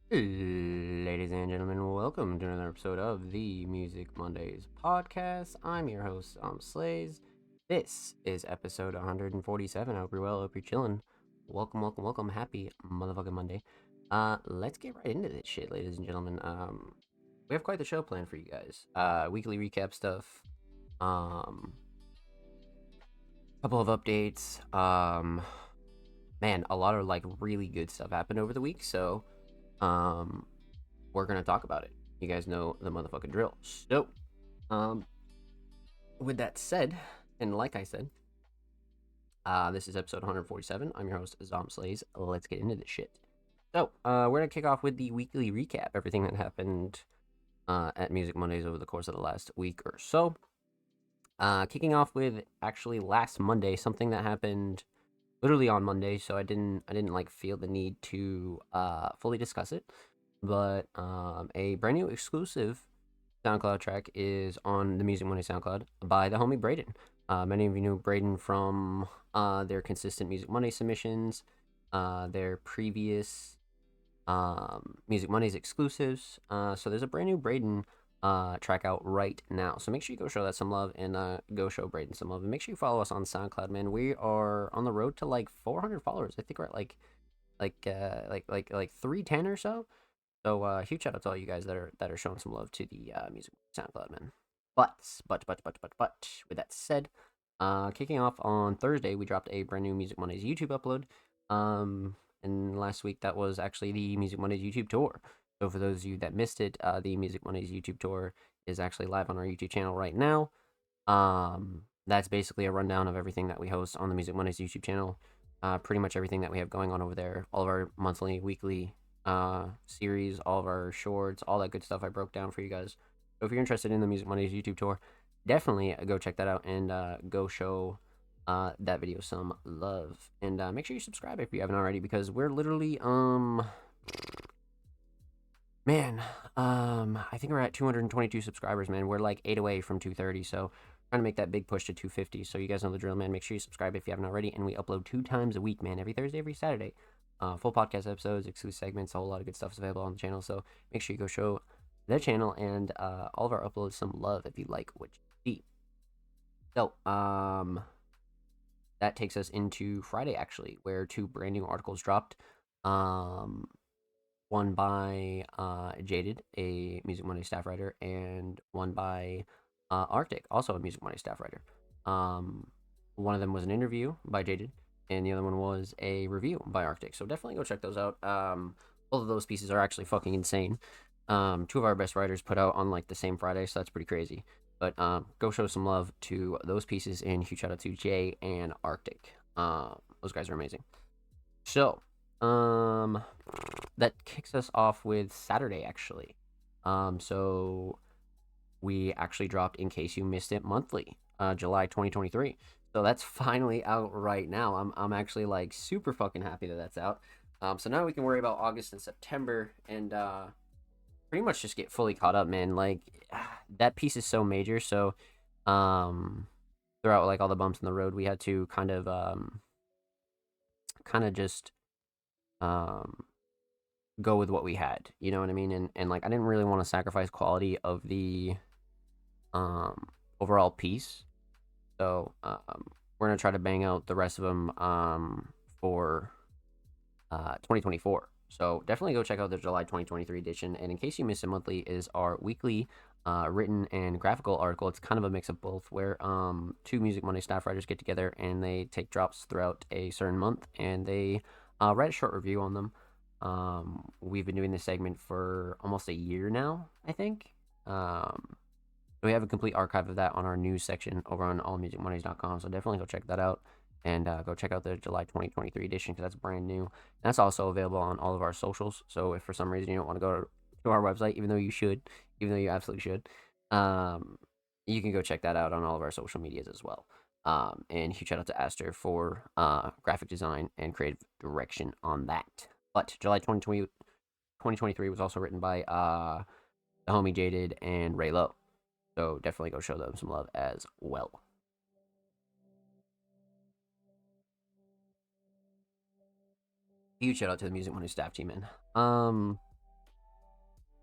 Ladies and gentlemen, welcome to another episode of the Music Mondays podcast. I'm your host, Slays. This is episode 147. I hope you're well. I hope you're chilling. Welcome. Happy motherfucking Monday. Let's get right into this shit, ladies and gentlemen. We have quite the show planned for you guys. Weekly recap stuff. Couple of updates. Man, a lot of like really good stuff happened over the week. So, um, we're gonna talk about it. You guys know the motherfucking drill. So, um, with that said, and like I said, this is episode 147. I'm your host, Zom Slays. Let's get into this shit. So, we're gonna kick off with the weekly recap, everything that happened at Music Mondays over the course of the last week or so. Kicking off with actually last Monday, something that happened literally on Monday, so I didn't like feel the need to fully discuss it. But a brand new exclusive SoundCloud track is on the Music Monday SoundCloud by the homie Braden. Many of you know Braden from their consistent Music Monday submissions, their previous Music Mondays exclusives. So there's a brand new Braden track out right now. So make sure you go show that some love and go show Braden some love. And make sure you follow us on SoundCloud, man. We are on the road to like 400 followers. I think we're at like 310 or so. So huge shout out to all you guys that are showing some love to the Music SoundCloud, man. But with that said, kicking off on Thursday, we dropped a brand new Music Mondays YouTube upload. And last week that was actually the Music Mondays YouTube tour. So for those of you that missed it, the Music Mondays YouTube tour is actually live on our YouTube channel right now. That's basically a rundown of everything that we host on the Music Mondays YouTube channel. Pretty much everything that we have going on over there, all of our monthly, weekly series, all of our shorts, all that good stuff I broke down for you guys. So if you're interested in the Music Mondays YouTube tour, definitely go check that out and go show that video some love. And make sure you subscribe if you haven't already, because we're literally man, I think we're at 222 subscribers, man. We're like 8 away from 230, so trying to make that big push to 250. So you guys know the drill, man. Make sure you subscribe if you haven't already, and we upload 2 times a week, man. Every Thursday, every Saturday. Full podcast episodes, exclusive segments, a whole lot of good stuff is available on the channel. So make sure you go show the channel and all of our uploads some love if you like what you see. So that takes us into Friday, actually, where 2 brand new articles dropped. One by Jaded, a Music Monday staff writer, and one by Arctic, also a Music Monday staff writer. One of them was an interview by Jaded, and the other one was a review by Arctic. So definitely go check those out. Both of those pieces are actually fucking insane. 2 of our best writers put out on like the same Friday, so that's pretty crazy. But go show some love to those pieces, and huge shout out to Jay and Arctic. Those guys are amazing. So, that kicks us off with Saturday, actually. So we actually dropped In Case You Missed It monthly, July 2023. So that's finally out right now. I'm actually like super fucking happy that that's out. So now we can worry about August and September and pretty much just get fully caught up, man. Like that piece is so major. So throughout like all the bumps in the road, we had to kind of just um go with what we had. You know what I mean? And like I didn't really want to sacrifice quality of the overall piece. So we're gonna try to bang out the rest of them for 2024. So definitely go check out the July 2023 edition. And in case you missed it, monthly is our weekly written and graphical article. It's kind of a mix of both, where 2 Music Monday staff writers get together and they take drops throughout a certain month and they write a short review on them. We've been doing this segment for almost a year now, I think. We have a complete archive of that on our news section over on allmusicmondays.com. So definitely go check that out and go check out the July 2023 edition because that's brand new. And that's also available on all of our socials. So if for some reason you don't want to go to our website, even though you should, even though you absolutely should, you can go check that out on all of our social medias as well. And huge shout out to Aster for graphic design and creative direction on that. But July 2023 was also written by the homie Jaded and Ray Lowe. So definitely go show them some love as well. Huge shout out to the Music Money staff team, man.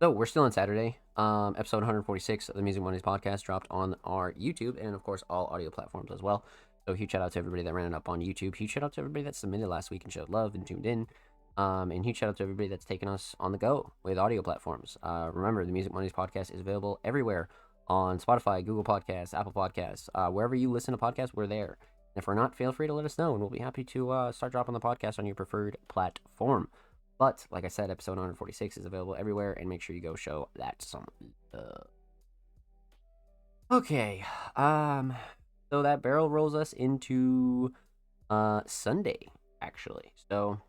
So we're still on Saturday. Episode 146 of the Music Mondays podcast dropped on our YouTube and of course all audio platforms as well. So huge shout out to everybody that ran it up on YouTube. Huge shout out to everybody that submitted last week and showed love and tuned in. And huge shout out to everybody that's taken us on the go with audio platforms. Remember, the Music Mondays podcast is available everywhere on Spotify, Google Podcasts, Apple Podcasts, wherever you listen to podcasts, we're there. And if we're not, feel free to let us know, and we'll be happy to start dropping the podcast on your preferred platform. But like I said, episode 146 is available everywhere, and make sure you go show that some love. Okay, so that barrel rolls us into Sunday, actually. So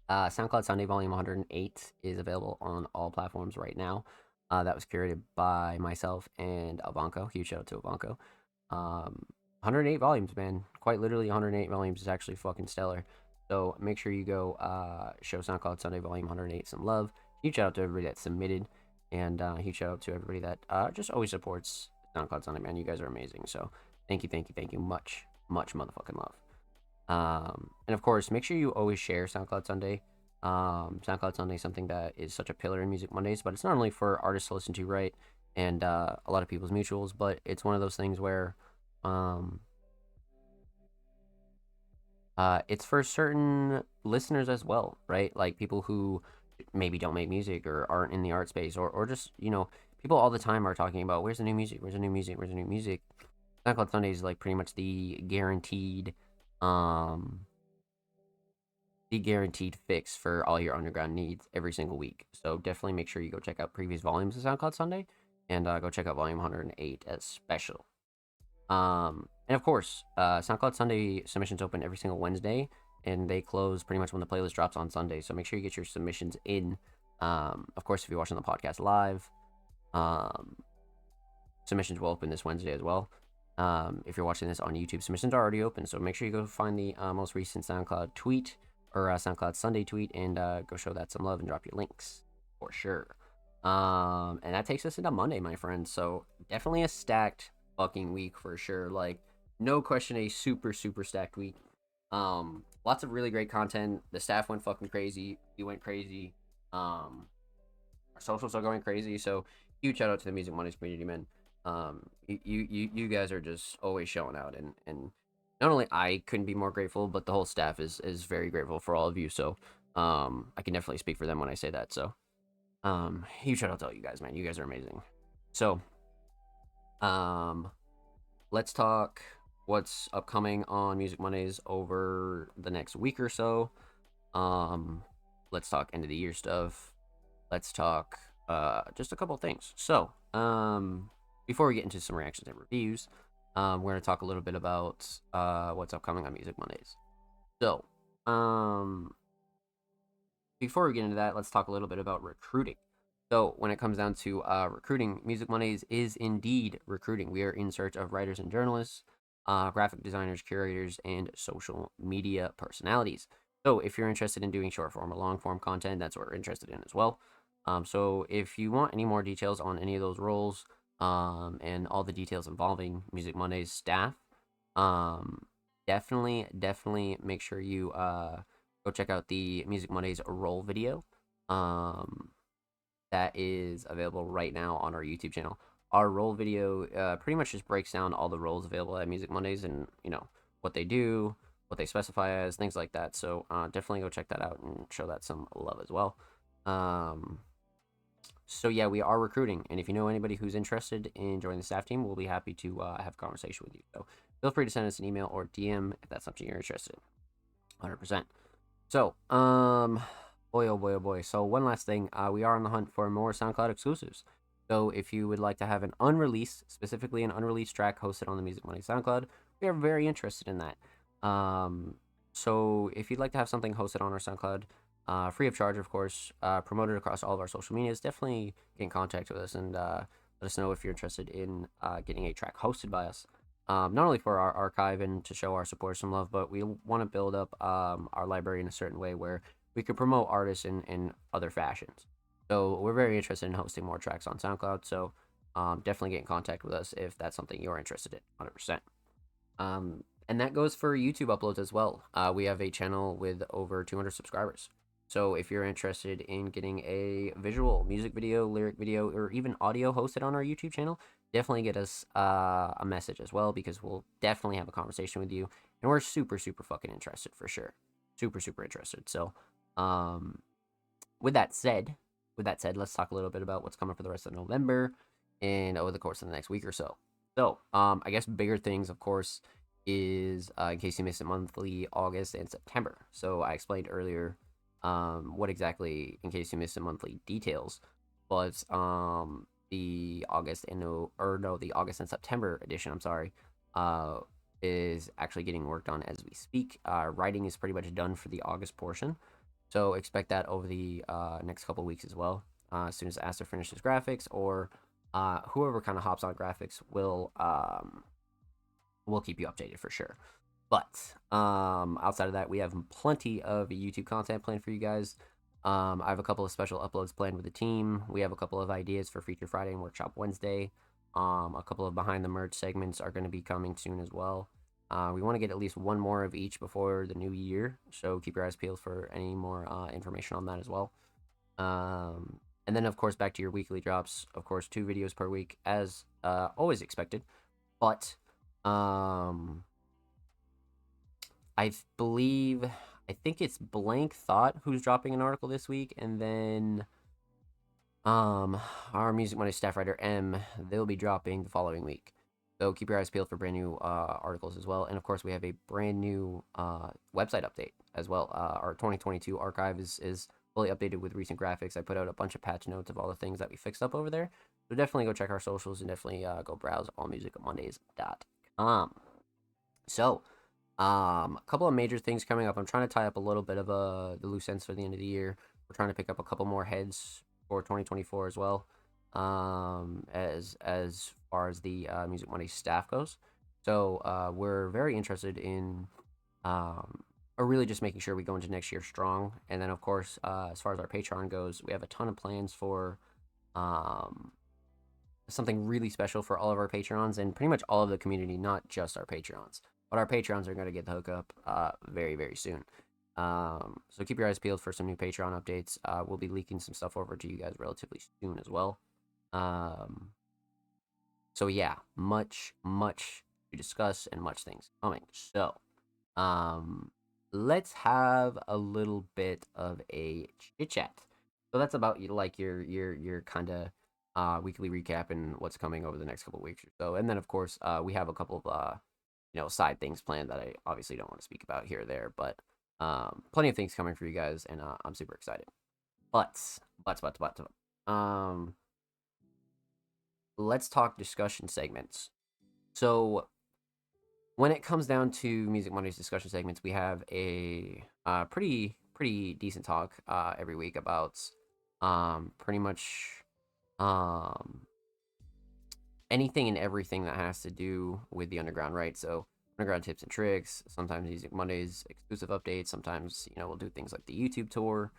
SoundCloud Sunday Volume 108 is available on all platforms right now. That was curated by myself and Avanko. Huge shout out to Avanko. 108 volumes, man. Quite literally 108 volumes is actually fucking stellar. So make sure you go show SoundCloud Sunday Volume 108 some love. Huge shout out to everybody that submitted. And huge shout out to everybody that just always supports SoundCloud Sunday, man. You guys are amazing. So thank you. Much motherfucking love. And of course, make sure you always share SoundCloud Sunday. SoundCloud Sunday is something that is such a pillar in Music Mondays, but it's not only for artists to listen to, right? And a lot of people's mutuals, but it's one of those things where it's for certain listeners as well, right? Like people who maybe don't make music or aren't in the art space, or just, people all the time are talking about where's the new music, SoundCloud Sunday is like pretty much the guaranteed fix for all your underground needs every single week. So definitely make sure you go check out previous volumes of SoundCloud Sunday, and go check out volume 108 as special. And of course, SoundCloud Sunday submissions open every single Wednesday, and they close pretty much when the playlist drops on Sunday. So make sure you get your submissions in. Of course, if you're watching the podcast live, submissions will open this Wednesday as well. If you're watching this on YouTube, submissions are already open. So make sure you go find the most recent SoundCloud tweet or SoundCloud Sunday tweet and go show that some love and drop your links for sure. And that takes us into Monday, my friends. So definitely a stacked fucking week for sure. Like, no question, a super stacked week. Lots of really great content. The staff went fucking crazy. We went crazy. Our socials are going crazy. So huge shout out to the Music Mondays community, man. You guys are just always showing out, and not only I couldn't be more grateful, but the whole staff is very grateful for all of you. So I can definitely speak for them when I say that. So huge shout out to all you guys, man. You guys are amazing. So let's talk what's upcoming on Music Mondays over the next week or so. Let's talk end of the year stuff. Let's talk just a couple things. So before we get into some reactions and reviews, we're going to talk a little bit about what's upcoming on Music Mondays. So before we get into that, let's talk a little bit about recruiting. So when it comes down to recruiting, Music Mondays is indeed recruiting. We are in search of writers and journalists, graphic designers, curators, and social media personalities. So if you're interested in doing short form or long form content, that's what we're interested in as well. So if you want any more details on any of those roles and all the details involving Music Mondays staff, definitely make sure you go check out the Music Mondays role video. That is available right now on our YouTube channel. Our role video pretty much just breaks down all the roles available at Music Mondays and, what they do, what they specify as, things like that. So definitely go check that out and show that some love as well. So yeah, we are recruiting. And if you know anybody who's interested in joining the staff team, we'll be happy to have a conversation with you. So feel free to send us an email or DM if that's something you're interested in. 100%. So, boy, oh boy. So one last thing, we are on the hunt for more SoundCloud exclusives. So if you would like to have specifically an unreleased track hosted on the Music Monday SoundCloud, we are very interested in that. So if you'd like to have something hosted on our SoundCloud, free of charge, of course, promoted across all of our social medias, definitely get in contact with us and let us know if you're interested in getting a track hosted by us. Not only for our archive and to show our supporters some love, but we want to build up our library in a certain way where we could promote artists in other fashions. So we're very interested in hosting more tracks on SoundCloud. So definitely get in contact with us if that's something you're interested in, 100%. And that goes for YouTube uploads as well. We have a channel with over 200 subscribers. So if you're interested in getting a visual music video, lyric video, or even audio hosted on our YouTube channel, definitely get us a message as well, because we'll definitely have a conversation with you, and we're super super fucking interested for sure, super super interested. So, um, with that said, let's talk a little bit about what's coming for the rest of November and over the course of the next week or so. So, I guess bigger things, of course, is in case you missed it, monthly August and September. So I explained earlier what exactly, in case you missed the monthly details, but the August and the August and September edition, I'm sorry, uh, is actually getting worked on as we speak. Writing is pretty much done for the August portion, so expect that over the next couple weeks as well. As soon as Aster finishes graphics, or whoever kind of hops on graphics will keep you updated for sure. But outside of that, we have plenty of YouTube content planned for you guys. I have a couple of special uploads planned with the team. We have a couple of ideas for Feature Friday and Workshop Wednesday. A couple of behind the merch segments are going to be coming soon as well. We want to get at least one more of each before the new year, so keep your eyes peeled for any more information on that as well. And then, of course, back to your weekly drops. Of course, 2 videos per week, as always expected. But um, I believe, I think it's Blank Thought who's dropping an article this week, and then our Music Monday staff writer M, they'll be dropping the following week. So keep your eyes peeled for brand new articles as well. And of course, we have a brand new website update as well. Our 2022 archive is fully updated with recent graphics. I put out a bunch of patch notes of all the things that we fixed up over there. So definitely go check our socials, and definitely go browse allmusicmondays.com. So, a couple of major things coming up. I'm trying to tie up a little bit of the loose ends for the end of the year. We're trying to pick up a couple more heads for 2024 as well, as far as the Music Monday staff goes. So we're very interested in, or really just making sure we go into next year strong. And then, of course, as far as our Patreon goes, we have a ton of plans for um, something really special for all of our Patreons and pretty much all of the community, not just our Patreons. But our Patreons are going to get the hookup very, very soon. So keep your eyes peeled for some new Patreon updates. We'll be leaking some stuff over to you guys relatively soon as well. So yeah, much to discuss and much things coming. So, let's have a little bit of a chit chat. So that's about like your kind of weekly recap and what's coming over the next couple of weeks or so. And then of course, we have a couple of side things planned that I obviously don't want to speak about here or there, but plenty of things coming for you guys, and I'm super excited. But um, let's talk discussion segments. So when it comes down to Music Monday's discussion segments, we have a pretty decent talk every week about pretty much um anything and everything that has to do with the underground, right? So underground tips and tricks, sometimes Music Mondays exclusive updates, sometimes we'll do things like the YouTube tour.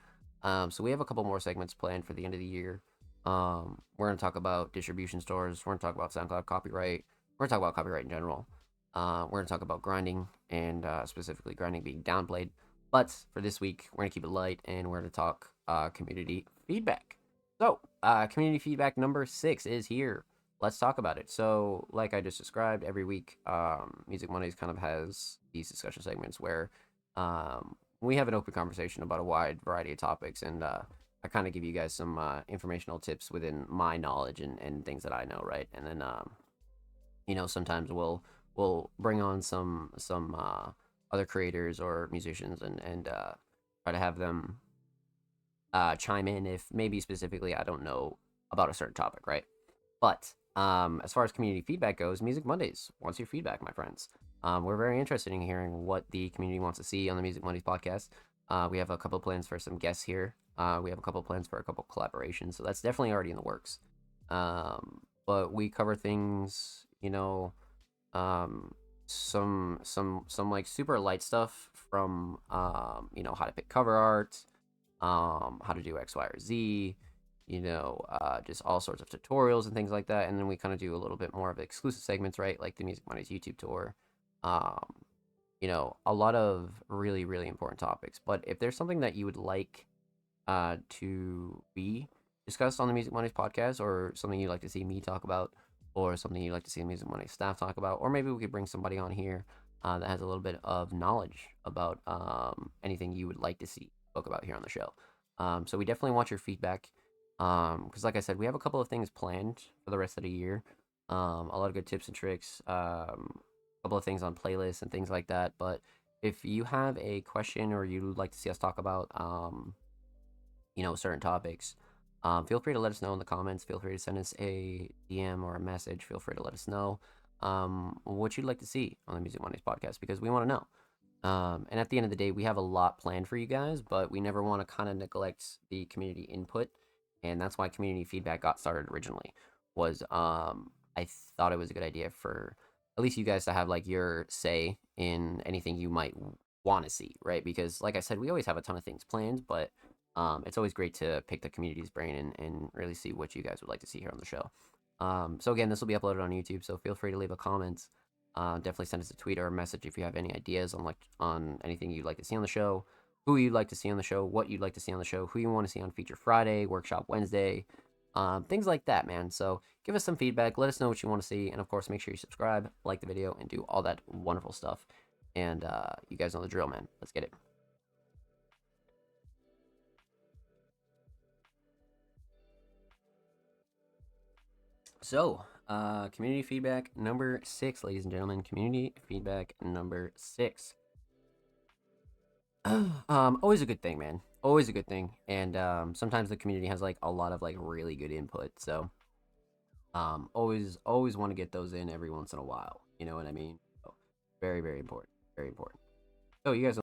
So we have a couple more segments planned for the end of the year. We're gonna talk about distribution stores. We're gonna talk about SoundCloud copyright. We're gonna talk about copyright in general. We're gonna talk about grinding, and specifically grinding being downplayed. But for this week, we're gonna keep it light, and we're gonna talk community feedback. So community feedback number 6 is here. Let's talk about it. So, like I just described, every week, Music Mondays kind of has these discussion segments where we have an open conversation about a wide variety of topics, and I kind of give you guys some informational tips within my knowledge and things that I know, right? And then, sometimes we'll bring on some other creators or musicians, and try to have them chime in if maybe specifically I don't know about a certain topic, right? But as far as community feedback goes, Music Mondays wants your feedback, my friends. We're very interested in hearing what the community wants to see on the Music Mondays podcast. We have a couple plans for some guests here. We have a couple plans for a couple collaborations, so that's definitely already in the works. But we cover things, some like super light stuff from how to pick cover art, how to do X, Y, or Z, just all sorts of tutorials and things like that. And then we kind of do a little bit more of exclusive segments, right? Like the Music Mondays YouTube tour. A lot of really, really important topics. But if there's something that you would like to be discussed on the Music Mondays podcast, or something you'd like to see me talk about, or something you'd like to see the Music Mondays staff talk about, or maybe we could bring somebody on here that has a little bit of knowledge about anything you would like to see spoke about here on the show. So we definitely want your feedback, because like I said, we have a couple of things planned for the rest of the year. A lot of good tips and tricks, a couple of things on playlists and things like that. But if you have a question or you'd like to see us talk about, certain topics, feel free to let us know in the comments. Feel free to send us a DM or a message. Feel free to let us know what you'd like to see on the Music Mondays podcast, because we want to know. And at the end of the day, we have a lot planned for you guys, but we never want to kind of neglect the community input, and that's why community feedback got started originally. Was I thought it was a good idea for at least you guys to have like your say in anything you might want to see, right? Because like I said, we always have a ton of things planned, but it's always great to pick the community's brain and really see what you guys would like to see here on the show. So again, this will be uploaded on YouTube, so feel free to leave a comment. Definitely send us a tweet or a message if you have any ideas on anything you'd like to see on the show, who you'd like to see on the show, what you'd like to see on the show, who you want to see on Feature Friday, Workshop Wednesday, things like that, man. So give us some feedback, let us know what you want to see, and of course, make sure you subscribe, like the video, and do all that wonderful stuff. And you guys know the drill, man. Let's get it. So, community feedback number 6, ladies and gentlemen. Community feedback number 6. Always a good thing, man. Always a good thing. And sometimes the community has like a lot of like really good input. So, always want to get those in every once in a while. You know what I mean? So, very, very important. Very important. So, you guys.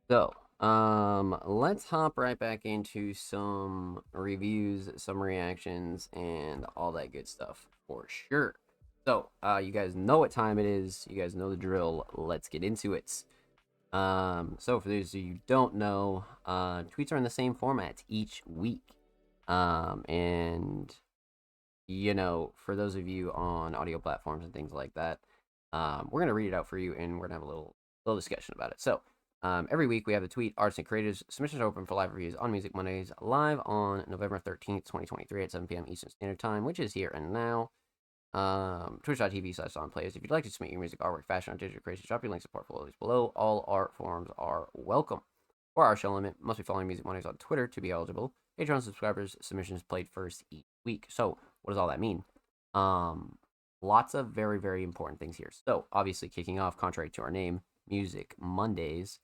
So, let's hop right back into some reviews, some reactions, and all that good stuff for sure. So, you guys know what time it is. You guys know the drill. Let's get into it. So for those of you who don't know, tweets are in the same format each week. And for those of you on audio platforms and things like that, we're gonna read it out for you, and we're gonna have a little discussion about it. So, every week we have the tweet artists and creators. Submissions are open for live reviews on Music Mondays, live on November 13th, 2023 at 7 p.m. Eastern Standard Time, which is here and now. Twitch.tv/sonplayers. If you'd like to submit your music, artwork, fashion, or digital creations, drop your links to portfolios below. All art forms are welcome. For our show limit, must be following Music Mondays on Twitter to be eligible. Patreon subscribers, submissions played first each week. So, what does all that mean? Lots of very, very important things here. So, obviously, kicking off, contrary to our name, Music Mondays,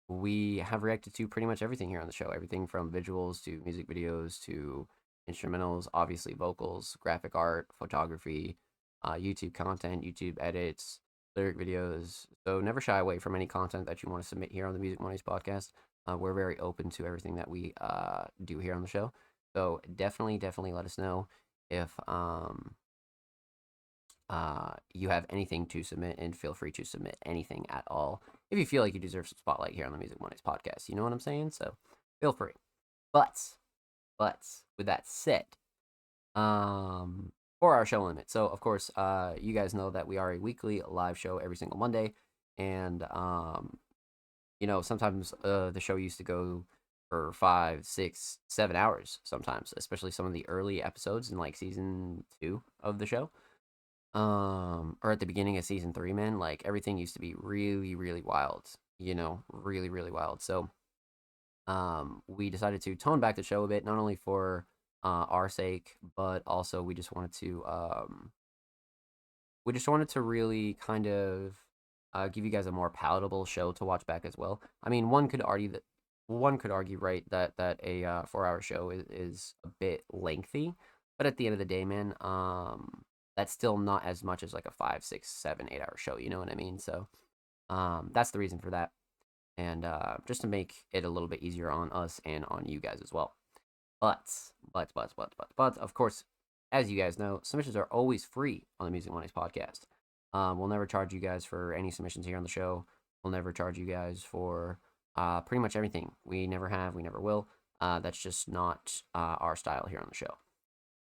we have reacted to pretty much everything here on the show. Everything from visuals to music videos to instrumentals, obviously vocals, graphic art, photography, YouTube content, YouTube edits, lyric videos. So never shy away from any content that you want to submit here on the Music Mondays podcast. We're very open to everything that we do here on the show. So definitely let us know if you have anything to submit, and feel free to submit anything at all if you feel like you deserve some spotlight here on the Music Mondays podcast. You know what I'm saying? So feel free. But with that said, for our show limit. So of course, you guys know that we are a weekly live show every single Monday, and sometimes the show used to go for 5, 6, 7 hours sometimes, especially some of the early episodes in like season 2 of the show. Or at the beginning of season 3, man, like everything used to be really, really wild, really, really wild. So, we decided to tone back the show a bit, not only for our sake, but also we just wanted to really kind of give you guys a more palatable show to watch back as well. I mean, one could argue, right, that a 4-hour show is a bit lengthy, but at the end of the day, man, that's still not as much as like a 5, 6, 7, 8 hour show. You know what I mean? So, that's the reason for that. and just to make it a little bit easier on us and on you guys as well. But, of course, as you guys know, submissions are always free on the Music Mondays podcast. We'll never charge you guys for any submissions here on the show. We'll never charge you guys for pretty much everything. We never have, we never will. That's just not our style here on the show.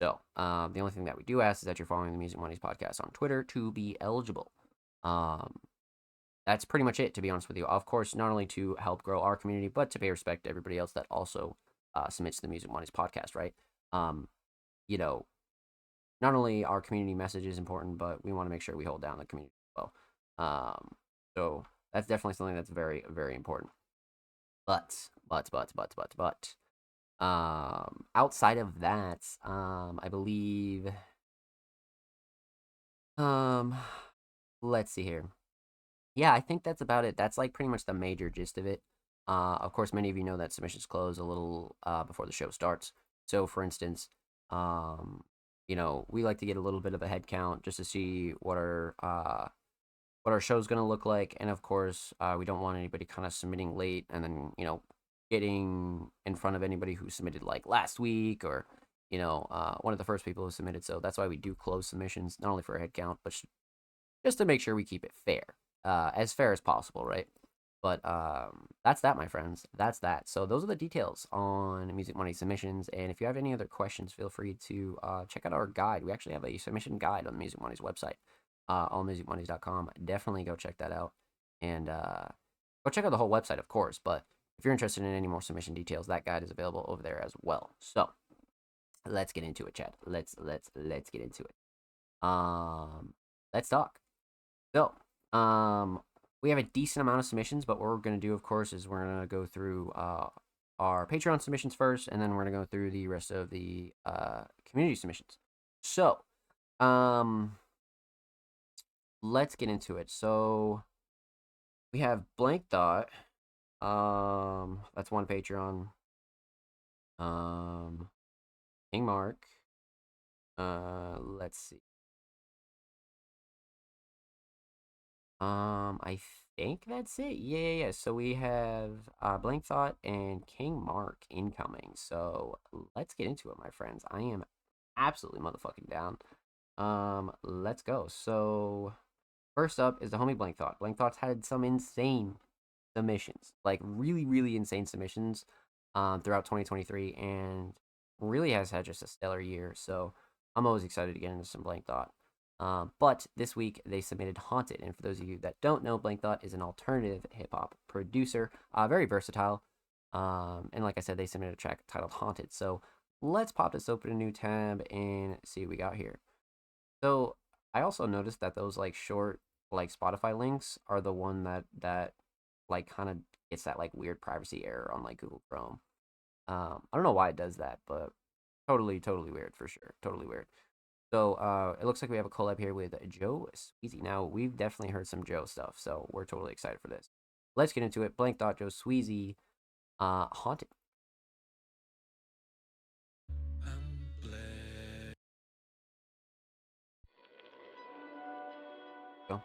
So, the only thing that we do ask is that you're following the Music Mondays podcast on Twitter to be eligible. That's pretty much it, to be honest with you. Of course, not only to help grow our community, but to pay respect to everybody else that also submits to the Music Mondays podcast, right? You know, not only our community message is important, but we want to make sure we hold down the community as well. So that's definitely something that's very, very important. But, outside of that, I believe, let's see here. Yeah, I think that's about it. That's like pretty much the major gist of it. Of course, many of you know that submissions close a little before the show starts. So, for instance, we like to get a little bit of a head count just to see what our show's gonna look like, and of course, we don't want anybody kind of submitting late and then getting in front of anybody who submitted like last week or one of the first people who submitted. So that's why we do close submissions, not only for a head count, but just to make sure we keep it fair, as fair as possible, right? But that's that, my friends. That's that. So those are the details on Music Monday submissions. And if you have any other questions, feel free to check out our guide. We actually have a submission guide on the Music Mondays website, allmusicmondays.com. Definitely go check that out. And go check out the whole website, of course. But if you're interested in any more submission details, that guide is available over there as well. So let's get into it, Chad. Let's get into it. Let's talk. So, we have a decent amount of submissions, but what we're going to do, of course, is we're going to go through our Patreon submissions first, and then we're going to go through the rest of the community submissions. So, let's get into it. So, we have Blank Thought. That's one Patreon. King Mark. Let's see. I think that's it. Yeah. So we have Blank Thought and King Mark incoming. So let's get into it, my friends. I am absolutely motherfucking down. Let's go. So first up is the homie Blank Thought. Blank Thought's had some insane submissions, like really, really insane submissions throughout 2023, and really has had just a stellar year. So I'm always excited to get into some Blank Thought. But this week they submitted Haunted, and for those of you that don't know, Blank Thought is an alternative hip-hop producer, very versatile, and like I said, they submitted a track titled Haunted. So let's pop this open a new tab and see what we got here. So I also noticed that those like short like Spotify links are the one that like kind of gets that like weird privacy error on like Google Chrome. I don't know why it does that, but totally weird for sure. Totally weird. So it looks like we have a collab here with Joe Sweezy. Now, we've definitely heard some Joe stuff, so we're totally excited for this. Let's get into it. Blank Thought, Joe Sweezy, Haunted. Go.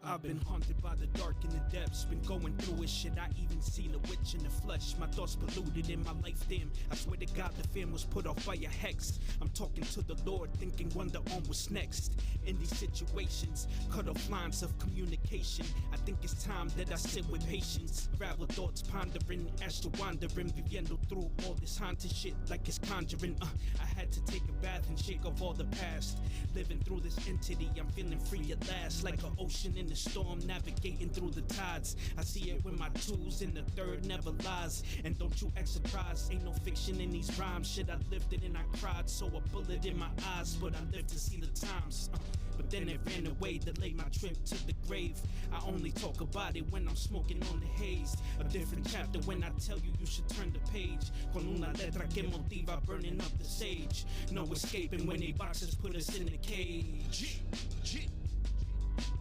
I've been haunted by the dark in the depths, been going through it, shit, I even seen a witch in the flesh. My thoughts polluted in my life, damn, I swear to God the fam was put off by a hex. I'm talking to the Lord, thinking wonder on what's next. In these situations, cut off lines of communication, I think it's time that I sit with patience. Ravel thoughts pondering, astral wandering, viviendo through all this haunted shit like it's conjuring. I had to take a bath and shake off all the past. Living through this entity, I'm feeling free at last, like an ocean in the storm, navigating through the tides. I see it with my tools, and the third never lies. And don't you act surprised, ain't no fiction in these rhymes. Shit, I lived it and I cried, so a bullet in my eyes, but I lived to see the times. But then it ran away, delayed my trip to the grave. I only talk about it when I'm smoking on the haze. A different chapter when I tell you you should turn the page. Con una letra que motiva, burning up the sage. No escaping when they boxers put us in the cage.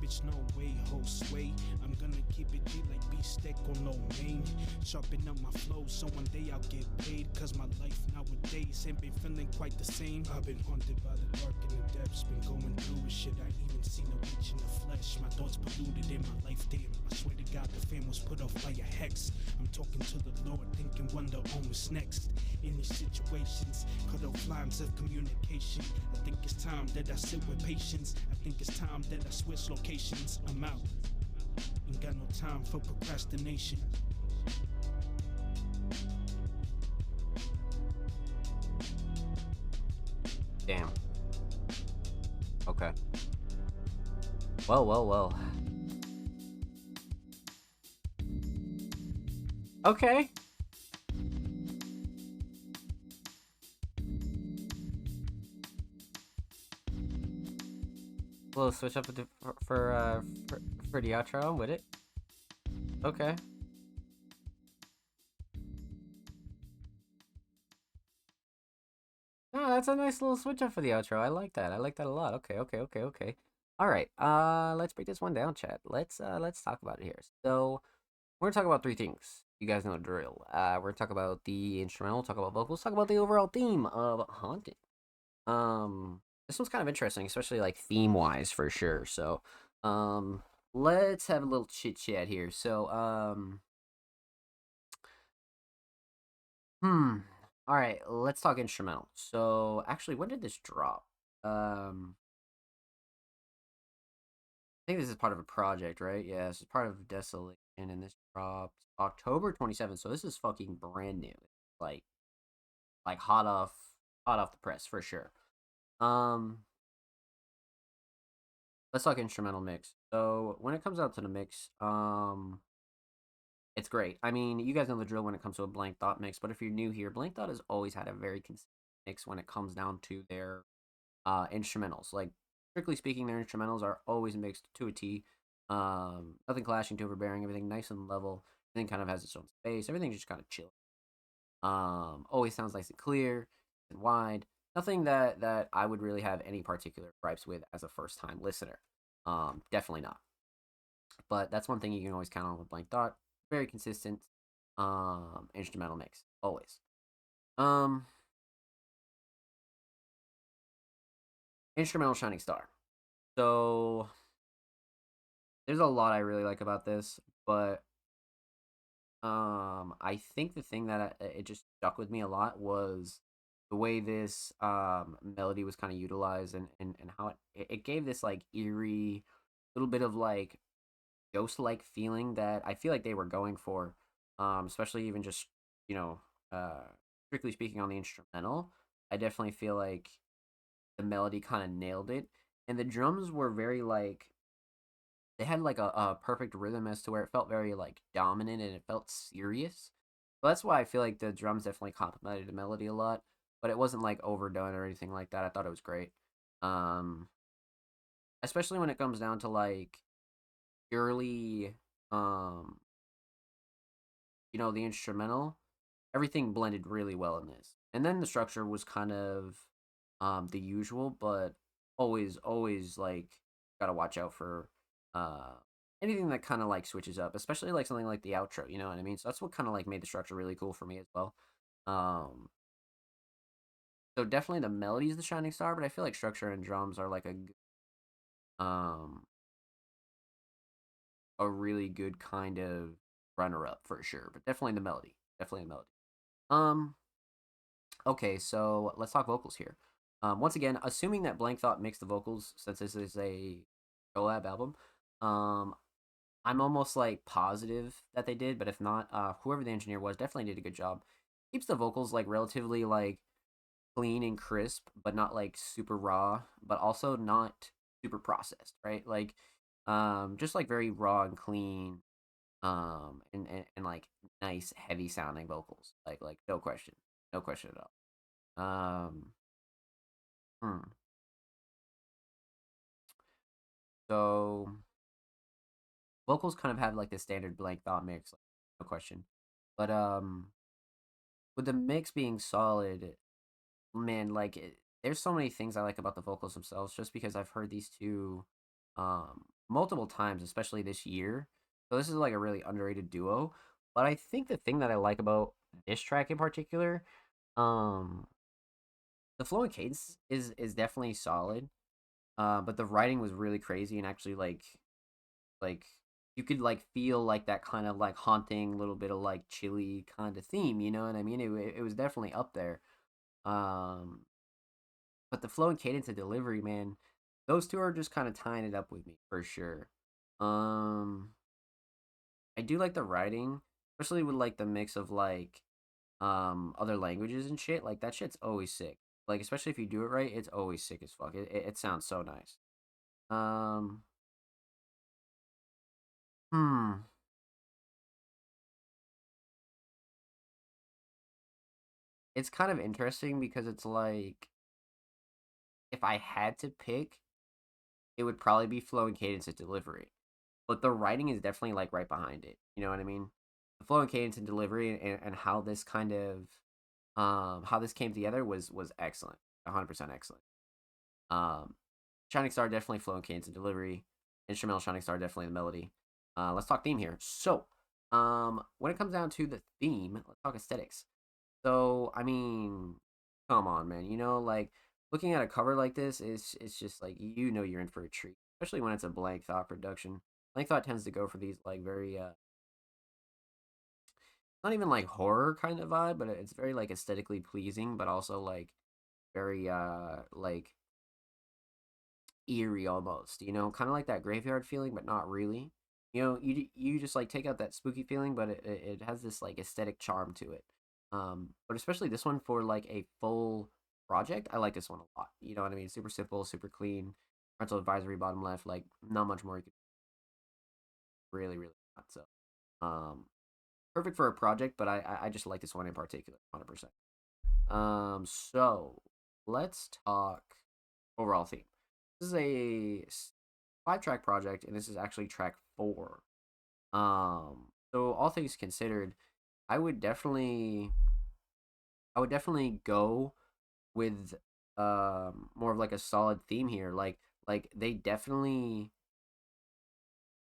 bitch, no way, whole sway. I'm gonna keep it G like beefsteak on low main. Sharpen up my flow so one day I'll get paid. Cause my life nowadays ain't been feeling quite the same. I've been haunted by the dark and the depths. Been going through with shit I even seen a witch in the flesh. My thoughts polluted in my life, damn. I swear to God the fam was put off by a hex. I'm talking to the Lord, thinking wonder on what's next. In these situations, cut off lines of communication. I think it's time that I sit with patience. I think it's time that I switch locations. I'm out. Ain't got no time for procrastination. Damn. Okay. Well. Okay. We'll switch up for the outro. I'm with it. Okay. Oh, that's a nice little switch up for the outro. I like that. I like that a lot. Okay. All right. Let's break this one down, chat. Let's talk about it here. So we're gonna talk about three things. You guys know the drill. We're gonna talk about the instrumental, talk about vocals, talk about the overall theme of Haunted. This one's kind of interesting, especially like theme wise for sure. So, let's have a little chit chat here. So, all right, let's talk instrumental. So, actually, when did this drop? I think this is part of a project, right? Yeah, this is part of Desolation, and this dropped October 27th. So this is fucking brand new, like hot off the press for sure. Um, let's talk instrumental mix. So when it comes out to the mix, it's great. I mean, you guys know the drill when it comes to a Blank Thought mix, but if you're new here, Blank Thought has always had a very consistent mix when it comes down to their instrumentals. Like strictly speaking, their instrumentals are always mixed to a T. Nothing clashing, too overbearing. Everything nice and level. Everything kind of has its own space. Everything just kind of chill. Always sounds nice and clear and wide. Nothing that I would really have any particular gripes with as a first time listener. Definitely not. But that's one thing you can always count on with Blank Thought. Very consistent. Instrumental mix always. Instrumental Shining Star. So there's a lot I really like about this, but I think the thing that it just stuck with me a lot was the way this melody was kind of utilized, and how it gave this like eerie little bit of like ghost like feeling that I feel like they were going for, especially even just you know strictly speaking on the instrumental. I definitely feel like the melody kind of nailed it, and the drums were very like they had like a perfect rhythm as to where it felt very like dominant and it felt serious. So that's why I feel like the drums definitely complemented the melody a lot, but it wasn't like overdone or anything like that. I thought it was great. Um, especially when it comes down to like purely um, the instrumental, everything blended really well in this. And then the structure was kind of the usual, but always like gotta watch out for uh anything that kind of like switches up, especially like something like the outro, you know what I mean? So that's what kind of like made the structure really cool for me as well. Um so definitely the melody is the shining star, but I feel like structure and drums are like um a really good kind of runner up for sure, but definitely the melody. Definitely the melody. Um Okay, so let's talk vocals here. Once again, assuming that Blank Thought mixed the vocals, since this is a collab album, um, I'm almost like positive that they did. But if not, whoever the engineer was definitely did a good job. Keeps the vocals like relatively like clean and crisp, but not like super raw, but also not super processed, right? Like, just like very raw and clean, and like nice heavy sounding vocals, like no question at all. Um, hmm. So vocals kind of have like the standard Blank Thought mix, like, no question. But with the mix being solid, man, like there's so many things I like about the vocals themselves, just because I've heard these two multiple times, especially this year. So this is like a really underrated duo. But I think the thing that I like about this track in particular, um, the flow and cadence is definitely solid. But the writing was really crazy and actually like you could like feel like that kind of like haunting little bit of like chilly kind of theme. You know what I mean? It was definitely up there. Um, but the flow and cadence and delivery, man, those two are just kind of tying it up with me for sure. Um, I do like the writing, especially with like the mix of like other languages and shit. Like that shit's always sick. Like especially if you do it right, it's always sick as fuck. It sounds so nice. Um, hmm. It's kind of interesting because it's like if I had to pick, it would probably be flow and cadence and delivery. But the writing is definitely like right behind it. You know what I mean? The flow and cadence and delivery and how this kind of how this came together was excellent. 100% excellent. Um Shining Star definitely flow and cadence and delivery. Instrumental Shining Star definitely the melody. Let's talk theme here. So, when it comes down to the theme, let's talk aesthetics. So, I mean, come on, man. You know, like looking at a cover like this is it's just like you know you're in for a treat, especially when it's a Blank Thought production. Blank Thought tends to go for these like very not even like horror kind of vibe, but it's very like aesthetically pleasing, but also like very like eerie almost, you know, kind of like that graveyard feeling, but not really. You know, you just like take out that spooky feeling, but it has this like aesthetic charm to it. But especially this one for like a full project, I like this one a lot. You know what I mean? Super simple, super clean. Parental advisory bottom left, like not much more you could really not. So, um, perfect for a project, but I just like this one in particular, 100%. So let's talk overall theme. This is a 5-track project, and this is actually track 4. So all things considered, I would definitely, I would definitely go with more of like a solid theme here. Like they definitely,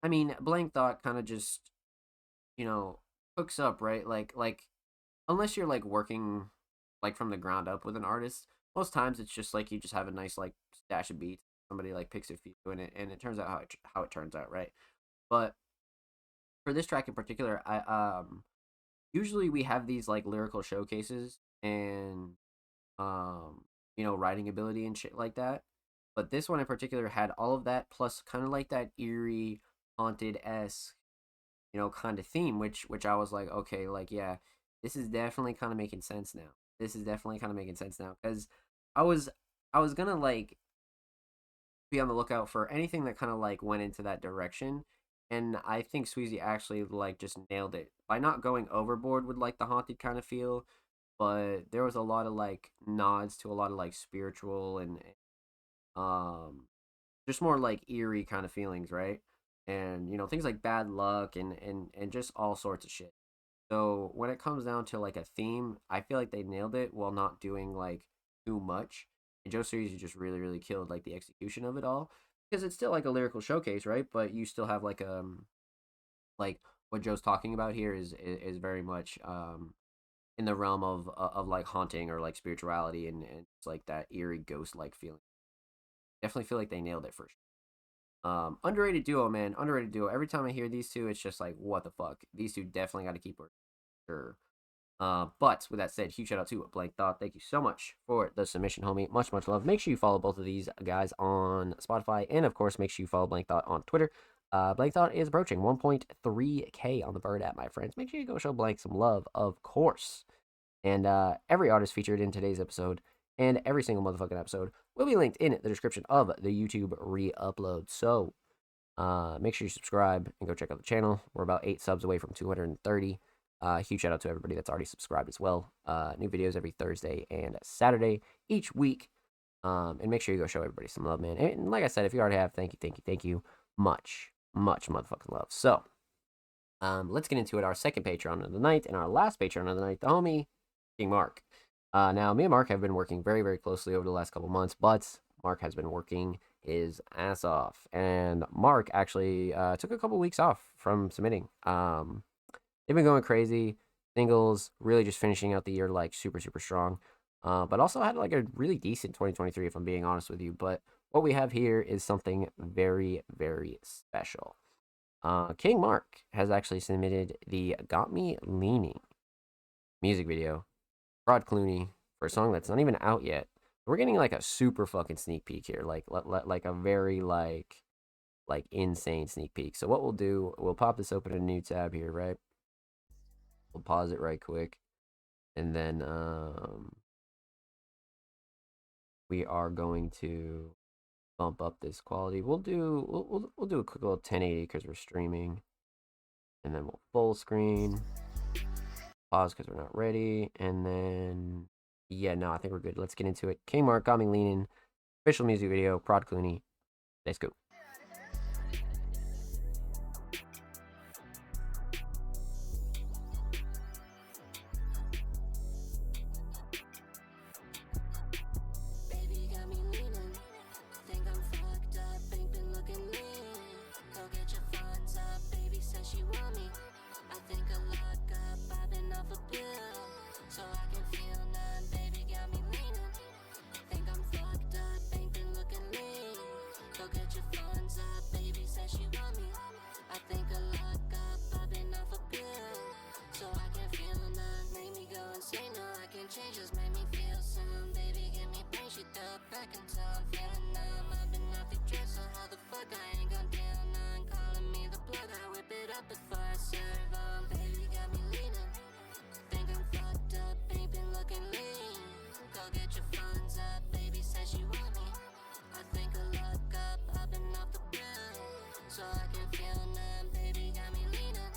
I mean, Blank Thought kind of just hooks up, right? Like unless you're like working like from the ground up with an artist, most times it's just like you just have a nice like stash of beats. Somebody like picks it for you, and it turns out how it turns out, right? But for this track in particular, I usually we have these like lyrical showcases and writing ability and shit like that. But this one in particular had all of that plus kind of like that eerie, haunted esque kind of theme, which I was like, okay, like yeah, this is definitely kind of making sense now. This is definitely kind of making sense now because I was I was gonna like be on the lookout for anything that kind of like went into that direction, and I think Sweezy actually like just nailed it by not going overboard with like the haunted kind of feel, but there was a lot of like nods to a lot of like spiritual and um just more like eerie kind of feelings, right? And things like bad luck and just all sorts of shit. So when it comes down to like a theme, I feel like they nailed it while not doing like too much. And Joe Series just really killed like the execution of it all because it's still like a lyrical showcase, right? But you still have like what Joe's talking about here is very much in the realm of like haunting or like spirituality and it's like that eerie ghost like feeling. Definitely feel like they nailed it for sure. Underrated duo, man. Underrated duo. Every time I hear these two, it's just like, what the fuck? These two definitely got to keep working. Sure. But with that said, huge shout out to Blank Thought. Thank you so much for the submission, homie. Much love. Make sure you follow both of these guys on Spotify, and of course, make sure you follow Blank Thought on Twitter. Blank Thought is approaching 1.3K on the bird app, my friends. Make sure you go show Blank some love, of course. And every artist featured in today's episode and every single motherfucking episode will be linked in the description of the YouTube re-upload. So make sure you subscribe and go check out the channel. We're about 8 subs away from 230. Huge shout out to everybody that's already subscribed as well. New videos every Thursday and Saturday each week. And make sure you go show everybody some love, man. And like I said, if you already have, thank you. Much motherfucking love. So, let's get into it. Our second Patreon of the night and our last Patreon of the night, the homie King Mark. Now, me and Mark have been working very closely over the last couple months, but Mark has been working his ass off. And Mark actually took a couple weeks off from submitting. They've been going crazy. Singles really just finishing out the year like super, super strong. But also had like a really decent 2023, if I'm being honest with you. But what we have here is something very, very special. King Mark has actually submitted the Got Me Leaning music video, Rod Clooney, for a song that's not even out yet. We're getting like a super fucking sneak peek here, like a very like insane sneak peek. So what we'll do, we'll pop this open in a new tab here, right? We'll pause it right quick, and then we are going to bump up this quality. We'll do a quick little 1080 because we're streaming, and then we'll full screen. Pause because we're not ready, and then yeah, no, I think we're good. Let's get into it. King Mark, Got Me Leaning, official music video, Prod Clooney. Let's go. Baby got me leaning. Think I'm fucked up, ain't been looking lean. Go get your funds up, baby says she want me. I think I lock up, I've been off a pill, so I can feel none. Baby got me leaning. Think I'm fucked up, ain't been looking lean. Go get your funds up, baby says she want me. I think I lock up, I've been off a pill, so I can feel none. Make me go insane, no I can change, just make me feel some. Baby give me pain, she throw it back until I'm feeling numb. I've been off the dress, so how the fuck I ain't gone down none. Calling me the plug, I whip it up before I serve 'em. Baby got me leaning. Think I'm fucked up, ain't been looking lean. Go get your funds up, baby says she want me. I think I look up, I've been off the pill, so I can feel none. Baby got me leaning.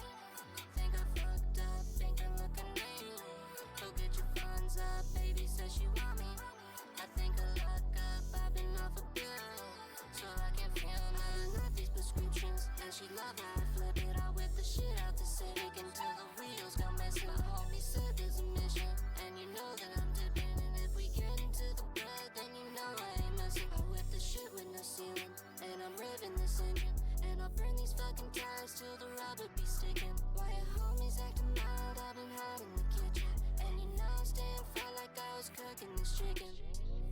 Think I fucked up, ain't been looking lean. Go get your funds up, baby says she want me. I think I look up, I've been off a pill, so I can feel none. Not these prescriptions, and she love how I flip it. I whip the shit out the city until the wheels go missing. My homie said there's a mission, and you know that I'm dipping. And if we get into the blood, then you know I ain't messing. I whip the shit with no ceiling, and I'm revving this engine. And I'll burn these fucking tires till the rubber be sticking. Why your homies acting mild, I've been hot in the kitchen. And you know I'm staying fly like I was cooking this chicken.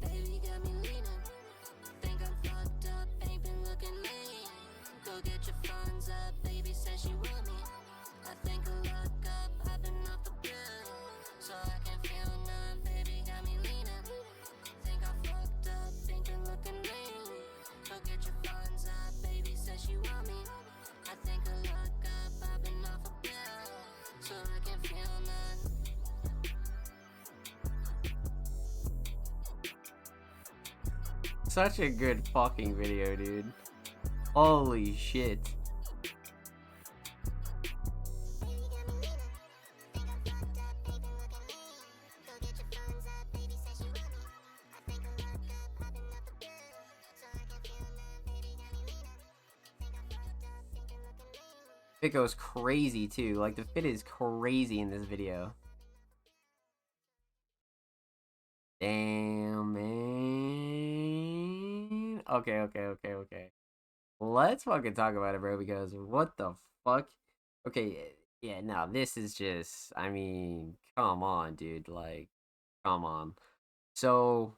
Baby got me leaning. Think I'm fucked up, ain't been looking lean. Go get your funds up, baby says she want me. I think I look up, I've been off the pill, so I can feel none. Baby got me leaning. Think I'm fucked up, ain't been looking lean. Go get your funds up, baby says she want me. I think I look up, I've been off a pill, so I can feel none. Such a good fucking video, dude. Holy shit. It goes crazy too. Like the fit is crazy in this video. Damn, man. Okay. Let's fucking talk about it, bro, because what the fuck? Okay, yeah, no, this is just, I mean, come on, dude. Like, come on. So,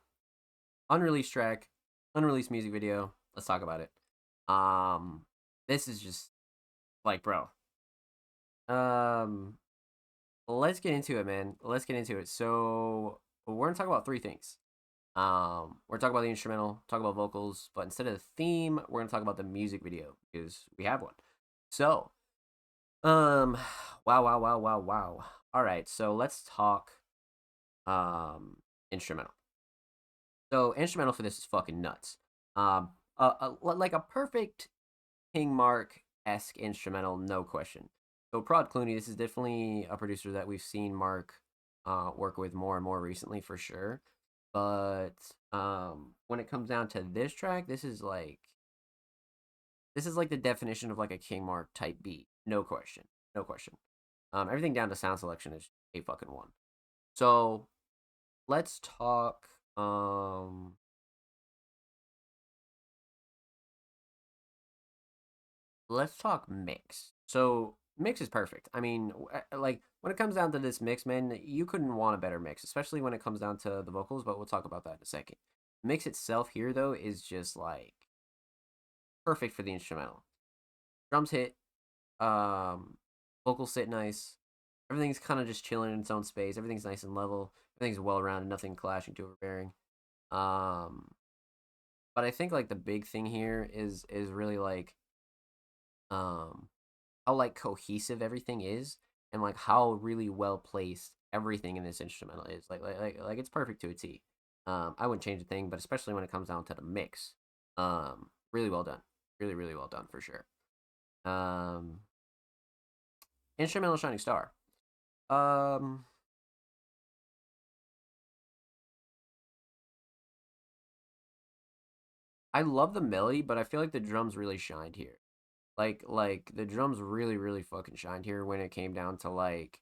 unreleased track, unreleased music video. Let's talk about it. This is just like, bro. Let's get into it, man. Let's get into it. So, we're gonna talk about three things. We're talking about the instrumental, talk about vocals, but instead of the theme, we're gonna talk about the music video because we have one. So, wow. All right, so let's talk instrumental. So instrumental for this is fucking nuts. Like a perfect King Mark-esque instrumental, no question. So Prod Clooney, this is definitely a producer that we've seen Mark work with more and more recently for sure. But when it comes down to this track, this is like the definition of like a King Mark type beat. No question. Everything down to sound selection is a fucking one. So let's talk let's talk mix. So mix is perfect. I mean, like when it comes down to this mix, man, you couldn't want a better mix, especially when it comes down to the vocals. But we'll talk about that in a second. Mix itself here though is just like perfect for the instrumental. Drums hit, vocals sit nice. Everything's kind of just chilling in its own space. Everything's nice and level. Everything's well rounded. Nothing clashing too overbearing. Um, but I think like the big thing here is really like um how like cohesive everything is and like how really well placed everything in this instrumental is. Like it's perfect to a T. I wouldn't change a thing, but especially when it comes down to the mix. Really well done. Really, really well done for sure. Um, instrumental Shining Star. Um, I love the melody, but I feel like the drums really shined here. Like the drums really, really fucking shined here when it came down to like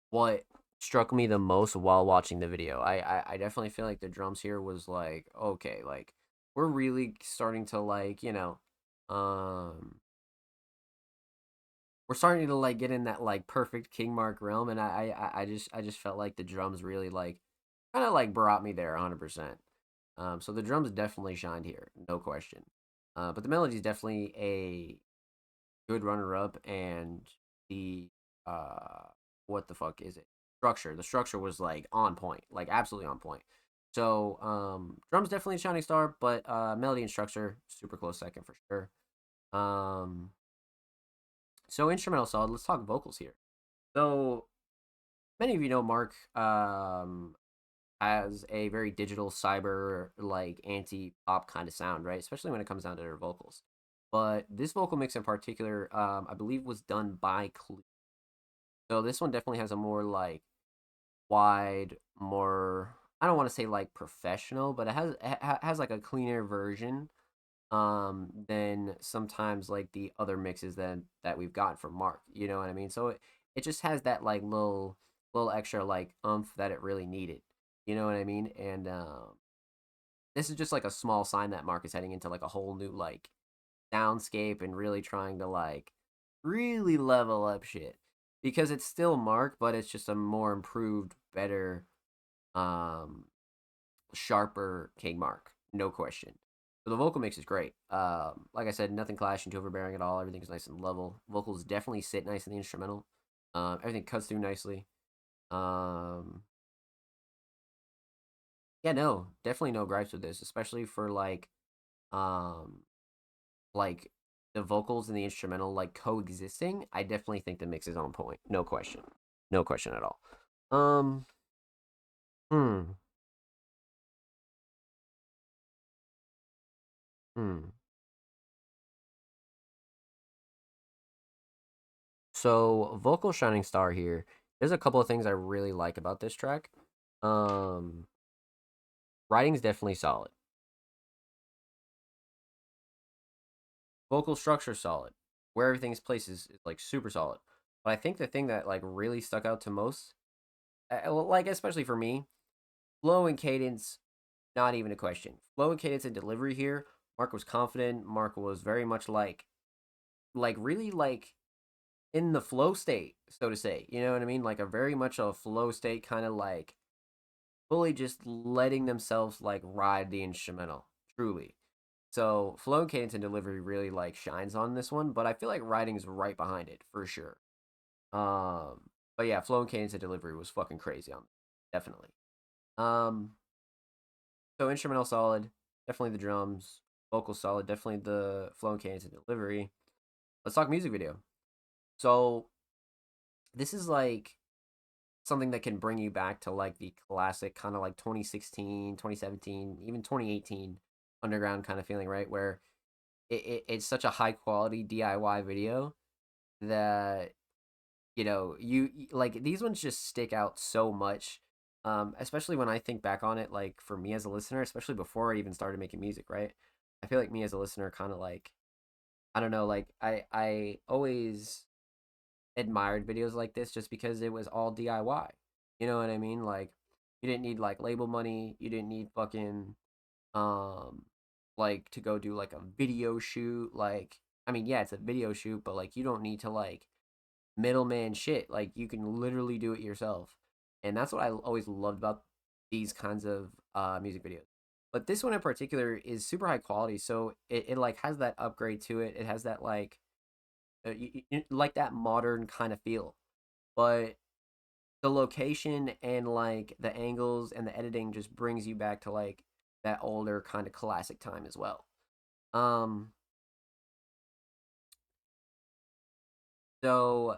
what struck me the most while watching the video. I definitely feel like the drums here was like, okay, like we're really starting to like, um we're starting to like get in that like perfect King Mark realm, and I just felt like the drums really like kind of like brought me there 100%. So the drums definitely shined here, no question. But the melody is definitely a good runner up, and the what the fuck is it? Structure. The structure was like on point, like absolutely on point. So drums definitely a shining star, but melody and structure super close second for sure. Um, so instrumental solid. Let's talk vocals here. So many of you know Mark has a very digital cyber like anti pop kind of sound, right? Especially when it comes down to their vocals. But this vocal mix in particular, I believe, was done by Clue. So this one definitely has a more like wide, more I don't want to say like professional, but it has like a cleaner version than sometimes like the other mixes that we've gotten from Mark. You know what I mean? So it just has that like little extra like umph that it really needed. You know what I mean? And this is just like a small sign that Mark is heading into like a whole new like soundscape and really trying to like really level up shit because it's still Mark, but it's just a more improved, better, um, sharper King Mark, no question. So the vocal mix is great. Like I said, nothing clashing too overbearing at all. Everything's nice and level. Vocals definitely sit nice in the instrumental. Everything cuts through nicely. Um, yeah, no, definitely no gripes with this, especially for um, like the vocals and the instrumental like coexisting. I definitely think the mix is on point. No question. No question at all. Um, hmm, hmm. So vocal shining star here. There's a couple of things I really like about this track. Um, writing's definitely solid. Vocal structure solid. Where everything's placed is like super solid. But I think the thing that like really stuck out to most, well, like especially for me, flow and cadence, not even a question. Flow and cadence and delivery here. Mark was confident. Mark was very much like really like in the flow state, so to say. You know what I mean? Like a very much a flow state, kind of like fully just letting themselves like ride the instrumental. Truly. So flow, cadence, and delivery really like shines on this one, but I feel like writing's right behind it for sure. Um, but yeah, flow and cadence and delivery was fucking crazy on definitely. Um, so instrumental solid, definitely the drums, vocal solid, definitely the flow and cadence and delivery. Let's talk music video. So this is like something that can bring you back to like the classic kind of like 2016, 2017, even 2018 underground kind of feeling, right? Where it's such a high quality DIY video that like these ones just stick out so much. Especially when I think back on it, like for me as a listener, especially before I even started making music, right? I feel like me as a listener kind of like I don't know, like I always admired videos like this just because it was all DIY. You know what I mean? Like you didn't need like label money, you didn't need fucking um like to go do like a video shoot. Like I mean, yeah, it's a video shoot, but like you don't need to like middleman shit. Like you can literally do it yourself. And that's what I always loved about these kinds of music videos. But this one in particular is super high quality, so it like has that upgrade to it. It has that like like that modern kind of feel. But the location and like the angles and the editing just brings you back to like that older kind of classic time as well. Um so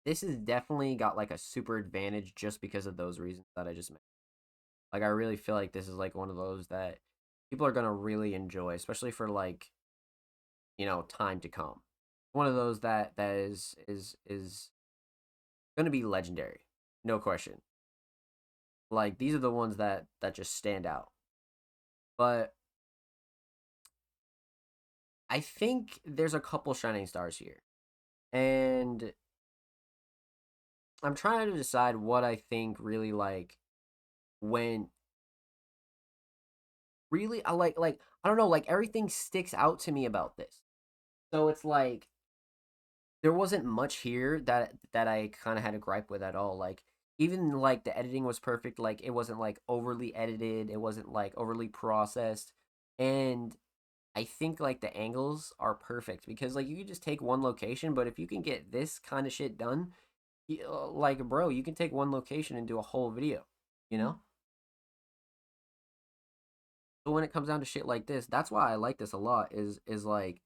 this has definitely got like a super advantage just because of those reasons that I just mentioned. Like I really feel like this is like one of those that people are gonna really enjoy, especially for like, time to come. One of those that is gonna be legendary, no question. Like these are the ones that just stand out. But I think there's a couple shining stars here, and I'm trying to decide what I think really like went really. I I don't know, like everything sticks out to me about this. So it's like there wasn't much here that I kind of had a gripe with at all. Like even like the editing was perfect. Like it wasn't like overly edited. It wasn't like overly processed. And I think like the angles are perfect because like you can just take one location, but if you can get this kind of shit done, like bro, you can take one location and do a whole video, you know? But when it comes down to shit like this, that's why I like this a lot is like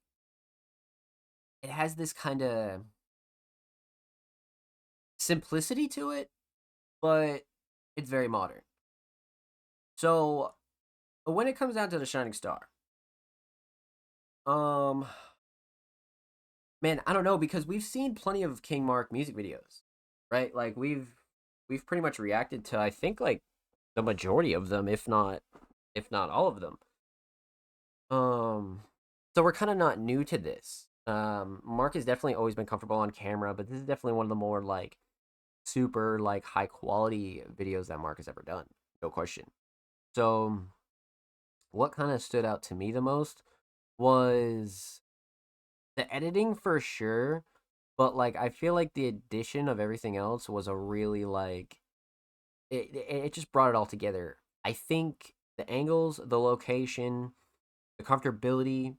it has this kind of simplicity to it, but it's very modern. So when it comes down to the shining star, um man, I don't know because we've seen plenty of King Mark music videos, right? Like we've pretty much reacted to I think like the majority of them, if not all of them. Um, so we're kind of not new to this. Mark has definitely always been comfortable on camera, but this is definitely one of the more like super like high quality videos that Mark has ever done, no question. So what kind of stood out to me the most was the editing for sure, but like I feel like the addition of everything else was a really like it just brought it all together. I think the angles, the location, the comfortability,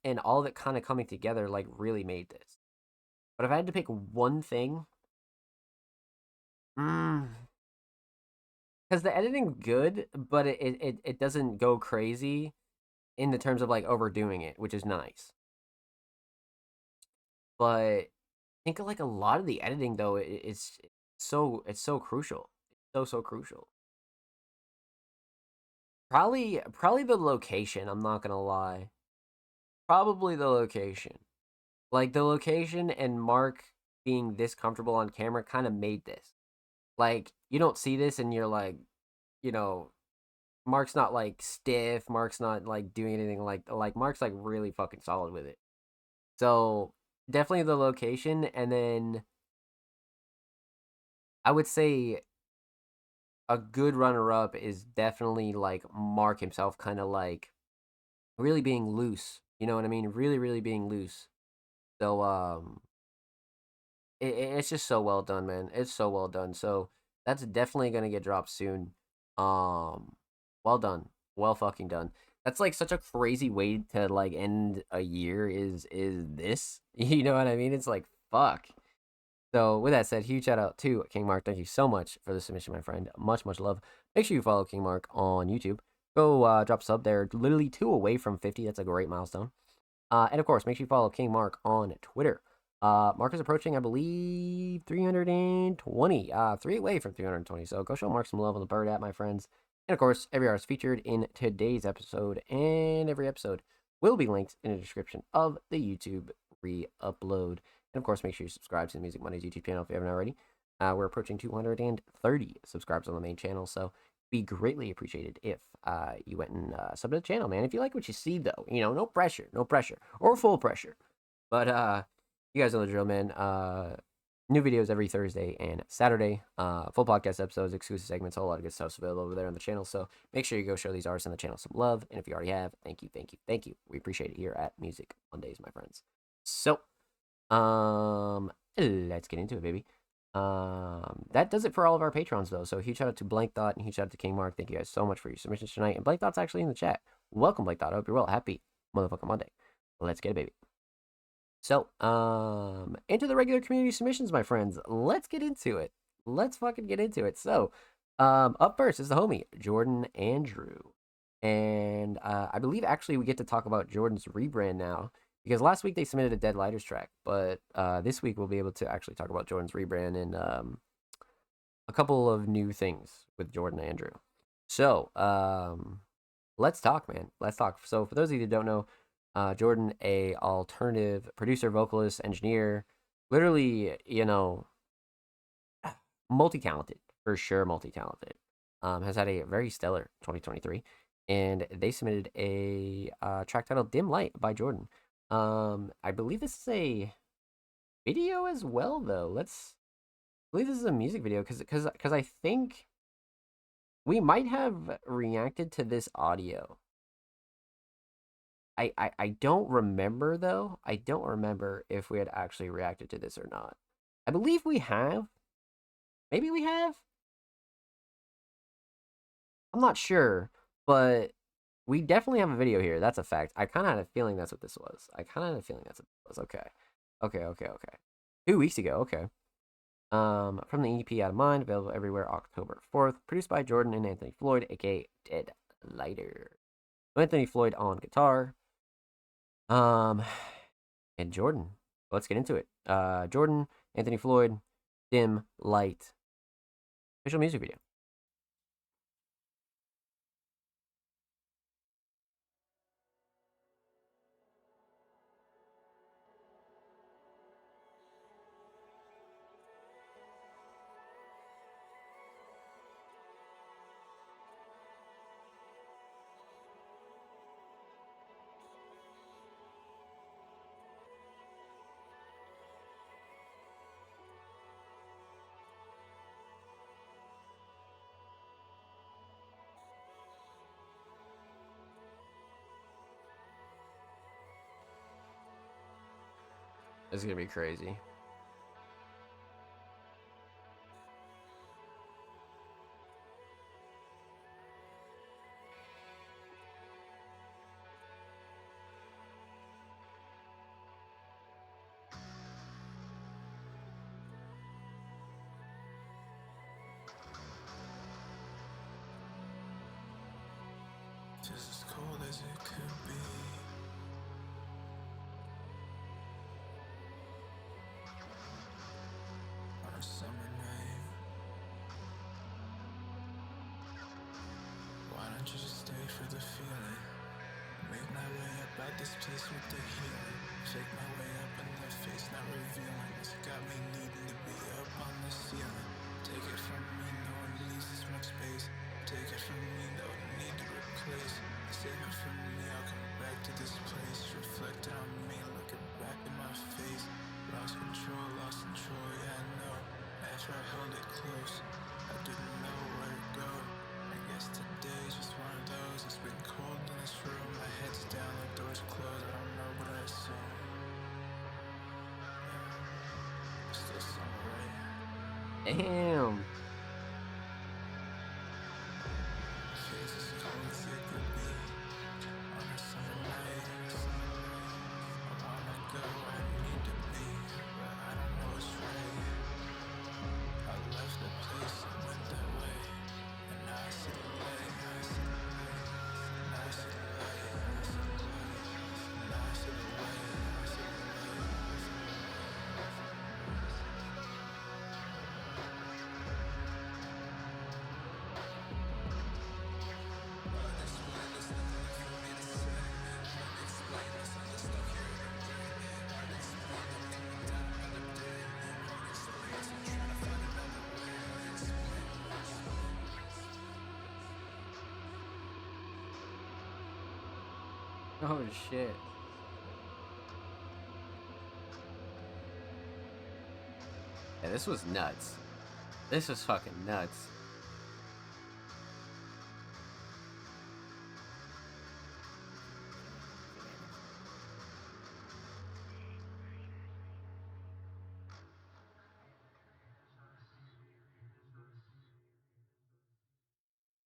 and all of it kind of coming together like really made this. But if I had to pick one thing, because the editing good, but it doesn't go crazy in the terms of like overdoing it, which is nice. But I think like a lot of the editing though, it's so crucial. It's so crucial. Probably the location, I'm not gonna lie. Probably the location. Like the location and Mark being this comfortable on camera kind of made this. Like you don't see this and you're like, you know, Mark's not like stiff, Mark's not like doing anything like Mark's like really fucking solid with it. So, definitely the location and then I would say a good runner up is definitely like Mark himself kind of like really being loose. You know what I mean? Really really being loose. So it's just so well done, man. It's so well done. So that's definitely gonna get dropped soon. Um, well done, well fucking done. That's like such a crazy way to like end a year. Is this? You know what I mean? It's like fuck. So with that said, huge shout out to King Mark. Thank you so much for the submission, my friend. Much love. Make sure you follow King Mark on YouTube. Go drop a sub there. Literally 2 away from 50. That's a great milestone. And of course, make sure you follow King Mark on Twitter. Mark is approaching, I believe, 320. 3 away from 320. So go show Mark some love on the bird app, my friends. And of course, every artist featured in today's episode and every episode will be linked in the description of the YouTube re-upload. And of course, make sure you subscribe to the Music Mondays YouTube channel if you haven't already. We're approaching 230 subscribers on the main channel, so be greatly appreciated if you went and sub to the channel, man. If you like what you see, though, no pressure, or full pressure. But you guys know the drill, man. New videos every Thursday and Saturday. Full podcast episodes, exclusive segments, a whole lot of good stuff available over there on the channel. So make sure you go show these artists on the channel some love. And if you already have, thank you, thank you, thank you. We appreciate it here at Music Mondays, my friends. So, let's get into it, baby. That does it for all of our patrons, though. So huge shout out to Blank Thought and huge shout out to King Mark. Thank you guys so much for your submissions tonight. And Blank Thought's actually in the chat. Welcome, Blank Thought. I hope you're well. Happy motherfucking Monday. Let's get it, baby. So, into the regular community submissions, my friends. Let's get into it. Let's fucking get into it. So, up first is the homie, Jordan Andrew. And, I believe actually we get to talk about Jordan's rebrand now. Because last week they submitted a Dead Lighters track. But, this week we'll be able to actually talk about Jordan's rebrand and, a couple of new things with Jordan Andrew. So, let's talk, man. Let's talk. So, for those of you that don't know, Jordan, a alternative producer, vocalist, engineer, literally, you know, multi-talented, for sure, multi-talented. Has had a very stellar 2023, and they submitted a track titled "Dim Light" by Jordan. I believe this is a video as well, though. I believe this is a music video because I think we might have reacted to this audio. I don't remember, though. I don't remember if we had actually reacted to this or not. I believe we have. Maybe we have. I'm not sure, but we definitely have a video here. That's a fact. I kind of had a feeling that's what this was. Okay. Okay. 2 weeks ago. Okay. From the EP Out of Mind, available everywhere October 4th. Produced by Jordan and Anthony Floyd, aka Dead Lighter. Anthony Floyd on guitar. And Jordan. Let's get into it. Jordan, Anthony Floyd, Dim Light. Official music video. This is gonna be crazy. Just as cold as it could be. On a summer night. Why don't you just stay for the feeling? Make my way up out this place with the healing. Shake my way up in the face, not revealing. It's got me needing to be up on the ceiling. Take it from me, no one leaves this much space. Take it from me, no need to replace. Save it from me, I'll come back to this place. Reflect on me, looking back in my face. Lost control, yeah I know. After I held it close, I didn't know where to go. I guess today's just one of those. It's been cold in this room, my head's down, the door's closed. I don't know what I saw. Yeah, still somewhere right. Damn. Feels as cold as it could be. On a summer night. I wanna go where I need to be, but I don't know what's right. I left the place and went that way, and now I see the light. Now I see the light. Now I see the light. Now I see the way. Now I see the Oh shit. Yeah, this was nuts. This was fucking nuts.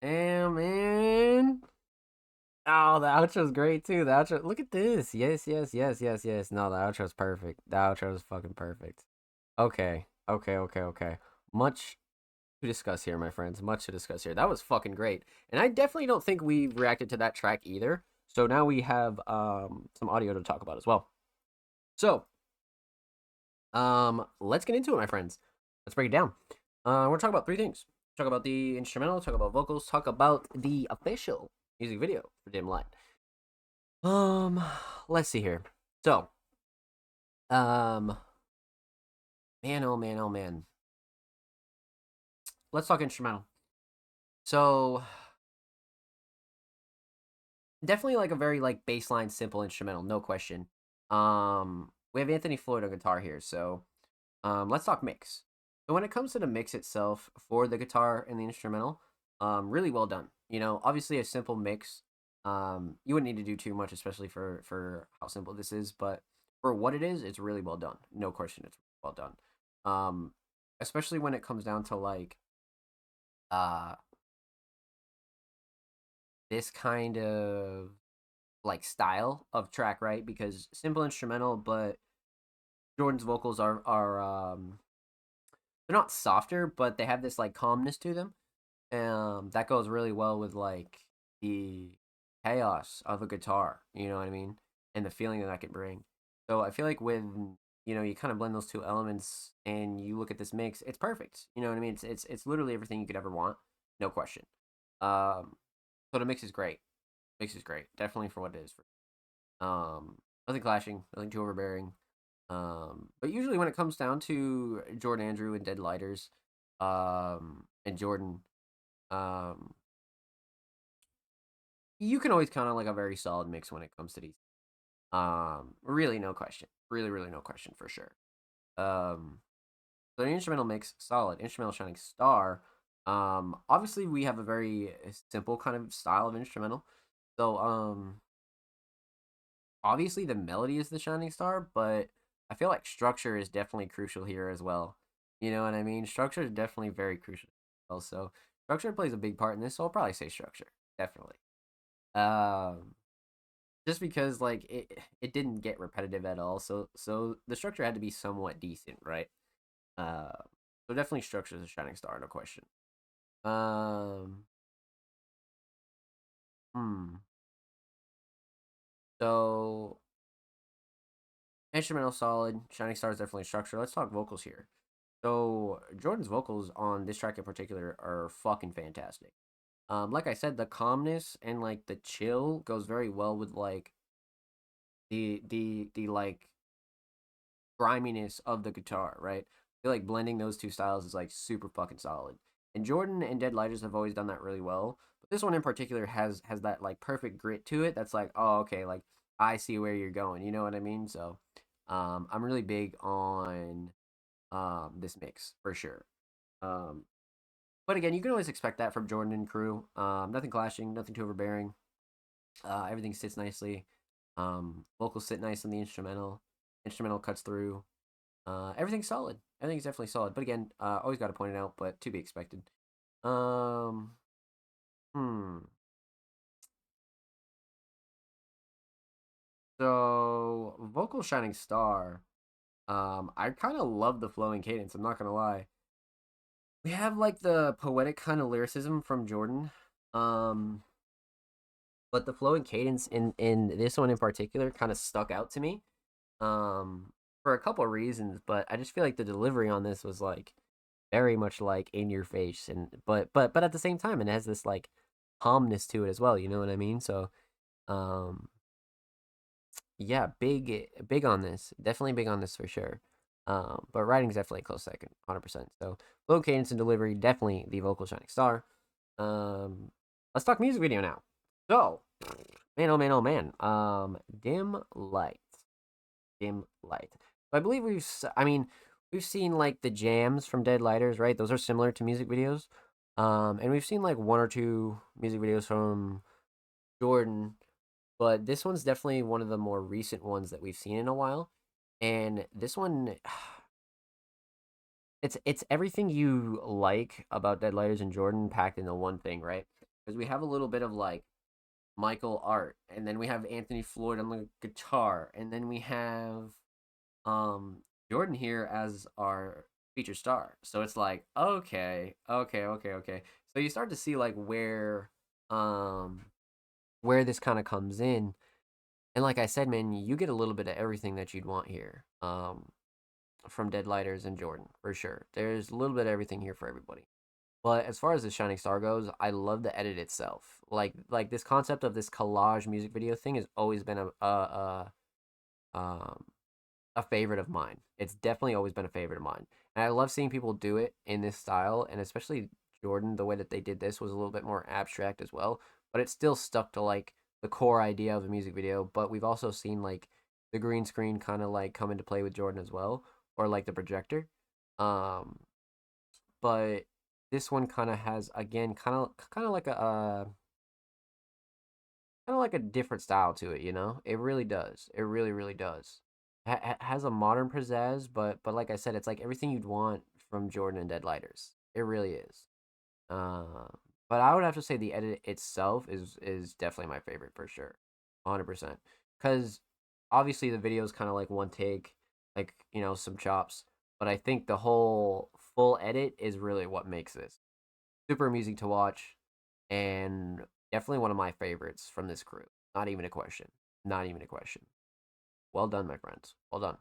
Damn, man. Oh, the outro's great too. The outro. Look at this. Yes, yes, yes, yes, yes. No, the outro's perfect. The outro's fucking perfect. Okay, okay, okay, okay. Much to discuss here, my friends. Much to discuss here. That was fucking great, and I definitely don't think we reacted to that track either. So now we have some audio to talk about as well. So let's get into it, my friends. Let's break it down. We're gonna talk about three things. Talk about the instrumental. Talk about vocals. Talk about the official music video for Dim Light. Let's see here. So, man, oh man, oh man. Let's talk instrumental. So, definitely like a very like baseline, simple instrumental, no question. We have Anthony Floyd on guitar here, so let's talk mix. So when it comes to the mix itself for the guitar and the instrumental, really well done. You know, obviously a simple mix. You wouldn't need to do too much, especially for how simple this is, but for what it is, it's really well done. No question, it's well done. Especially when it comes down to like uh this kind of like style of track, right? Because simple instrumental, but Jordan's vocals are they're not softer, but they have this like calmness to them. That goes really well with like the chaos of a guitar, you know what I mean? And the feeling that can bring. So I feel like when you kind of blend those two elements and you look at this mix, it's perfect. You know what I mean? It's literally everything you could ever want, no question. So the mix is great. Mix is great, definitely for what it is. Nothing clashing, nothing too overbearing. But usually when it comes down to Jordan Andrew and Dead Lighters, and Jordan, um, you can always count on like a very solid mix when it comes to these. Really no question. Really, really no question for sure. So the instrumental mix, solid. Instrumental Shining Star. Obviously we have a very simple kind of style of instrumental. So obviously the melody is the shining star, but I feel like structure is definitely crucial here as well. You know what I mean? Structure is definitely very crucial. Also, structure plays a big part in this, so I'll probably say structure, definitely. Um, just because like it didn't get repetitive at all, so the structure had to be somewhat decent, right? Uh, so definitely structure is a shining star, no question. Um, hmm. So instrumental solid, shining star is definitely structure. Let's talk vocals here. So Jordan's vocals on this track in particular are fucking fantastic. Like I said, the calmness and like the chill goes very well with like the like griminess of the guitar, right? I feel like blending those two styles is like super fucking solid. And Jordan and Dead Lighters have always done that really well. But this one in particular has that like perfect grit to it. That's like, oh, okay, like I see where you're going. You know what I mean? So, I'm really big on this mix for sure. Um, but again, you can always expect that from Jordan and crew. Nothing clashing, nothing too overbearing. Everything sits nicely. Vocals sit nice on the instrumental. Instrumental cuts through. Everything's solid. Everything's definitely solid. But again, always got to point it out, but to be expected. Um, hmm. So vocal shining star. I kind of love the flowing cadence. I'm not gonna lie. We have like the poetic kind of lyricism from Jordan. Um, but the flow and cadence in this one in particular kind of stuck out to me. For a couple of reasons, but I just feel like the delivery on this was like very much like in your face, and but at the same time it has this like calmness to it as well. You know what I mean? So, um, yeah, big on this. Definitely big on this for sure. But writing's definitely a close second, 100%. So low cadence and delivery, definitely the vocal shining star. Um, let's talk music video now. So, man, oh man, oh man. Dim light, dim light. So I believe I mean, we've seen like the jams from Dead Lighters, right? Those are similar to music videos. And we've seen like one or two music videos from Jordan, but this one's definitely one of the more recent ones that we've seen in a while. And this one, it's everything you like about Dead Lighters and Jordan packed into one thing, right? Because we have a little bit of like Michael Art, and then we have Anthony Floyd on the guitar, and then we have um Jordan here as our feature star. So it's like, okay. So you start to see like um where this kind of comes in. And like I said, man, you get a little bit of everything that you'd want here. From Dead Lighters and Jordan, for sure. There's a little bit of everything here for everybody. But as far as the Shining Star goes, I love the edit itself. Like this concept of this collage music video thing has always been um a favorite of mine. It's definitely always been a favorite of mine. And I love seeing people do it in this style, and especially Jordan, the way that they did this was a little bit more abstract as well, but it still stuck to like the core idea of the music video, but we've also seen like the green screen kind of like come into play with Jordan as well, or like the projector. Um but this one kind of has again kind of like a kind of like a different style to it, you know? It really does. It really does. Has a modern pizzazz, but like I said, it's like everything you'd want from Jordan and Dead Lighters. It really is. Uh, but I would have to say the edit itself is definitely my favorite for sure, 100%. Because obviously the video is kind of like one take, like some chops. But I think the whole full edit is really what makes this super amusing to watch, and definitely one of my favorites from this crew. Not even a question. Not even a question. Well done, my friends. Well done.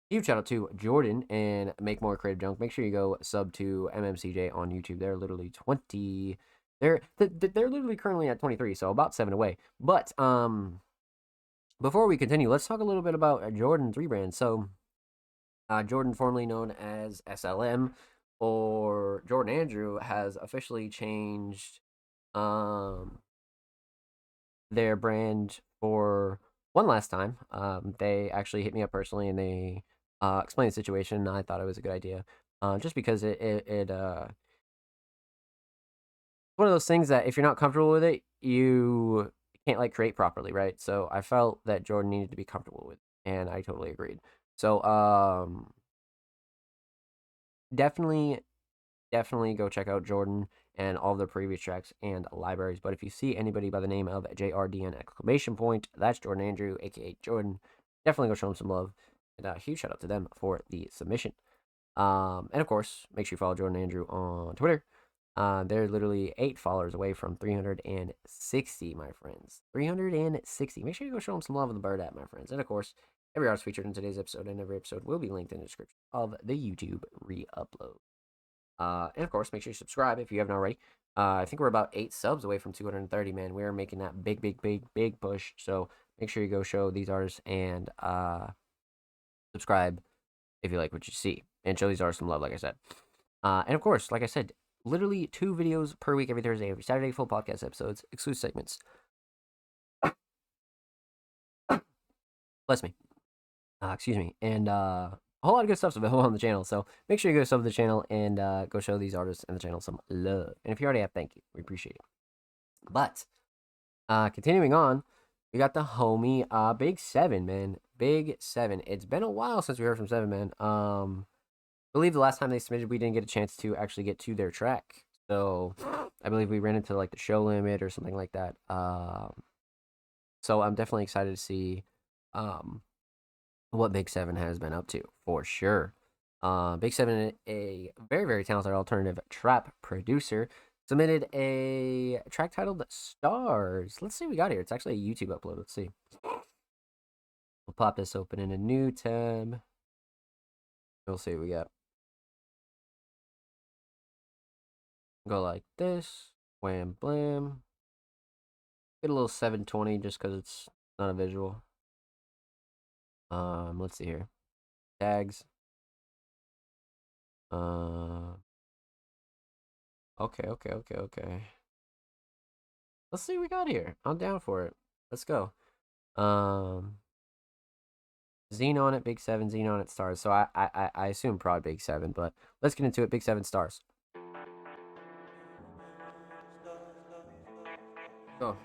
Huge shout out to Jordan and Make More Creative Junk. Make sure you go sub to MMCJ on YouTube. They're literally 20. They're literally currently at 23, so about 7 away. But before we continue, let's talk a little bit about Jordan's rebrand. So Jordan, formerly known as SLM or Jordan Andrew, has officially changed their brand for one last time. They actually hit me up personally and they explained the situation. I thought it was a good idea, just because it one of those things that if you're not comfortable with it, you can't like create properly, right? So I felt that Jordan needed to be comfortable with, it, and I totally agreed. So definitely go check out Jordan and all of their previous tracks and libraries. But if you see anybody by the name of JRDN exclamation point, that's Jordan Andrew, aka Jordan. Definitely go show them some love. And a huge shout out to them for the submission. And of course, make sure you follow Jordan Andrew on Twitter. They're literally 8 followers away from 360, my friends. 360. Make sure you go show them some love on the Bird app, my friends. And of course, every artist featured in today's episode and every episode will be linked in the description of the YouTube re-upload. And of course, make sure you subscribe if you haven't already. I think we're about 8 subs away from 230, man. We are making that big push. So make sure you go show these artists and subscribe if you like what you see. And show these artists some love, like I said. And of course, like I said, literally 2 videos per week, every Thursday, every Saturday, full podcast episodes, exclusive segments. Bless me. Excuse me. And a whole lot of good stuff's available on the channel. So make sure you go sub to the channel and go show these artists and the channel some love. And if you already have, thank you. We appreciate it. But continuing on, we got the homie Big 7, man. Big 7. It's been a while since we heard from 7, man. I believe the last time they submitted, we didn't get a chance to actually get to their track. So I believe we ran into like the show limit or something like that. So I'm definitely excited to see what Big 7 has been up to, for sure. Big 7, a very talented alternative trap producer, submitted a track titled Stars. Let's see what we got here. It's actually a YouTube upload. Let's see. We'll pop this open in a new tab. We'll see what we got. Go like this. Wham blam. Get a little 720 just because it's not a visual. Let's see here. Tags. Okay. Let's see what we got here. I'm down for it. Let's go. Xenon at Big 7, Xenon at stars. So I assume Prod Big 7, but let's get into it. Big 7 stars. Go.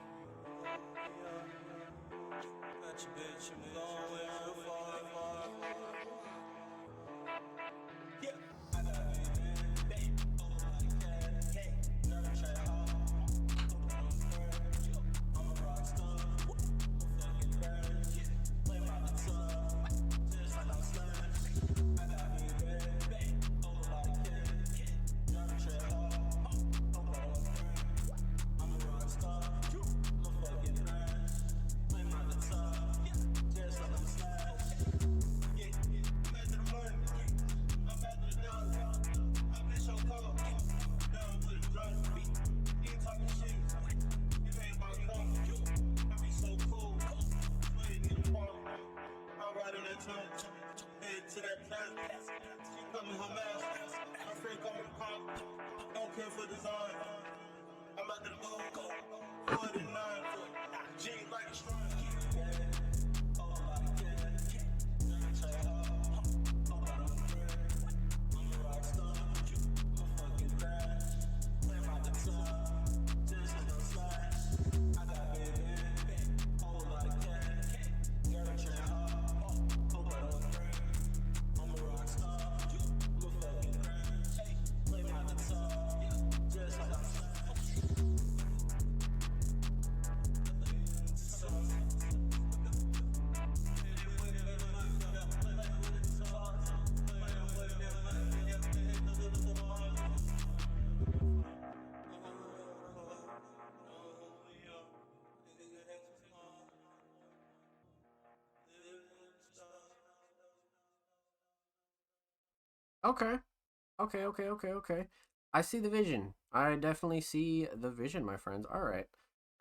Okay. Okay. I see the vision. I definitely see the vision, my friends. All right.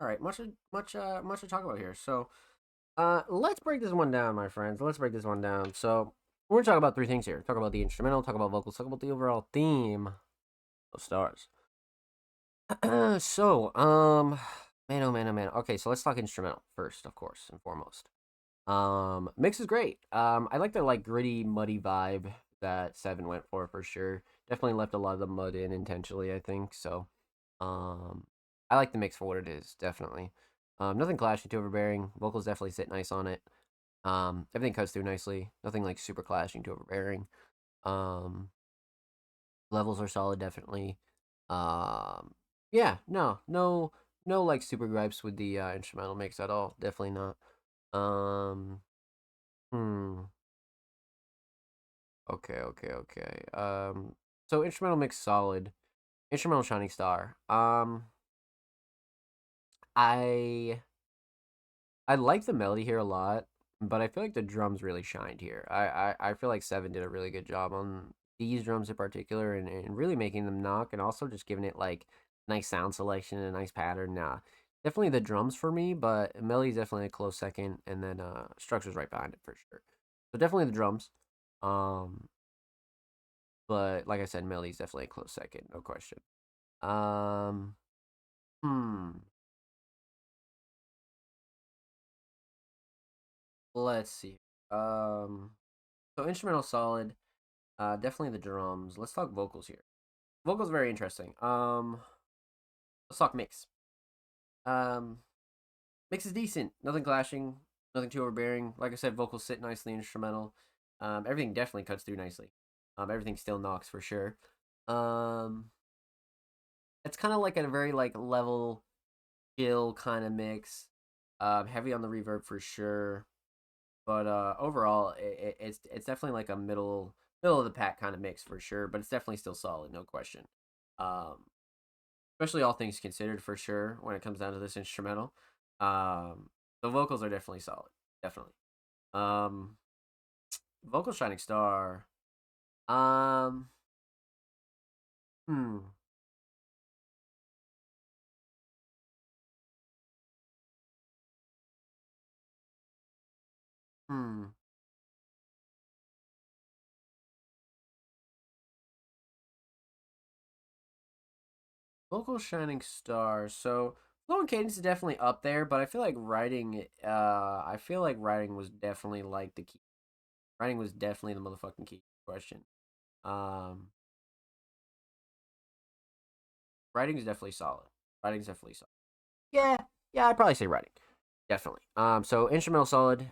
All right. Much to talk about here. So, let's break this one down, my friends. Let's break this one down. So, we're going to talk about three things here. Talk about the instrumental, talk about vocals, talk about the overall theme of stars. So, man, oh man, oh man. Okay, so let's talk instrumental first, of course, and foremost. Mix is great. I like the like gritty, muddy vibe that Seven went for sure. Definitely left a lot of the mud in intentionally, I think. So, um, I like the mix for what it is. Definitely. Nothing clashing too overbearing. Vocals definitely sit nice on it. Everything cuts through nicely. Nothing like super clashing too overbearing. Um, Levels are solid, definitely. Um, yeah, no, like super gripes with the instrumental mix at all. Definitely not. Um, hmm. Okay. So instrumental mix solid. Instrumental shining star. I I like the melody here a lot, but I feel like the drums really shined here. I feel like Seven did a really good job on these drums in particular, and really making them knock, and also just giving it like nice sound selection and a nice pattern. Definitely the drums for me, but melody's definitely a close second, and then structure's right behind it for sure. So definitely the drums. Um, but like I said, melody's definitely a close second, no question. Um, hmm. Let's see. Um, so instrumental solid. Definitely the drums. Let's talk vocals here. Vocals very interesting. Let's talk mix. Um, Mix is decent. Nothing clashing. Nothing too overbearing. Like I said, vocals sit nicely. Instrumental. Everything definitely cuts through nicely. Everything still knocks for sure. Um, it's kind of like a very like level, chill kind of mix. Heavy on the reverb for sure. But overall, it's definitely like a middle of the pack kind of mix for sure. But it's definitely still solid, no question. Um, Especially all things considered for sure when it comes down to this instrumental. The vocals are definitely solid, definitely. Um, Vocal shining star. Um, hmm, hmm. Vocal shining star. So flow and cadence is definitely up there, but I feel like writing. I feel like writing was definitely like the key Writing was definitely the motherfucking key question. Writing is definitely solid. Writing's definitely solid. Yeah, I'd probably say writing. Definitely. So instrumental solid.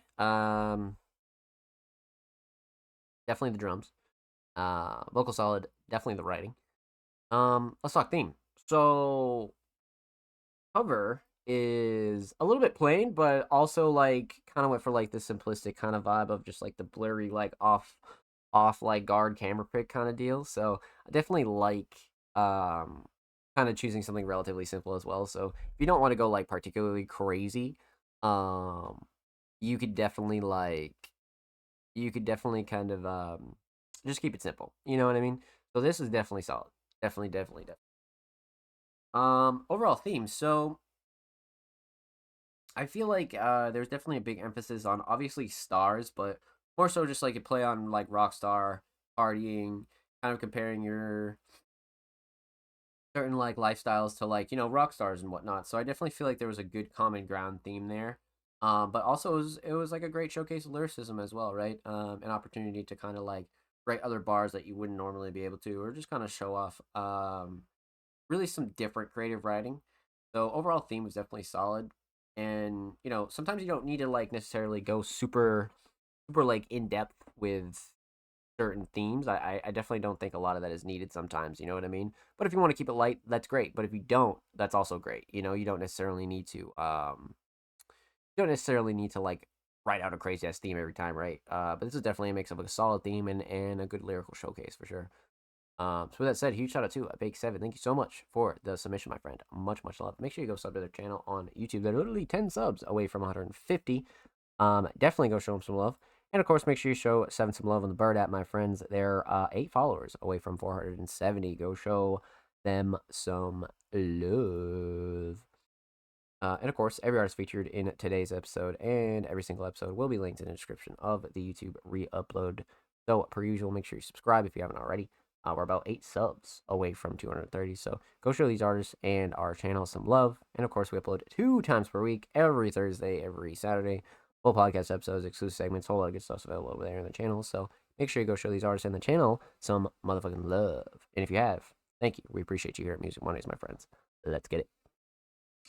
Definitely the drums. Vocal solid. Definitely the writing. Let's talk theme. So cover is a little bit plain, but also like kind of went for like the simplistic kind of vibe of just like the blurry, like off like guard camera pick kind of deal. So I definitely like kind of choosing something relatively simple as well. So if you don't want to go like particularly crazy, um you could definitely kind of just keep it simple. You know what I mean? So this is definitely solid. Definitely. Overall theme. So I feel like there's definitely a big emphasis on obviously stars, but more so just like a play on like rock star partying, kind of comparing your certain like lifestyles to like rock stars and whatnot. So I definitely feel like there was a good common ground theme there. But also it was like a great showcase of lyricism as well, right? An opportunity to kind of like write other bars that you wouldn't normally be able to, or just kind of show off really some different creative writing. So overall theme was definitely solid. And sometimes you don't need to like necessarily go super like in depth with certain themes. I definitely don't think a lot of that is needed sometimes, you know what I mean? But if you want to keep it light, that's great. But if you don't, that's also great. You don't necessarily need to like write out a crazy ass theme every time, right? But this is definitely a mix of a solid theme and a good lyrical showcase for sure. So with that said, huge shout out to Bake7. Thank you so much for the submission, my friend. Much love. Make sure you go sub to their channel on YouTube. They're literally 10 subs away from 150. Definitely go show them some love. And of course, make sure you show Seven some love on the Bird app, my friends. They're 8 followers away from 470. Go show them some love. And of course, every artist featured in today's episode and every single episode will be linked in the description of the YouTube re-upload. So, per usual, make sure you subscribe if you haven't already. We're about 8 subs away from 230. So go show these artists and our channel some love. And of course, we upload 2 times per week, every Thursday, every Saturday. Full podcast episodes, exclusive segments, whole lot of good stuff's available over there in the channel. So make sure you go show these artists and the channel some motherfucking love. And if you have, thank you. We appreciate you here at Music Mondays, my friends. Let's get it.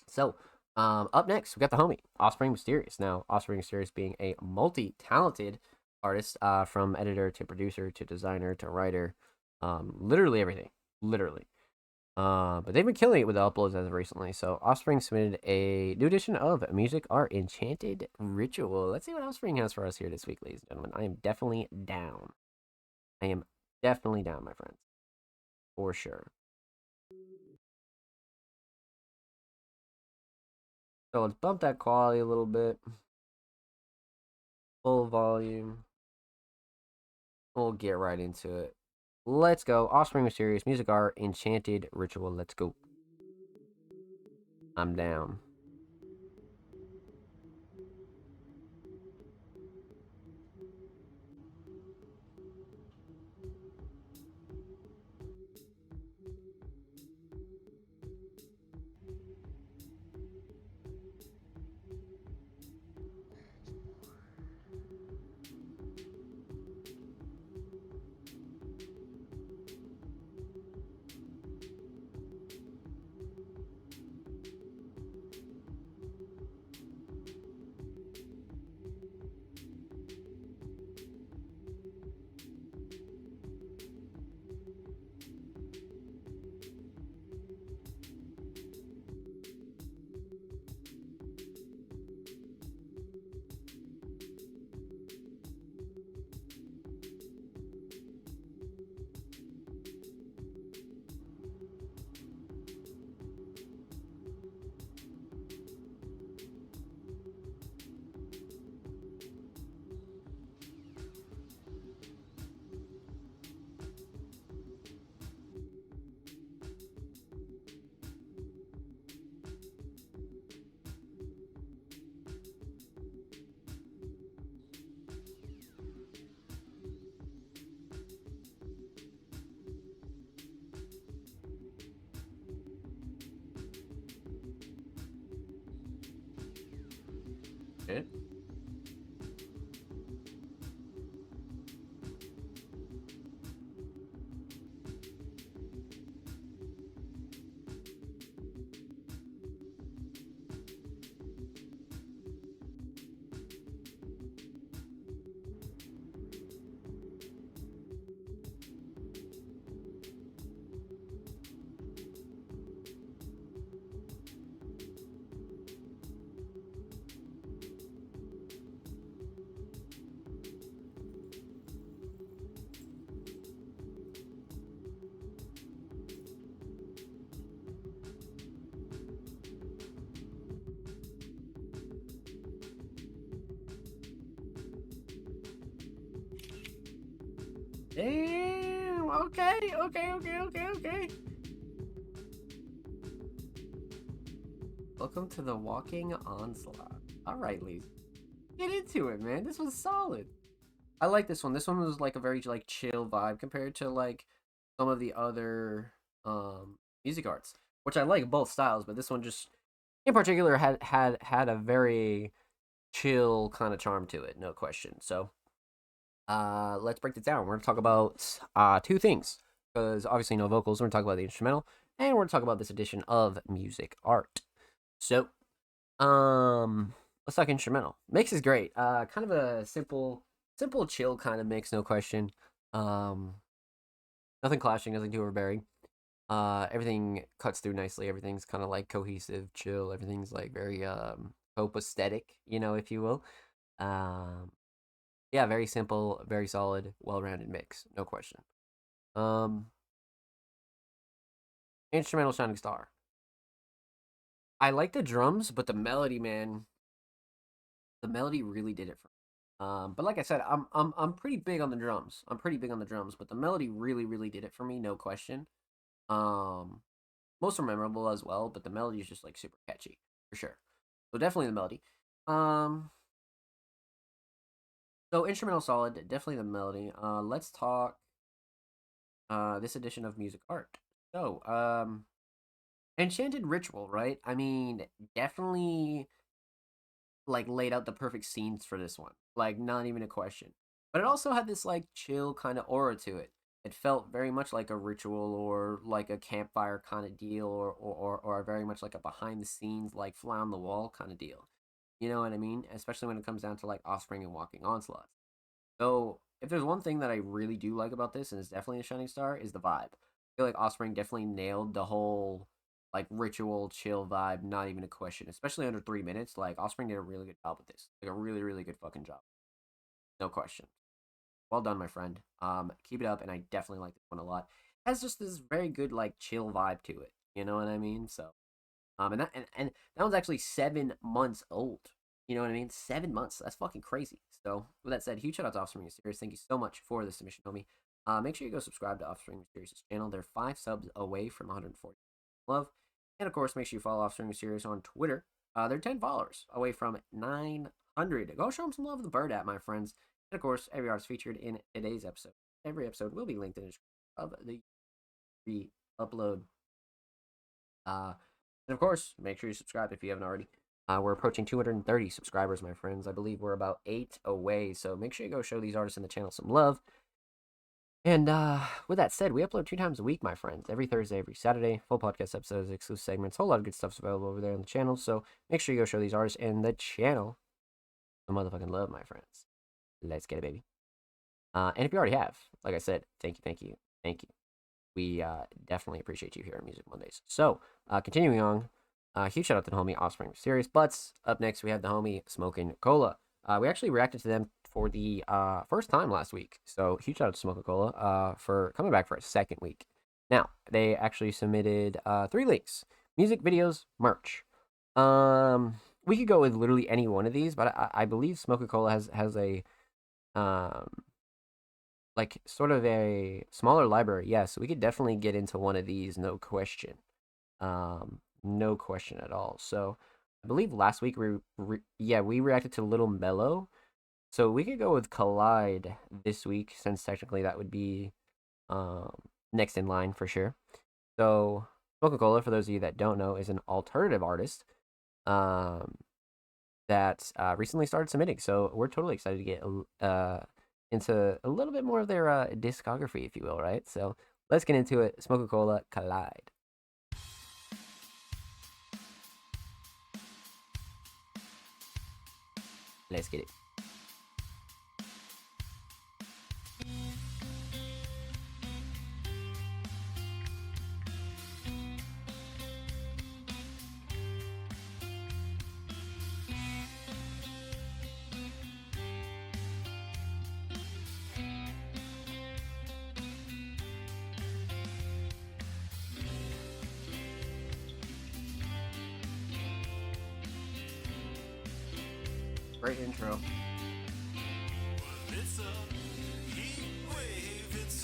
So, up next, we got the homie, Offspring Mysterious. Now, Offspring Mysterious being a multi-talented artist, from editor to producer to designer to writer, literally everything, literally. But they've been killing it with the uploads as of recently. So Offspring submitted a new edition of Music Art Enchanted Ritual. Let's see what Offspring has for us here this week, ladies and gentlemen. I am definitely down. I am definitely down, my friends, for sure. So let's bump that quality a little bit. Full volume. We'll get right into it. Let's go. Offspring Mysterious, Music Art, Enchanted Ritual. Let's go. I'm down. Okay. Damn. Okay. Welcome to the Walking Onslaught. All right, Lee. Get into it, man. This was solid. I like this one. This one was like a very like chill vibe compared to like some of the other music arts, which I like both styles, but this one just in particular had a very chill kind of charm to it, no question. So let's break it down. We're gonna talk about two things because obviously no vocals. We're gonna talk about the instrumental, and we're gonna talk about this edition of music art. So, let's talk instrumental. Mix is great. Kind of a simple, chill kind of mix, no question. Nothing clashing, nothing too overbearing. Everything cuts through nicely. Everything's kind of like cohesive, chill. Everything's like very copacetic, if you will. Yeah, very simple, very solid, well-rounded mix, no question. Instrumental Shining Star. I like the drums, but the melody, man, the melody really did it for me. But like I said, I'm pretty big on the drums. But the melody really did it for me, no question. Most are memorable as well, but the melody is just like super catchy for sure. So definitely the melody. So instrumental solid, definitely the melody. Let's talk this edition of music art. So, Enchanted Ritual, right? I mean, definitely like laid out the perfect scenes for this one. Like not even a question. But it also had this like chill kind of aura to it. It felt very much like a ritual or like a campfire kind of deal or very much like a behind the scenes like fly on the wall kind of deal. You know what I mean? Especially when it comes down to like Offspring and Walking Onslaught. So if there's one thing that I really do like about this, and it's definitely a shining star, is the vibe. I feel like Offspring definitely nailed the whole like ritual chill vibe, not even a question. Especially under 3 minutes, like Offspring did a really good job with this. Like a really good fucking job. No question. Well done, my friend. Keep it up, and I definitely like this one a lot. It has just this very good like chill vibe to it. You know what I mean? So and that one's actually 7 months old. You know what I mean? 7 months. That's fucking crazy. So with that said, huge shout out to Offspring Mysterious. Thank you so much for the submission, homie. Make sure you go subscribe to Offspring Mysterious' channel. They're 5 subs away from 140 love. And of course, make sure you follow Offspring Mysterious on Twitter. They're 10 followers away from 900. Go show them some love with the bird at, my friends. And of course, every artist featured in today's episode. Every episode will be linked in the description of the upload. And of course, make sure you subscribe if you haven't already. We're approaching 230 subscribers, my friends. I believe we're about 8 away. So make sure you go show these artists in the channel some love. And with that said, we upload 2 times a week, my friends. Every Thursday, every Saturday. Full podcast episodes, exclusive segments. Whole lot of good stuff's available over there on the channel. So make sure you go show these artists in the channel some motherfucking love, my friends. Let's get it, baby. And if you already have, like I said, thank you. We definitely appreciate you here on Music Mondays. So, continuing on, huge shout out to the homie Offspring Mysterious. But up next, we have the homie Smoking Cola. We actually reacted to them for the first time last week. So, huge shout out to Smoking Cola for coming back for a second week. Now, they actually submitted 3 links: music, videos, merch. We could go with literally any one of these, but I believe Smoking Cola has a like sort of a smaller library. Yeah, so we could definitely get into one of these, no question. No question at all. So I believe last week we reacted to Little Mellow. So we could go with Collide this week, since technically that would be next in line for sure. So Coca-Cola, for those of you that don't know, is an alternative artist that recently started submitting. So we're totally excited to get into a little bit more of their discography, if you will, right? So let's get into it. Smoke-A-Cola, Collide. Let's get it. Great intro. It's a heat wave, it's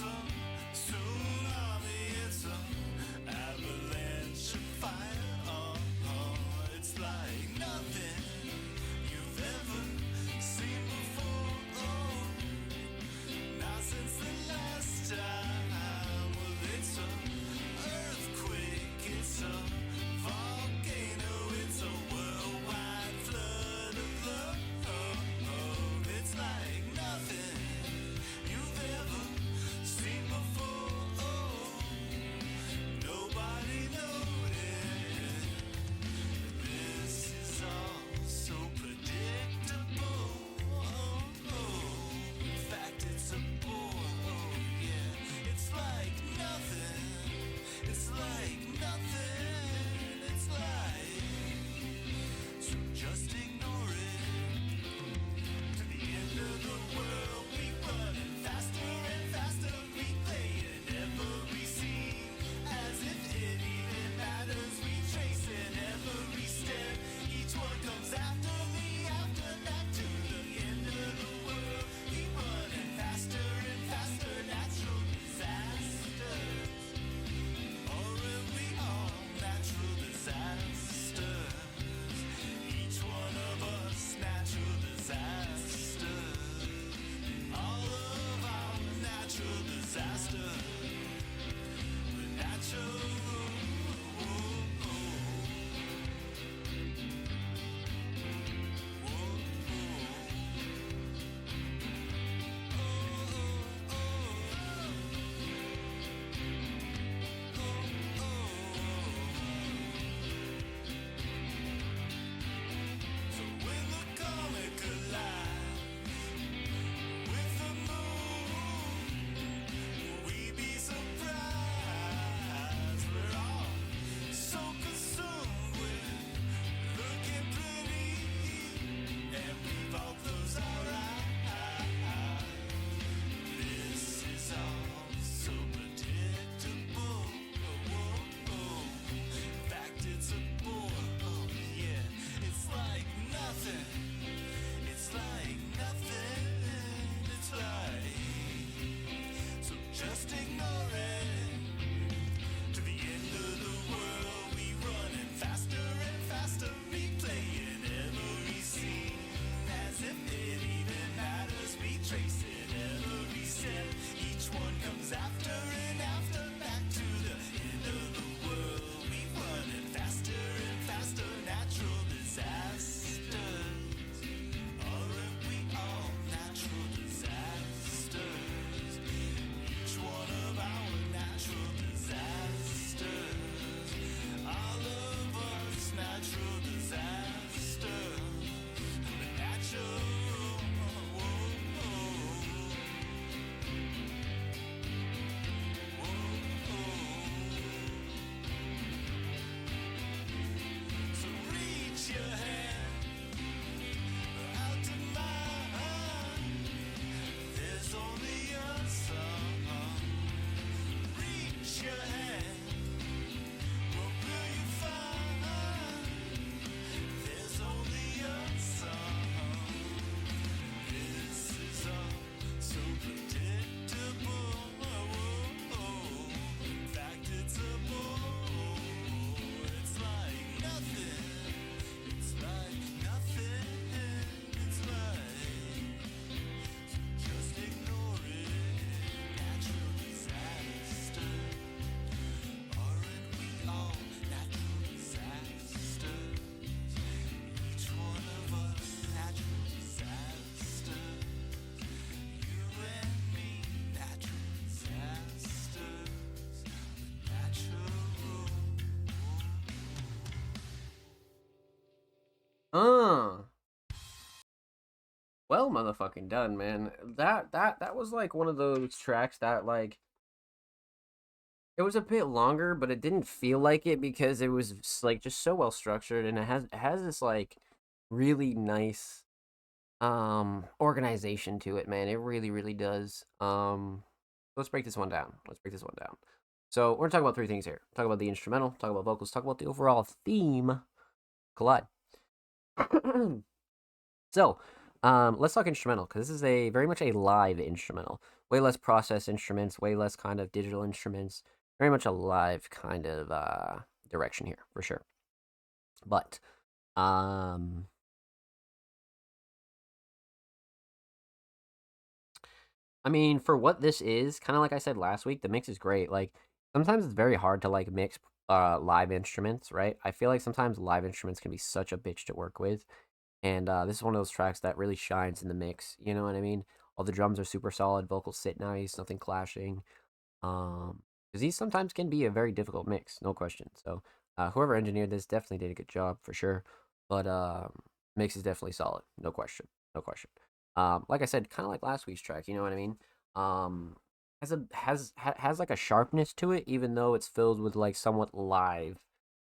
Uh. Well, motherfucking done, man. That was like one of those tracks that like it was a bit longer, but it didn't feel like it because it was like just so well structured, and it has this like really nice organization to it, man. It really does. Let's break this one down. So we're gonna talk about three things here. Talk about the instrumental, talk about vocals, talk about the overall theme. Collide. So, let's talk instrumental because this is a very much a live instrumental. Way less processed instruments, way less kind of digital instruments. Very much a live kind of direction here for sure. But I mean, for what this is, kind of like I said last week, the mix is great. Like sometimes it's very hard to like mix live instruments, right? I feel like sometimes live instruments can be such a bitch to work with. And this is one of those tracks that really shines in the mix. You know what I mean? All the drums are super solid, vocals sit nice, nothing clashing. Because these sometimes can be a very difficult mix, no question. So whoever engineered this definitely did a good job for sure. But mix is definitely solid, no question, no question. Like I said, kind of like last week's track. You know what I mean? Has like a sharpness to it, even though it's filled with like somewhat live.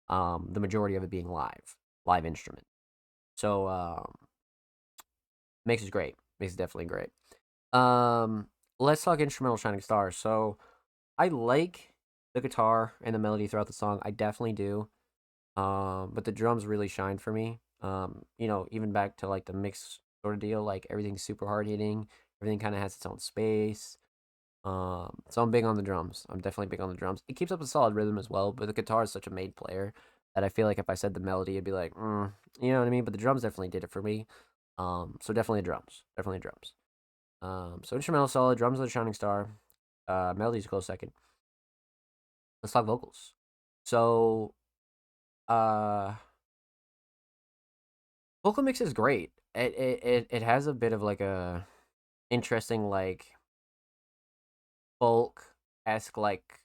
The majority of it being live instrument. So mix is great. Mix is definitely great. Let's talk instrumental Shining Stars. So I like the guitar and the melody throughout the song. I definitely do. But the drums really shine for me. Even back to like the mix sort of deal, like everything's super hard hitting. Everything kind of has its own space. So I'm big on the drums. I'm definitely big on the drums. It keeps up a solid rhythm as well, but the guitar is such a made player that I feel like if I said the melody, it'd be like, you know what I mean? But the drums definitely did it for me. So definitely drums. Definitely drums. So instrumental solid, drums are the shining star. Melody's a close second. Let's talk vocals. So uh vocal mix is great. It has a bit of like a interesting like folk esque like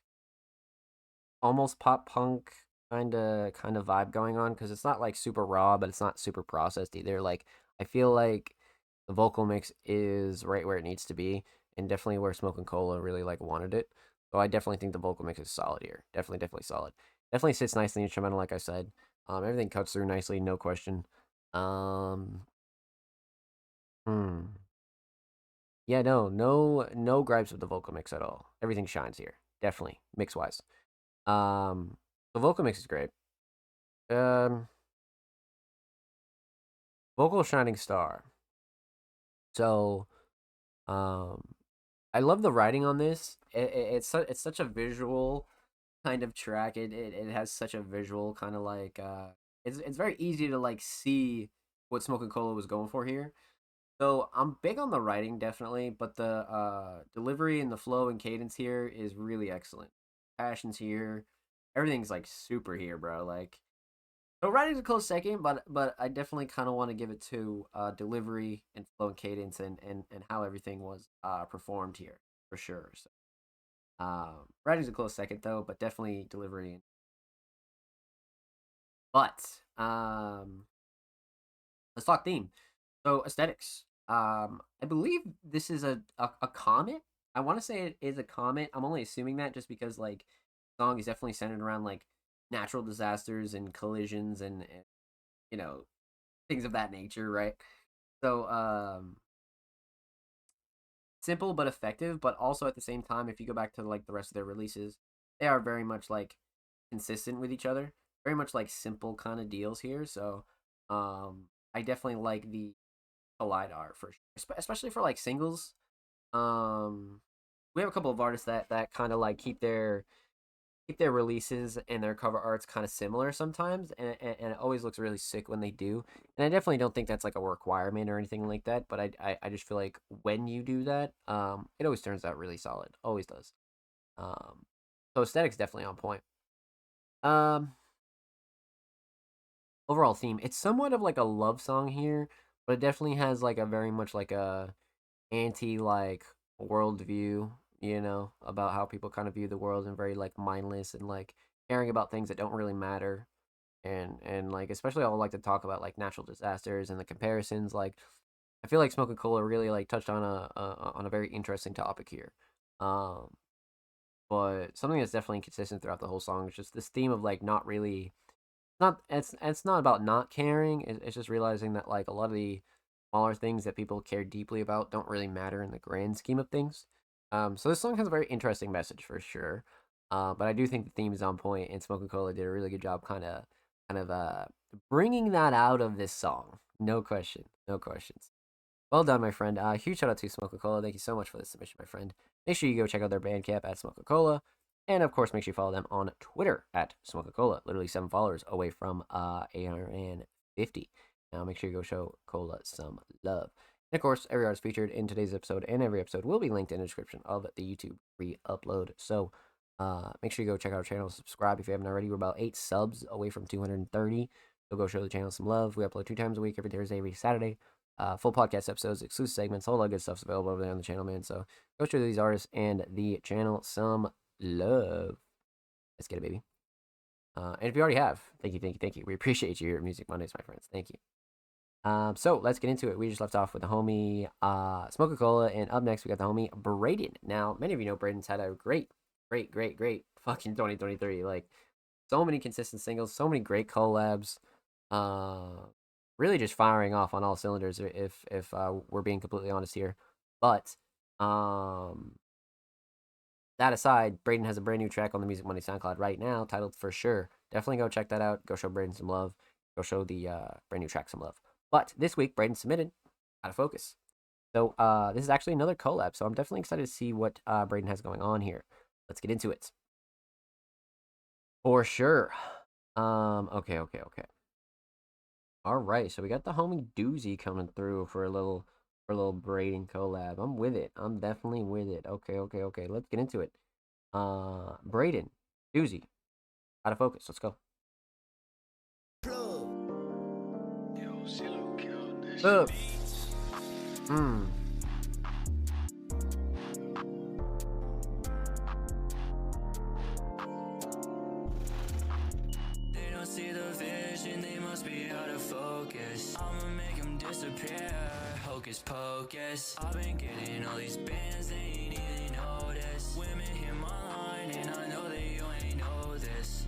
almost pop punk kind of vibe going on because it's not like super raw, but it's not super processed either. Like I feel like the vocal mix is right where it needs to be, and definitely where Smoke and Cola really like wanted it. So I definitely think the vocal mix is solid here. Definitely solid. Definitely sits nicely instrumental, like I said. Everything cuts through nicely, no question. Um, hmm. Yeah, no gripes with the vocal mix at all. Everything shines here. Definitely mix wise. Um, the vocal mix is great. Um, vocal shining star. So, um, I love the writing on this. It's such a visual kind of track. It has such a visual kind of like it's very easy to like see what Smoke Cola was going for here. So I'm big on the writing definitely, but the delivery and the flow and cadence here is really excellent. Passions here, everything's like super here, bro. Like so writing's a close second, but I definitely kind of want to give it to delivery and flow and cadence and how everything was performed here for sure. So writing's a close second though, but definitely delivery. But let's talk theme. So aesthetics. I believe this is a comet. I want to say it is a comet. I'm only assuming that just because like the song is definitely centered around like natural disasters and collisions and you know things of that nature, right? So simple but effective, but also at the same time, if you go back to like the rest of their releases, they are very much like consistent with each other. Very much like simple kind of deals here. So I definitely like the Collide art for sure, especially for like singles. Um, we have a couple of artists that kind of like keep their releases and their cover arts kind of similar sometimes, and it always looks really sick when they do. And I definitely don't think that's like a requirement or anything like that, but I just feel like when you do that, it always turns out really solid. Always does. So aesthetics definitely on point. Um, overall theme, it's somewhat of like a love song here, but it definitely has like a very much like a anti like worldview, about how people kind of view the world and very like mindless and like caring about things that don't really matter. and like especially I would like to talk about like natural disasters and the comparisons. Like I feel like Smoke and Cola really like touched on a very interesting topic here. Um, but something that's definitely consistent throughout the whole song is just this theme of like not really not it's not about not caring. It's just realizing that like a lot of the smaller things that people care deeply about don't really matter in the grand scheme of things. So this song has a very interesting message for sure. But I do think the theme is on point, and Smoke and Cola did a really good job, kind of bringing that out of this song. No question, no questions. Well done, my friend. Huge shout out to Smoke Cola. Thank you so much for this submission, my friend. Make sure you go check out their Bandcamp at Smoke Cola. And of course, make sure you follow them on Twitter at Smoke Cola. Literally 7 followers away from 850. Now make sure you go show Cola some love. And of course, every artist featured in today's episode and every episode will be linked in the description of the YouTube re-upload. So make sure you go check out our channel, subscribe if you haven't already. We're about 8 subs away from 230. So go show the channel some love. We upload 2 times a week, every Thursday, every Saturday. Full podcast episodes, exclusive segments, all that good stuff's available over there on the channel, man. So go show these artists and the channel some love. Let's get it, baby. And if you already have, thank you. We appreciate your Music Mondays, my friends. Thank you. So let's get into it. We just left off with the homie Smoke Cola, and up next we got the homie Braden. Now, many of you know Braden's had a great fucking 2023. Like, so many consistent singles, so many great collabs. Really just firing off on all cylinders, if we're being completely honest here. But that aside, Braden has a brand new track on the Music Money SoundCloud right now titled For Sure. Definitely go check that out. Go show Braden some love. Go show the brand new track some love. But this week, Braden submitted Out of Focus. So this is actually another collab, so I'm definitely excited to see what Braden has going on here. Let's get into it. For Sure. Okay. All right, so we got the homie Doozy coming through for a little Braden collab. I'm with it. I'm definitely with it. Okay. Let's get into it. Braden, Doozy, Out of Focus. Let's go. Up. They don't see the vision, they must be out of focus. I'ma make them disappear, hocus pocus. I've been getting all these bands, they ain't even notice. Women hit my line, and I know that you ain't know this.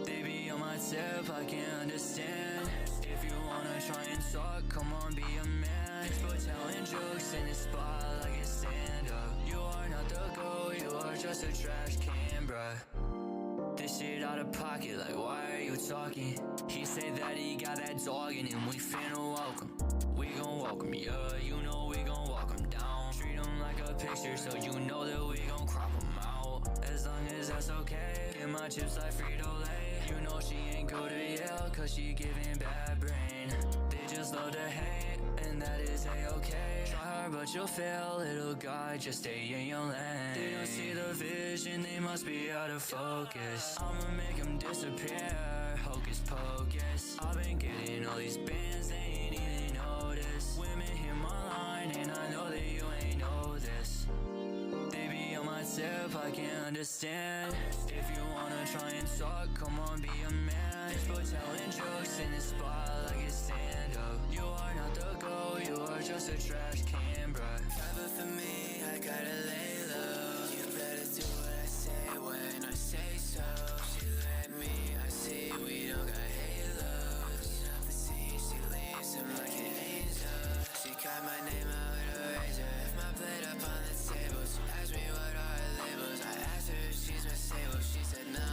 They be on my tip, I can't understand. If you wanna try and talk, come on, be a man. People telling jokes in this spot like it's stand-up. You are not the goat, you are just a trash can, bruh. This shit out of pocket, like why are you talking? He said that he got that dog in him, we finna welcome. We gon' welcome, yeah, you know we gon' walk him down. Treat him like a picture, so you know that we gon' crop him out. As long as that's okay, get my chips like Frito-Lay. You know she ain't go to Yale, cause she giving bad brain. They just love to hate, and that is a-okay. Try hard but you'll fail, little guy, just stay in your lane. They don't see the vision, they must be out of focus. I'ma make them disappear, hocus pocus. I've been getting all these bands, they ain't even notice. Women hit my line, and I know that you ain't know this. They be on my tip, I can't understand. If you wanna try and talk, come on, be a man. People telling jokes in this spot like it's stand-up. You are not the goat, you are just a trash can, bruh. Never for me, I gotta lay low. You better do what I say when I say so. She let me, I see we don't got halos. Off the scene, she leaves him like an angel. She cut my name out with a razor. Left my plate up on the table. She asked me what are her labels. I asked her if she's my stable. She said no.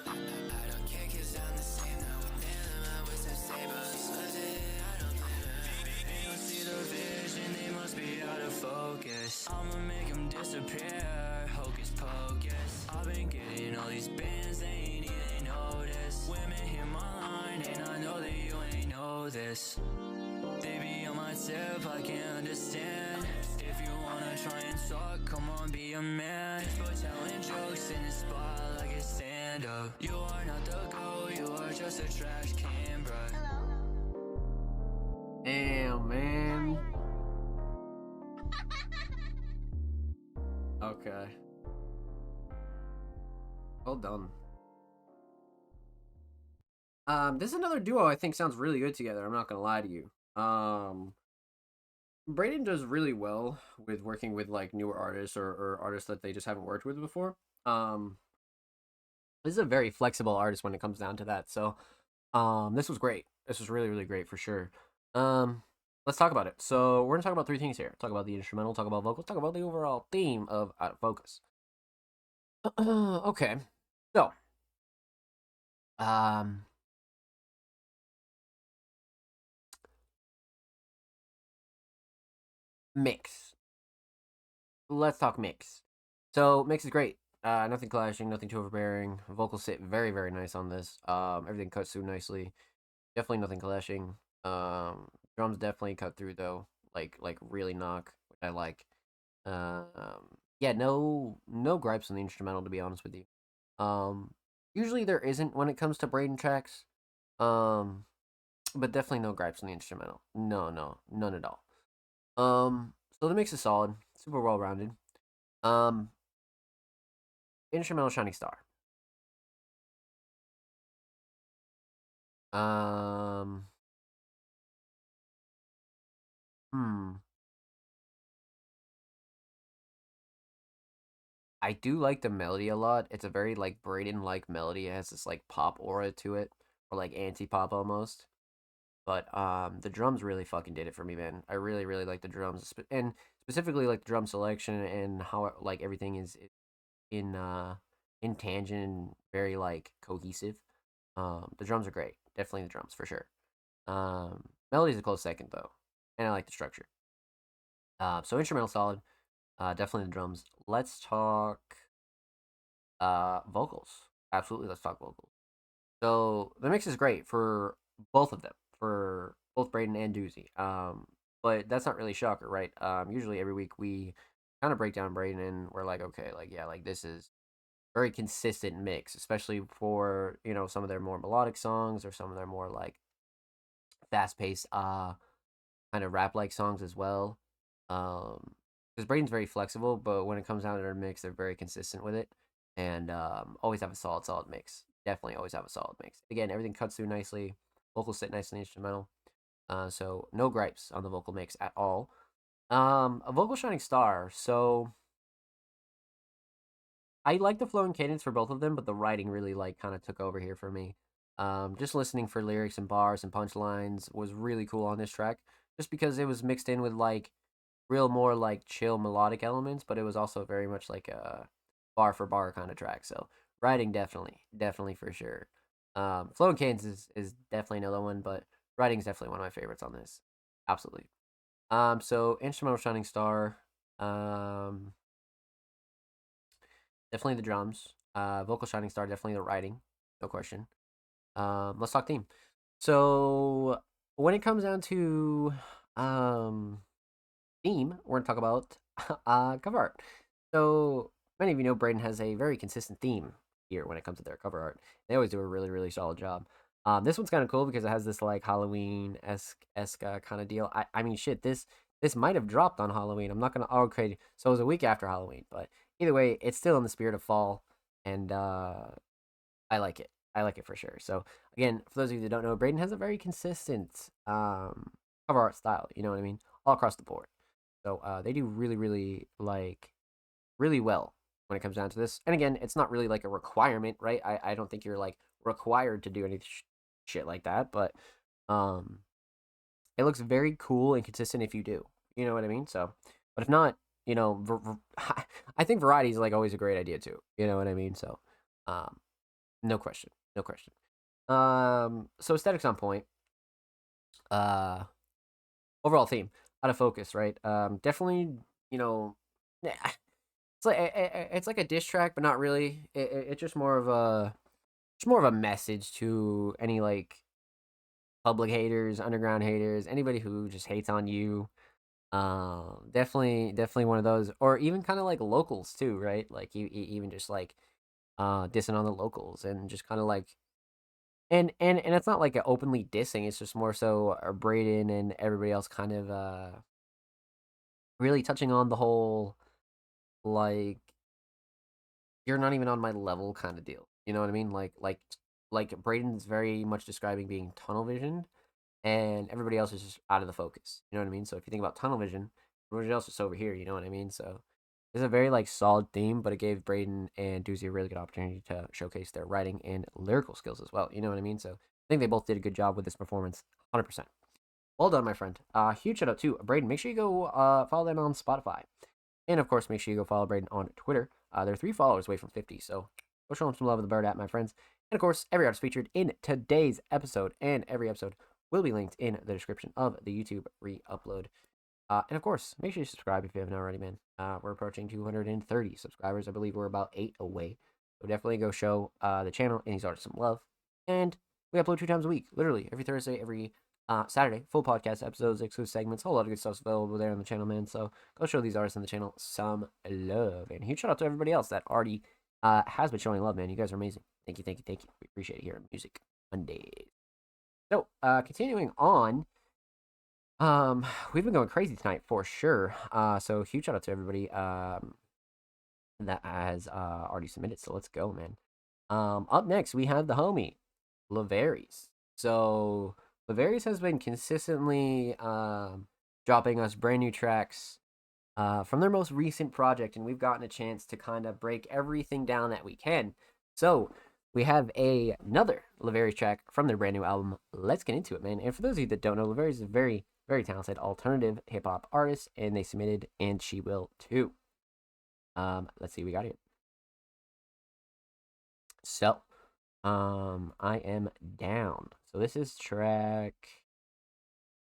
I don't care cause I'm the same now. With them, I was so stable. She loves it, I don't blame her. They don't see the vision, they must be out of focus. I'ma make them disappear, hocus pocus. I've been getting all these bands, they ain't even notice. Women hit my line, and I know that you ain't know this. They be on my tip, I can't understand. If you wanna try and talk, come on, be a man. People telling jokes in this spot like it's stand-up. You are not the goat, you are just a trash can, bruh. Damn, man. Okay. Well done. This is another duo I think sounds really good together. I'm not gonna lie to you. Braden does really well with working with like newer artists or artists that they just haven't worked with before. Um, this is a very flexible artist when it comes down to that. So, this was great. This was really really great for sure. Um, let's talk about it. So we're gonna talk about three things here. Talk about the instrumental. Talk about vocals. Talk about the overall theme of Out of Focus. Okay, so um, mix. Let's talk mix. So mix is great. Nothing clashing, nothing too overbearing. Vocals sit very, very nice on this. Everything cuts through nicely. Definitely nothing clashing. Drums definitely cut through though. Like really knock, which I like. Um, yeah, no gripes on the instrumental to be honest with you. Usually there isn't when it comes to Braden tracks. Um, but definitely no gripes on the instrumental. No, none at all. So the mix is solid, super well rounded. Um, instrumental Shining Star. Um, hmm. I do like the melody a lot. It's a very like Braden like melody. It has this like pop aura to it, or like anti pop almost. But the drums really fucking did it for me, man. I really really like the drums, and specifically like the drum selection and how like everything is in in tangent and very like cohesive. The drums are great. Definitely the drums for sure. Melody's a close second though, and I like the structure. So instrumental solid. Definitely the drums. Let's talk vocals. Absolutely, let's talk vocals. So the mix is great for both of them, for both Braden and Doozy. But that's not really a shocker, right? Usually every week we kind of break down Braden and we're like, okay, like yeah, like this is very consistent mix, especially for some of their more melodic songs or some of their more like fast paced kind of rap like songs as well. Because Braden's very flexible, but when it comes down to their mix, they're very consistent with it, and always have a solid mix. Definitely always have a solid mix. Again, everything cuts through nicely. Vocals sit nicely in the instrumental. So no gripes on the vocal mix at all. A vocal shining star. So I like the flow and cadence for both of them, but the writing really like kind of took over here for me. Just listening for lyrics and bars and punchlines was really cool on this track, just because it was mixed in with like real more like chill melodic elements, but it was also very much like a bar for bar kind of track. So writing definitely for sure. Flow and cadence is definitely another one, but writing is definitely one of my favorites on this. Absolutely. So instrumental shining star. Um, Definitely the drums. Vocal shining star. Definitely the writing. No question. Let's talk theme. So when it comes down to theme, we're gonna talk about cover art. So many of you know Braden has a very consistent theme here when it comes to their cover art. They always do a really really solid job. This one's kind of cool because it has this like Halloween esque kind of deal. I mean shit, this might have dropped on Halloween. I'm not gonna okay, so it was a week after Halloween, but either way, it's still in the spirit of fall, and I like it. I like it for sure. So again, for those of you that don't know, Braden has a very consistent cover art style. You know what I mean? All across the board. So they do really, really like really well when it comes down to this. And again, it's not really like a requirement, right? I don't think you're like required to do any shit like that, but um, it looks very cool and consistent if you do. You know what I mean? So, but if not, I think variety is like always a great idea too. You know what I mean? So, um, no question, no question. So aesthetics on point. Uh, Overall theme out of focus, right? Definitely, you know, it's like it's like a diss track, but not really. It's just more of a message to any like public haters, underground haters, anybody who just hates on you. Definitely one of those, or even kind of like locals too, right? Like even just like dissing on the locals and just kind of like and it's not like a openly dissing. It's just more so Braden and everybody else kind of really touching on the whole like you're not even on my level kind of deal. You know what I mean? Like like Braden's very much describing being tunnel vision, and everybody else is just out of the focus. You know what I mean? So if you think about tunnel vision, everybody else is over here. You know what I mean? So it's a very like solid theme, but it gave Braden and Doozy a really good opportunity to showcase their writing and lyrical skills as well. You know what I mean? So I think they both did a good job with this performance, 100%. Well done, my friend. Huge shout out to Braden. Make sure you go follow them on Spotify. And of course, make sure you go follow Braden on Twitter. They're 3 followers away from 50, so go show them some love of the bird at, my friends. And of course, every artist featured in today's episode and every episode will be linked in the description of the YouTube re-upload. And of course, make sure you subscribe if you haven't already, man. We're approaching 230 subscribers. I believe we're about 8 away. So definitely go show the channel and these artists some love. And we upload 2 times a week, literally every Thursday, every Saturday. Full podcast episodes, exclusive segments, whole lot of good stuff available there on the channel, man. So go show these artists on the channel some love. And huge shout out to everybody else that already has been showing love, man. You guys are amazing. Thank you, thank you, thank you. We appreciate it here on Music Mondays. So, continuing on. We've been going crazy tonight for sure. So huge shout out to everybody that has already submitted. So let's go, man. Up next we have the homie Lavaries. So Lavaries has been consistently dropping us brand new tracks from their most recent project, and we've gotten a chance to kind of break everything down that we can. So we have another Lavaries track from their brand new album. Let's get into it, man. And for those of you that don't know, Lavaries is a very, very talented alternative hip-hop artist, and they submitted, and she will too. Let's see what we got here. So, I am down. So this is track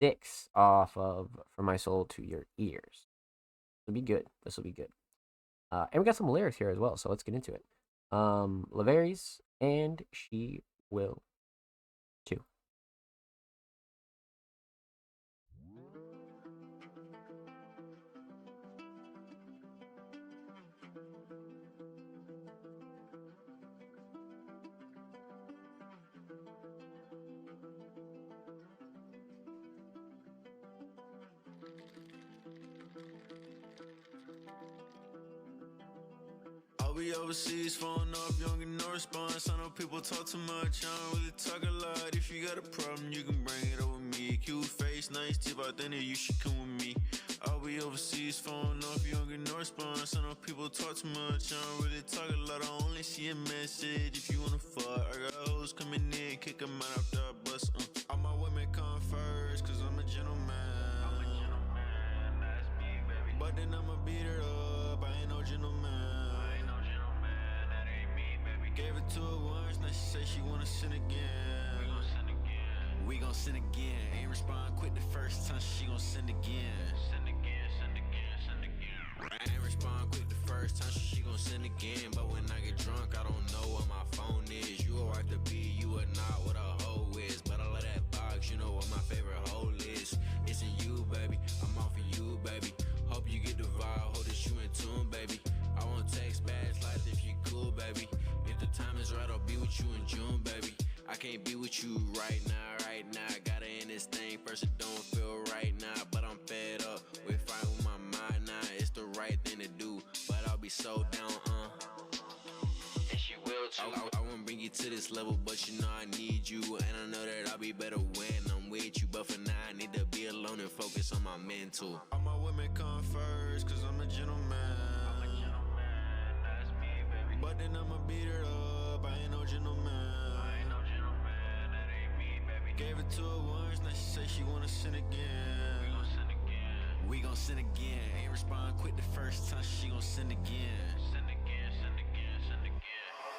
6 off of From My Soul to Your Ears. This will be good. This will be good. And we got some lyrics here as well, so let's get into it. Lavaries, and she will too. I'll be overseas, phone off, you don't get no response. I know people talk too much, I don't really talk a lot. If you got a problem, you can bring it over me. Cute face, nice tip out there, you should come with me. I'll be overseas, phone off, you don't get no response. I know people talk too much, I don't really talk a lot. I only see a message if you wanna fuck. I got hoes coming in, kick them out after I bust. All my women come first, cause I'm a gentleman. That's me, baby. But then I'ma beat her up, I ain't no gentleman. Gave it to her once, now she say she wanna sin again. We gon' sin again. Ain't respond quick the first time, she gon' sin again. Ain't respond quick the first time, she gon' sin again. But when I get drunk, I don't know what my phone is. You a right to be, you are not what a hoe is. But I love that box, you know what my favorite hole is. It's in you, baby, I'm off of you, baby. Hope you get the vibe, hold this you in tune, baby. I won't text back like if you cool, baby. If the time is right, I'll be with you in June, baby. I can't be with you right now, right now. Gotta end this thing first, it don't feel right now. But I'm fed up with fighting with my mind now. It's the right thing to do, but I'll be so down, and she will too. I won't bring you to this level, but you know I need you. And I know that I'll be better when I'm with you. But for now, I need to be alone and focus on my mental. All my women come first, cause I'm a gentleman. But then I'ma beat her up, I ain't no gentleman. That ain't me, baby. Gave it to her once, now she say she wanna sin again. We gon' sin again. Ain't respond quick the first time, she gon' sin again.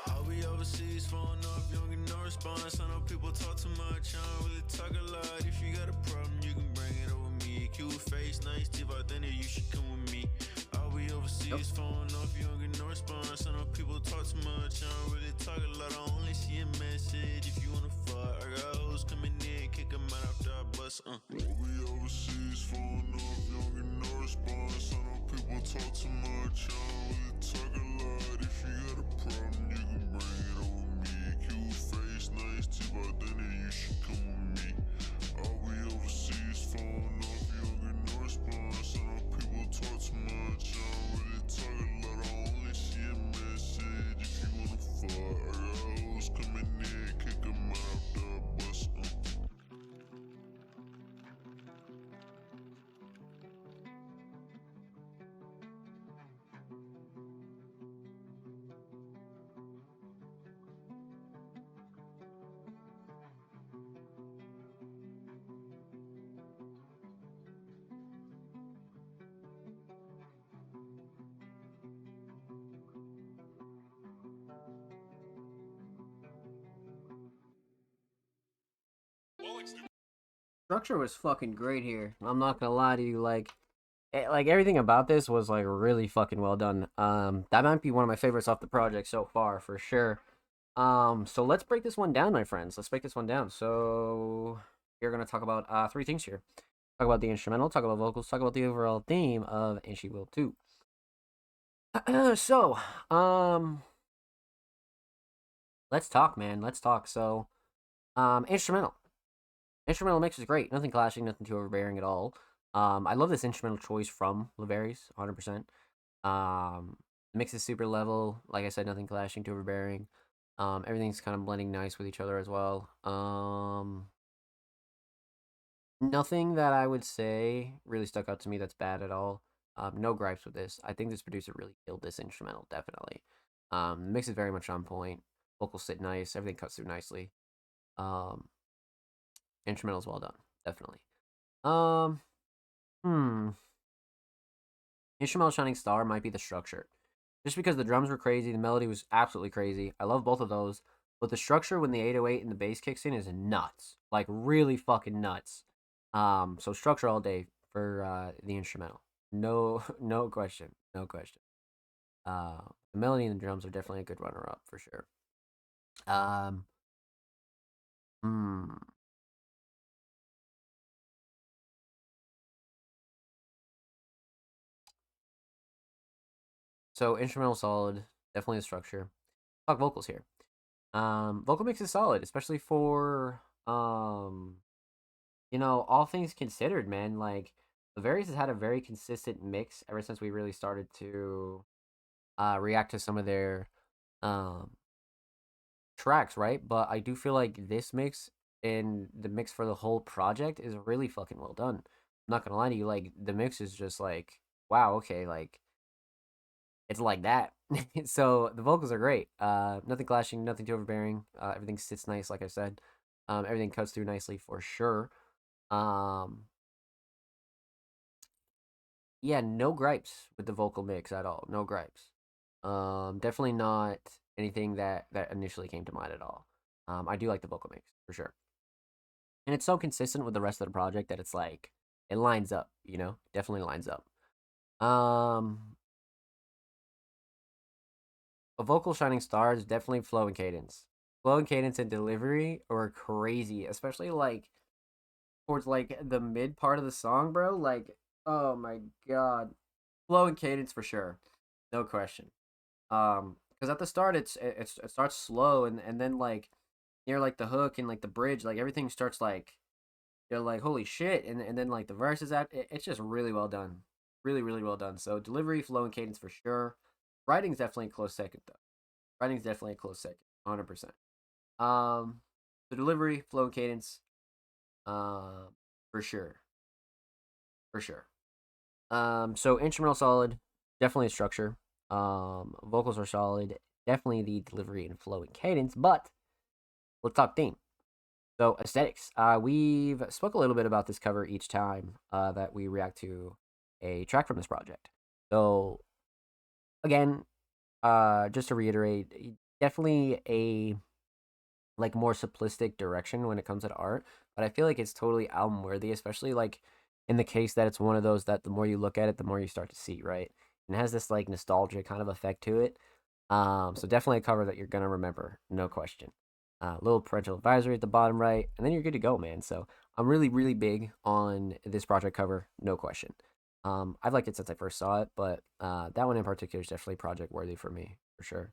I'll be overseas, phone off, you don't get no response. I know people talk too much, I don't really talk a lot. If you got a problem, you can bring it over me. Cute face, nice tip out there, you should come with me. I'll be overseas, phone off, you don't get no response. I know people talk too much, I don't really talk a lot. I only see a message if you wanna fuck. I got hoes coming in, kick them out after I bust. I'll be overseas, phone off, you don't get no response. I know people talk too much, I don't really talk a lot. If you got a problem, you can bring it over me. Cute face, nice tip out there, you should come with me. I'll be overseas, phone off, you don't get no response. I know people talk too much, I don't really talk a lot. I only see a message if you wanna fuck. I got hoes coming in, kick Structure was fucking great here. I'm not gonna lie to you, like everything about this was like really fucking well done. That might be one of my favorites off the project so far for sure. So let's break this one down, my friends. Let's break this one down. So we're gonna talk about three things here. Talk about the instrumental, talk about vocals, talk about the overall theme of And She Will Too. So, let's talk, man. Let's talk. So, instrumental. Instrumental mix is great. Nothing clashing, nothing too overbearing at all. I love this instrumental choice from Laverius, 100%. The mix is super level. Like I said, nothing clashing, too overbearing. Everything's kind of blending nice with each other as well. Nothing that I would say really stuck out to me that's bad at all. No gripes with this. I think this producer really killed this instrumental, definitely. The mix is very much on point. Vocals sit nice. Everything cuts through nicely. Instrumental's well done, definitely. Instrumental Shining Star might be the structure. Just because the drums were crazy, the melody was absolutely crazy. I love both of those. But the structure when the 808 and the bass kicks in is nuts. Like, really fucking nuts. So structure all day for the instrumental. No question. No question. The melody and the drums are definitely a good runner-up for sure. So instrumental solid, definitely the structure. Talk vocals here. Vocal mix is solid, especially for all things considered, man. Like Laverius has had a very consistent mix ever since we really started to react to some of their tracks, right? But I do feel like this mix and the mix for the whole project is really fucking well done. I'm not gonna lie to you, like the mix is just like, wow, okay, like it's like that. So the vocals are great. Nothing clashing, nothing too overbearing. Everything sits nice, like I said. Everything cuts through nicely for sure. Yeah, no gripes with the vocal mix at all. No gripes. Definitely not anything that initially came to mind at all. I do like the vocal mix for sure, and it's so consistent with the rest of the project that it's like it lines up. Definitely lines up. A vocal shining star is definitely flow and cadence. Flow and cadence and delivery are crazy, especially like towards like the mid part of the song, bro. Like, oh my god, flow and cadence for sure, no question. Because at the start it starts slow and then like near like the hook and like the bridge, like everything starts like you're like holy shit, and then like the verses it's just really well done, really really well done. So delivery, flow, and cadence for sure. Writing's definitely a close second though. Writing's definitely a close second, 100%. The delivery, flow, and cadence, for sure, for sure. So instrumental solid, definitely a structure. Vocals are solid, definitely the delivery and flow and cadence. But let's talk theme. So aesthetics. We've spoke a little bit about this cover each time that we react to a track from this project. So again, just to reiterate, definitely a like more simplistic direction when it comes to art, but I feel like it's totally album worthy, especially like in the case that it's one of those that the more you look at it, the more you start to see, right? And it has this like nostalgia kind of effect to it. So definitely a cover that you're gonna remember, no question. Little parental advisory at the bottom right, and then you're good to go, man. So I'm really, really big on this project cover, no question. I've liked it since I first saw it, but that one in particular is definitely project worthy for me, for sure.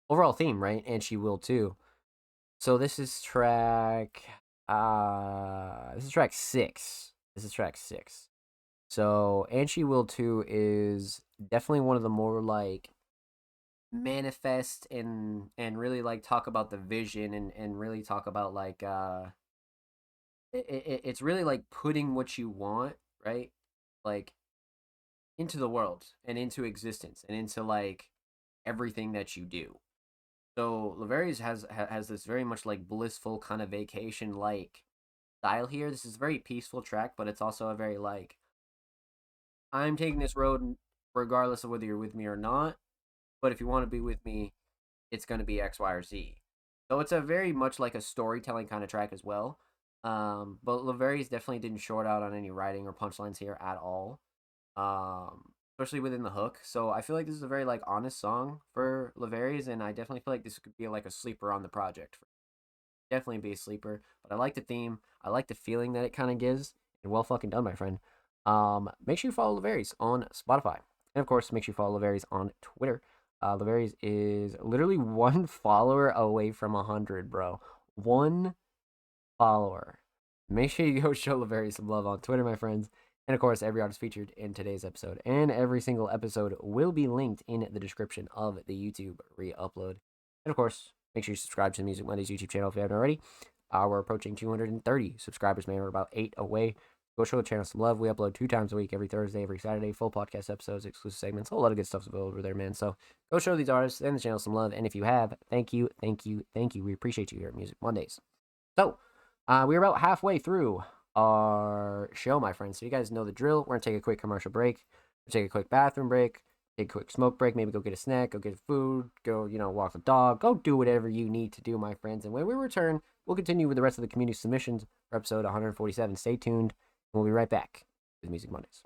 Overall theme, right? And She Will Too. So this is track 6. This is track 6. So And She Will Too is definitely one of the more like manifest and really like talk about the vision and really talk about like it's really like putting what you want, right? Like into the world and into existence and into like everything that you do. So Laverius has this very much like blissful kind of vacation like style here. This is a very peaceful track, but it's also a very like I'm taking this road regardless of whether you're with me or not. But if you want to be with me, it's going to be X, Y, or Z. So it's a very much like a storytelling kind of track as well. But Laverius definitely didn't short out on any writing or punchlines here at all. Especially within the hook. So I feel like this is a very like honest song for Laverius, and I definitely feel like this could be like a sleeper on the project. Definitely be a sleeper. But I like the theme. I like the feeling that it kind of gives. And well fucking done, my friend. Make sure you follow Laverius on Spotify. And of course, make sure you follow Laverius on Twitter. Laverius is literally one follower away from 100, bro. One follower. Make sure you go show Laverius some love on Twitter, my friends. And of course, every artist featured in today's episode and every single episode will be linked in the description of the YouTube re-upload. And of course, make sure you subscribe to the Music Mondays YouTube channel if you haven't already. We're approaching 230 subscribers, man. We're about 8 away. Go show the channel some love. We upload 2 times a week, every Thursday, every Saturday, full podcast episodes, exclusive segments, a whole lot of good stuff available over there, man. So go show these artists and the channel some love. And if you have, thank you, thank you, thank you. We appreciate you here at Music Mondays. So we're about halfway through our show, my friends. So you guys know the drill. We're going to take a quick commercial break. We'll take a quick bathroom break, take a quick smoke break, maybe go get a snack, go get food, go, walk the dog, go do whatever you need to do, my friends. And when we return, we'll continue with the rest of the community submissions for episode 147. Stay tuned. We'll be right back with Music Mondays.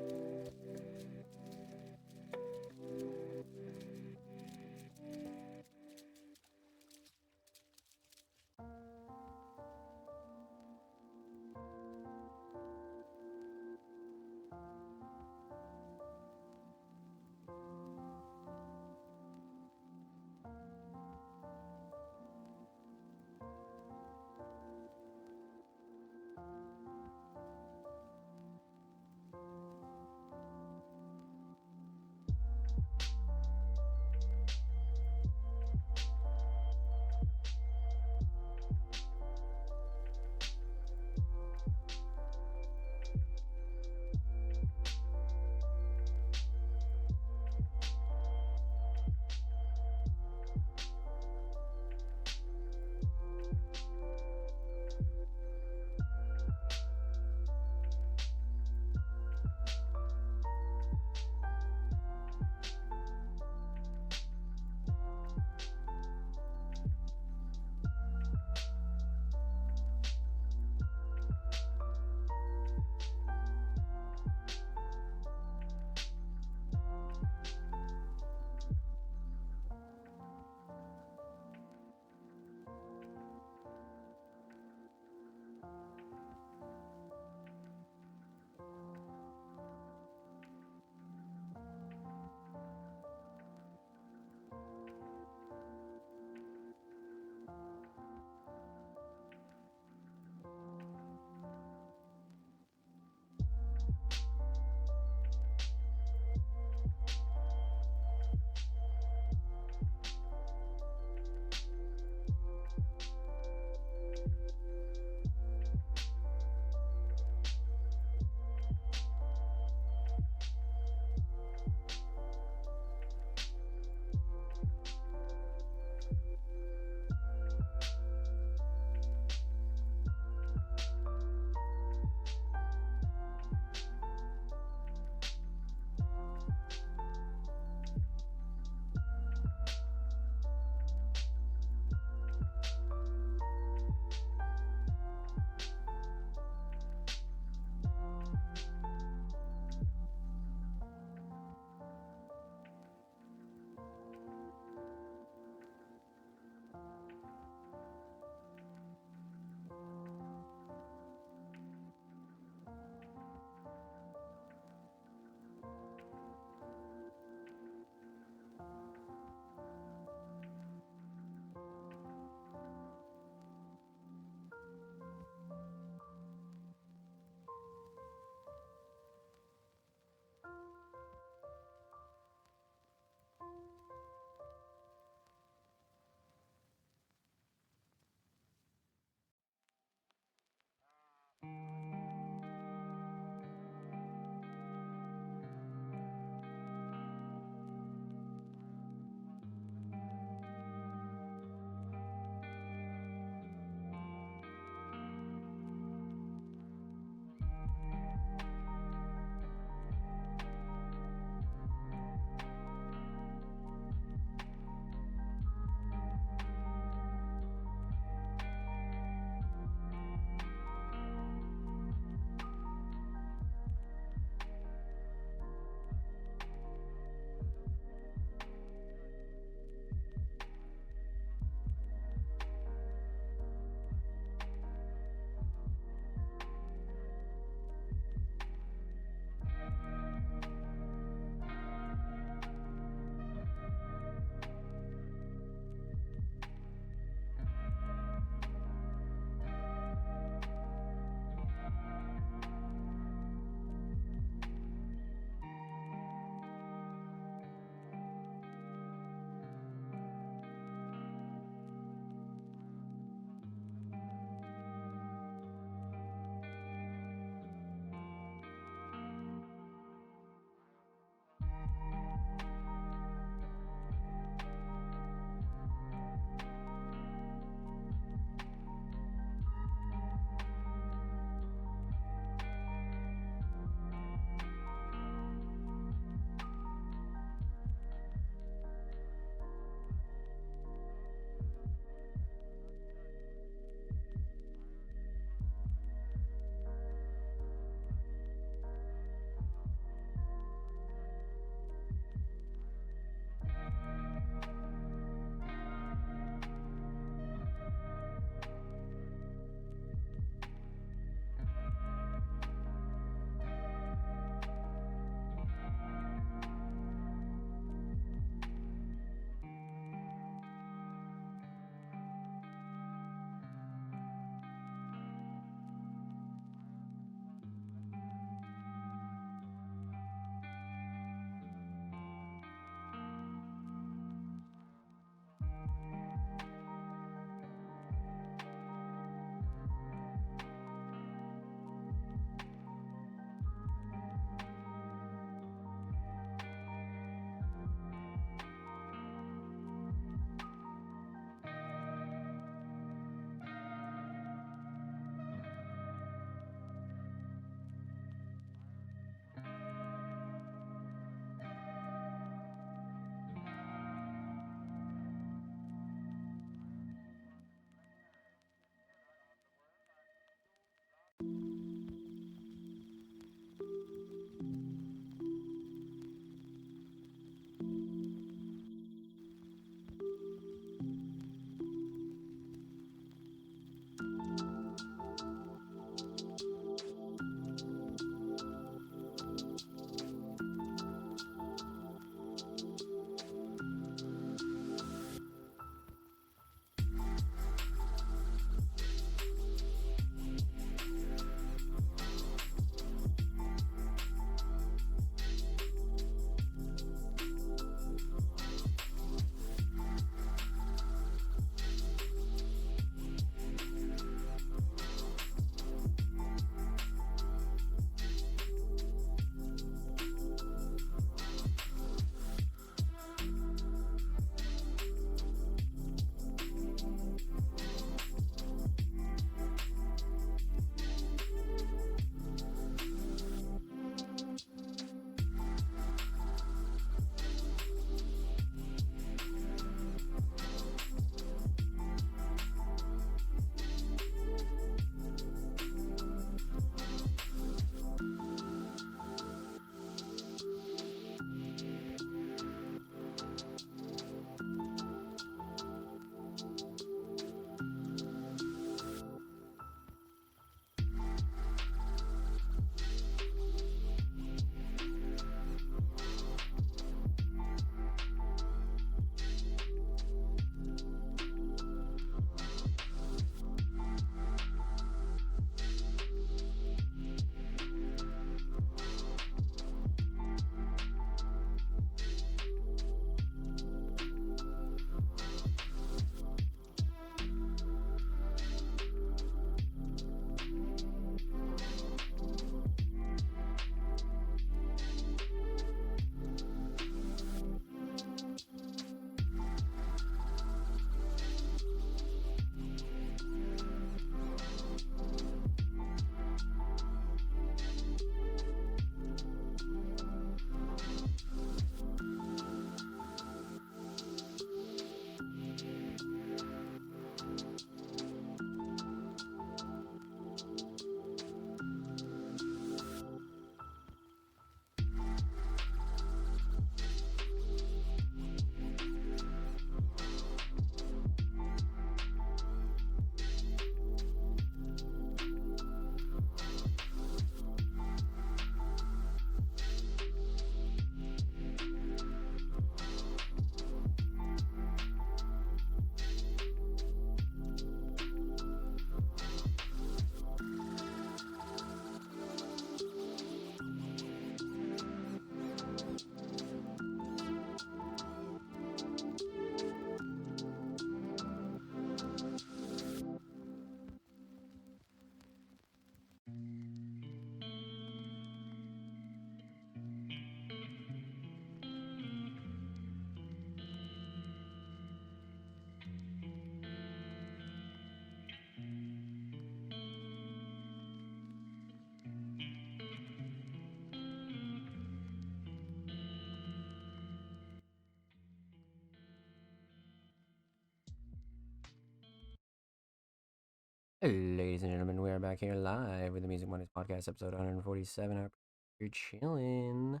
Ladies and gentlemen, we are back here live with the Music Mondays podcast, episode 147. I hope you're chilling.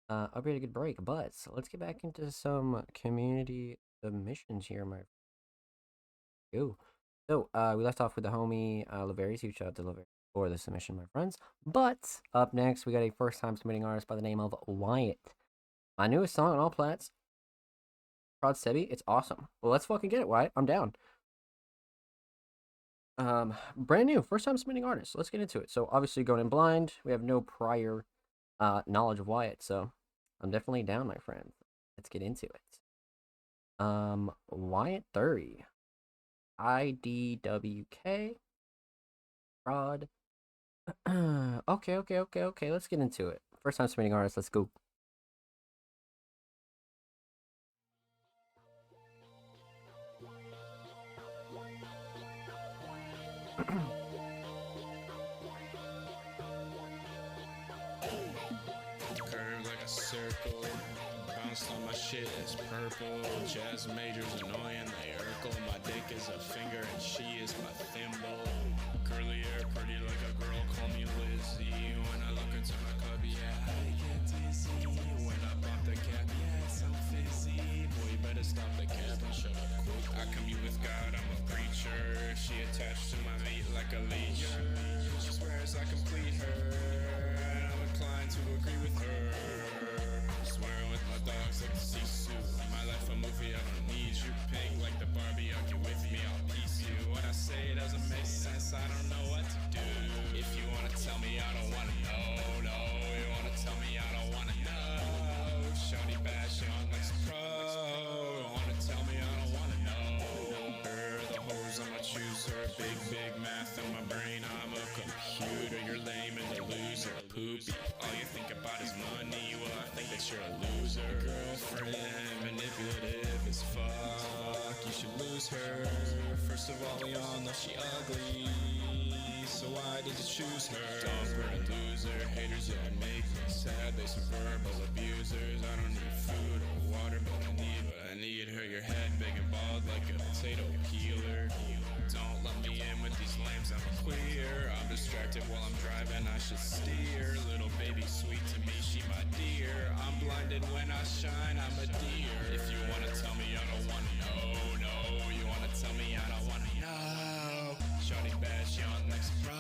I hope you had a good break, but let's get back into some community submissions here, my go. So, we left off with the homie Laverius. Huge shout out to Laverius for the submission, my friends. But up next, we got a first-time submitting artist by the name of Wyatt. My newest song on all plats. Prod Sebi, it's awesome. Well, let's fucking get it, Wyatt. I'm down. Brand new, first time submitting artist. Let's get into it. So obviously going in blind, we have no prior knowledge of Wyatt, so I'm definitely down, my friend. Let's get into it. Wyatt 30. IDWK. Prod. Okay. Let's get into it. First time submitting artist, let's go. Curved like a circle, bounced on my shit, it's purple. Jazz majors annoying, they urkel. My dick is a finger and she is my thimble. Curly hair, pretty like a girl, call me Lizzie. When I look into my cup, yeah, I get dizzy. When I bump the cap, yeah, it's so fizzy. Boy, you better stop the cap and shut up quick. I commune with God, I'm a preacher. She attached to my meat like a leech. She swears I complete her, and I'm inclined to agree with her. Swearing with my dogs like the Sisu. My life a movie, I don't need you. Pink like the Barbie, I'll get with me, I'll piece you. What I say doesn't make sense, I don't know what to do. If you wanna tell me, I don't wanna know, no. You wanna tell me, I don't wanna know. Shawty bad, she on like some pro. You wanna tell me, I don't wanna know. Her, the hoes, I'm a chooser. Big math in my brain, I'm a computer. You're lame and a loser, poopy. All you think about is money, well I think that you're a loser. Girlfriend, manipulative as fuck. You should lose her. First of all, we all know she ugly, so why did you choose her? Dumper and loser, haters, yeah, make me sad. They some verbal abusers. I don't need food or water, but I need her. Your head big and bald like a potato peeler. Don't let me in with these lames, I'm queer. I'm distracted while I'm driving, I should steer. Little baby sweet to me, she my dear. I'm blinded when I shine, I'm a deer. If you wanna tell me, I don't wanna know, no. You wanna tell me, I don't wanna know. Shawty bad, she on next bro.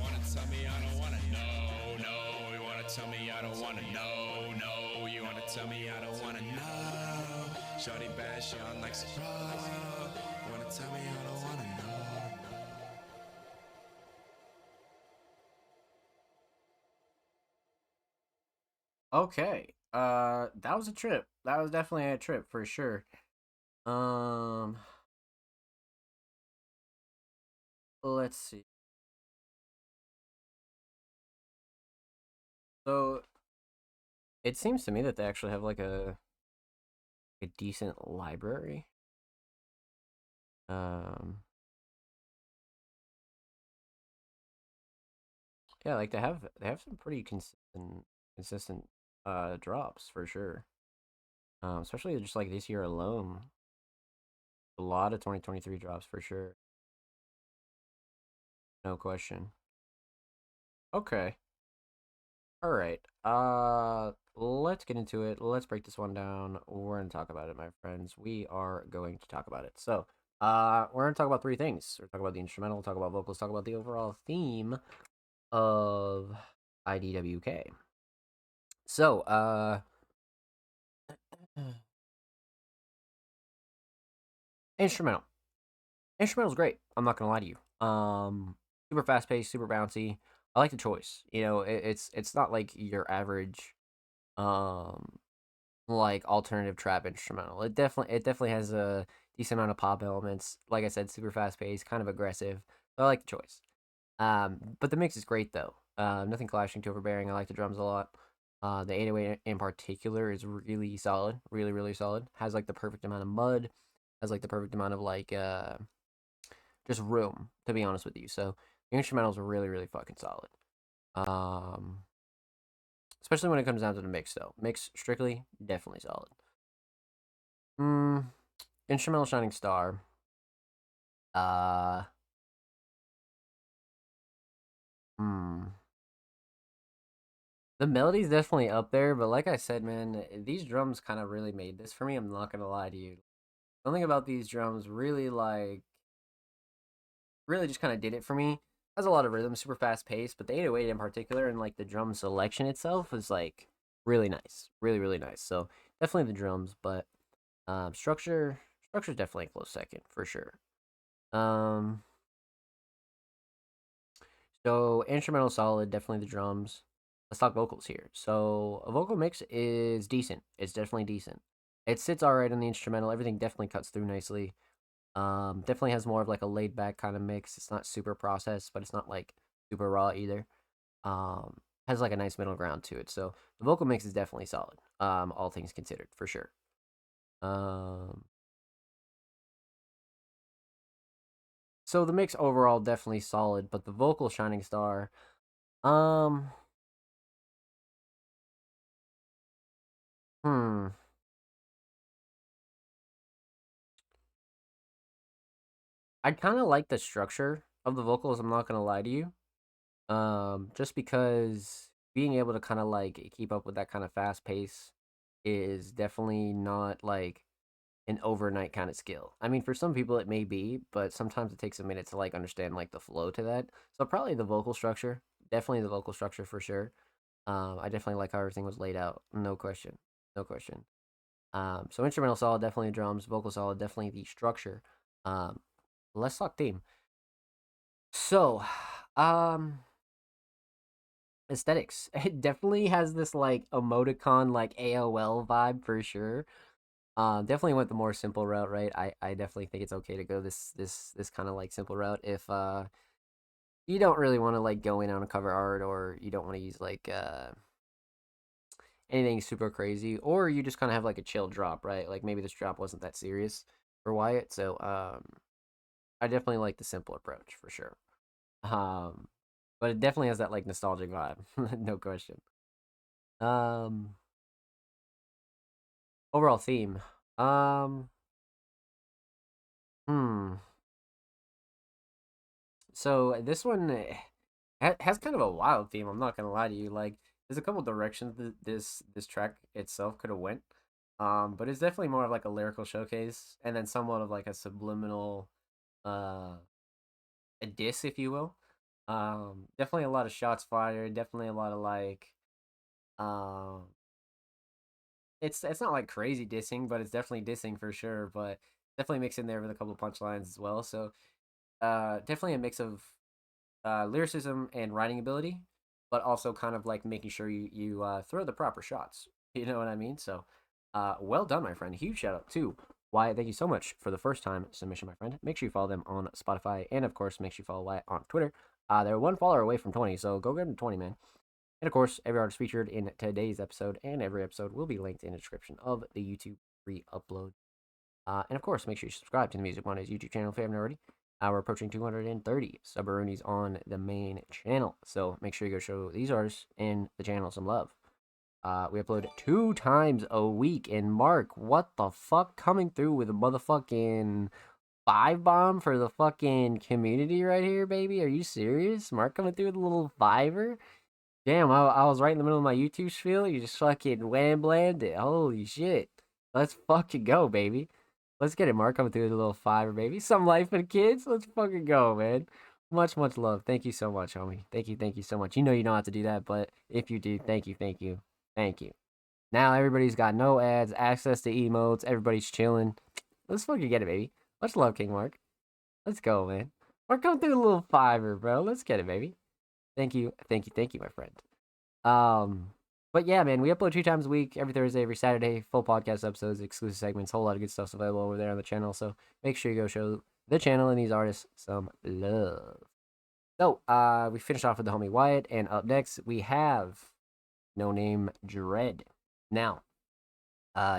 Wanna tell me, I don't wanna know, no. You wanna tell me, I don't wanna know, no. You wanna tell me, I don't wanna know. Shawty bad, she on next bro. Wanna tell me, I don't wanna know. Okay. That was a trip. That was definitely a trip for sure. Let's see. So it seems to me that they actually have like a decent library. Yeah, like they have some pretty consistent drops for sure. Especially just like this year alone. A lot of 2023 drops for sure. No question. Okay. All right. Let's get into it. Let's break this one down. We're gonna talk about it, my friends. We are going to talk about it. So, we're gonna talk about three things. We're talk about the instrumental, talk about vocals, talk about the overall theme of IDWK. So, instrumental. Instrumental's great. I'm not gonna lie to you. Super fast paced, super bouncy. I like the choice. You know, it's not like your average, like alternative trap instrumental. It definitely has a decent amount of pop elements. Like I said, super fast paced, kind of aggressive. So I like the choice. But the mix is great though. Nothing clashing too overbearing. I like the drums a lot. The 808 in particular is really solid, really solid. Has like the perfect amount of mud. Has like the perfect amount of like just room, to be honest with you. So the instrumentals are really fucking solid. Especially when it comes down to the mix though. Mix strictly, definitely solid. Instrumental Shining Star. Hmm. The melody's definitely up there, but like I said, man, these drums kind of really made this for me. I'm not gonna lie to you. Something about these drums really really just kind of did it for me. Has a lot of rhythm, super fast paced, but the 808 in particular and like the drum selection itself is like really nice, really nice. So definitely the drums, but structure's definitely a close second for sure. Um, so instrumental solid, definitely the drums. Let's talk vocals here. So a vocal mix is decent. It's definitely decent. It sits all right on the instrumental. Everything definitely cuts through nicely. Definitely has more of like a laid back kind of mix. It's not super processed, but it's not like super raw either. Has like a nice middle ground to it. So the vocal mix is definitely solid. All things considered, for sure. Um, so the mix overall definitely solid, but the vocal shining star, um, hmm, I kind of like the structure of the vocals. I'm not gonna lie to you. Just because being able to kind of like keep up with that kind of fast pace is definitely not like an overnight kind of skill. I mean, for some people it may be, but sometimes it takes a minute to like understand like the flow to that. So probably the vocal structure, definitely the vocal structure for sure. I definitely like how everything was laid out, no question, no question. So instrumental solid, definitely drums, vocal solid, definitely the structure. Um, let's talk theme. So, um, aesthetics. It definitely has this like emoticon like AOL vibe for sure. Definitely went the more simple route, right? I definitely think it's okay to go this kind of like simple route if you don't really want to like go in on a cover art or you don't want to use like anything super crazy or you just kind of have like a chill drop, right? Like maybe this drop wasn't that serious for Wyatt, so I definitely like the simple approach for sure. Um, but it definitely has that like nostalgic vibe, no question. Um, overall theme. Um, hmm. So this one has kind of a wild theme. I'm not gonna lie to you. Like, there's a couple directions this track itself could have went. But it's definitely more of like a lyrical showcase, and then somewhat of like a subliminal, uh, a diss, if you will. Definitely a lot of shots fired. Definitely a lot of like, um, it's not like crazy dissing, but it's definitely dissing for sure. But definitely mixed in there with a couple punchlines as well. So, definitely a mix of lyricism and writing ability, but also kind of like making sure you throw the proper shots. You know what I mean? So, well done, my friend. Huge shout out to Wyatt. Thank you so much for the first time submission, my friend. Make sure you follow them on Spotify, and of course, make sure you follow Wyatt on Twitter. They're one follower away from 20, so go get them 20, man. And of course, every artist featured in today's episode and every episode will be linked in the description of the YouTube re-upload. And of course, make sure you subscribe to the Music Mondays YouTube channel if you haven't already. We're approaching 230 subaroonies on the main channel. So make sure you go show these artists in the channel some love. We upload 2 times a week. And Mark, what the fuck? Coming through with a motherfucking 5 bomb for the fucking community right here, baby. Are you serious? Mark coming through with a little fiver? Damn, I was right in the middle of my YouTube spiel. You just fucking wham blammed it. Holy shit. Let's fucking go, baby. Let's get it, Mark. Coming through with a little fiver, baby. Some life for the kids. Let's fucking go, man. Much love. Thank you so much, homie. Thank you so much. You don't have to do that, but if you do, thank you. Now everybody's got no ads, access to emotes, everybody's chilling. Let's fucking get it, baby. Much love, King Mark. Let's go, man. Mark, come through with a little fiver, bro. Let's get it, baby. Thank you, my friend. Um, but yeah, man, we upload 2 times a week, every Thursday, every Saturday, full podcast episodes, exclusive segments, whole lot of good stuff's available over there on the channel. So make sure you go show the channel and these artists some love. So, we finished off with the homie Wyatt, and up next we have No Name Dread. Now,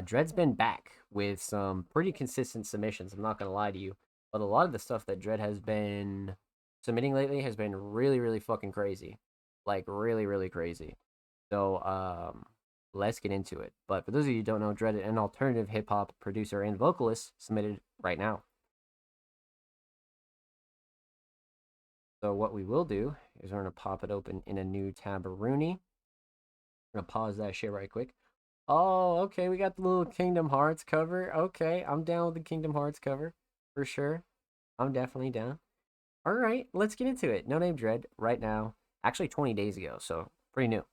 Dread's been back with some pretty consistent submissions. I'm not gonna lie to you, but a lot of the stuff that Dread has been submitting lately has been really fucking crazy, like really crazy. So let's get into it. But for those of you who don't know, Dread, an alternative hip hop producer and vocalist, submitted right now. So what we will do is we're gonna pop it open in a new tab of Rooney. I'm gonna pause that shit right quick. Oh, okay, we got the little Kingdom Hearts cover. Okay, I'm down with the Kingdom Hearts cover for sure. I'm definitely down. All right, let's get into it. No Name Dread right now. Actually, 20 days ago, so pretty new.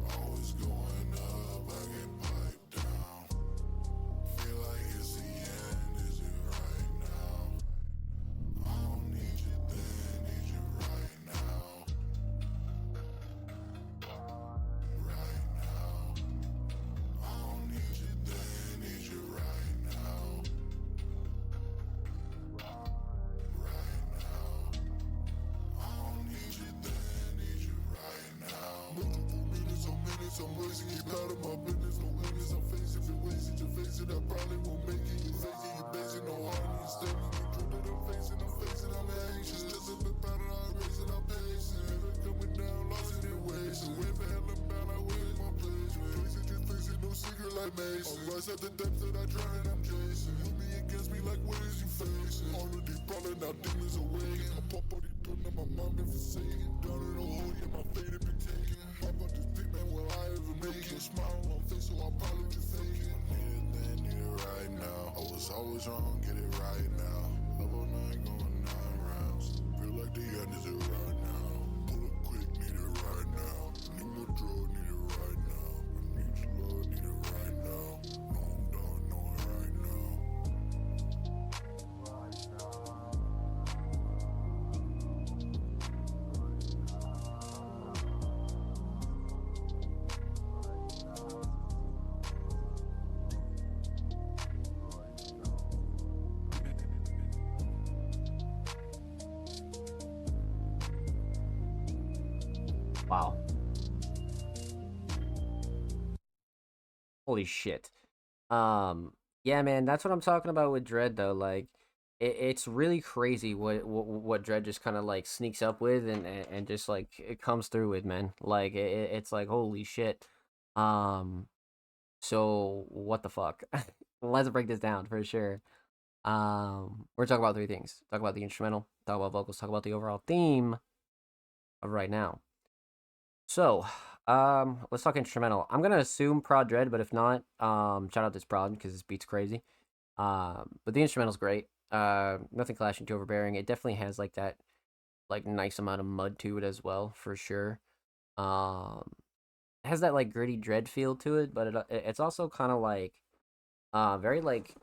Always going up, I get piped down. Feel like it's the end, is it right now? I don't need you then, need you right now. Right now. I don't need you then, need you right now. Right now. I don't need you then, need you right now. Multiple minutes, I'm wasting you out of my business. No limits, I'm facing it, wasting your face it. I probably won't make it. You faking, you basing no heart, you standing. You drip that I'm facing, I'm anxious. Just a bit better, I'm raising, I'm patient. Never coming down, lost in their ways. So if I hell about, I win my place. Face it, no secret like Mason. I'll rise at the depths that I drown and I'm chasing. Put me against me like what is you facing? Already brawling out demons awaken. I pop all these pills, now my mind been forsaken. Down in the hole, yeah, my fate had been taken. Pop out this big man, will I ever make it? Smile on my face, so I'll probably just fake it. Need it then, need it right now. I was always wrong, get it right now. Level 9 going 9 rounds. Feel like the end is it right now. Pull up quick, need it right now. Need more drug, need it right now. I need your love, need it right now. No, I'm done, know it right now. Wow. Holy shit. Yeah, man, that's what I'm talking about with Dread though. Like, it's really crazy what Dread just kind of like sneaks up with and just like it comes through with, man. Like it's like holy shit. Um, so what the fuck? Let's break this down for sure. We're talking about three things. Talk about the instrumental, talk about vocals, talk about the overall theme of right now. So, let's talk instrumental. I'm gonna assume Prod Dread, but if not, shout out this Prod because this beat's crazy. But the instrumental's great. Nothing clashing too overbearing. It definitely has like that, like nice amount of mud to it as well, for sure. Um, it has that like gritty Dread feel to it, but it's also kind of like, very like,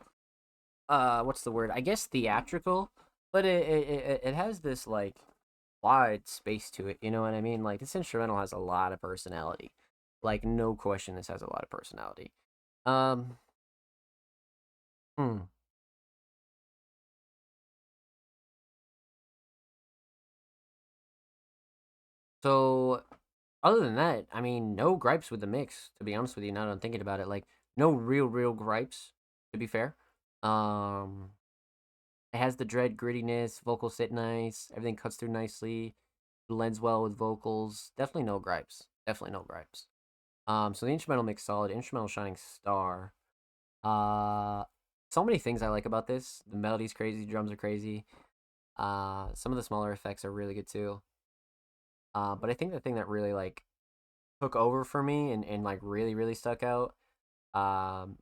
what's the word? I guess theatrical, but it has this like wide space to it. You know what I mean? Like this instrumental has a lot of personality. Like no question, this has a lot of personality. Um, hmm. So other than that, I mean, no gripes with the mix. To be honest with you, now that I'm thinking about it, like no real gripes. To be fair, um, it has the dread grittiness. Vocals sit nice. Everything cuts through nicely. Blends well with vocals. Definitely no gripes. Definitely no gripes. So the instrumental mix solid. Instrumental shining star. Uh, so many things I like about this. The melody's crazy. Drums are crazy. Some of the smaller effects are really good too. But I think the thing that really like took over for me and like really stuck out, um,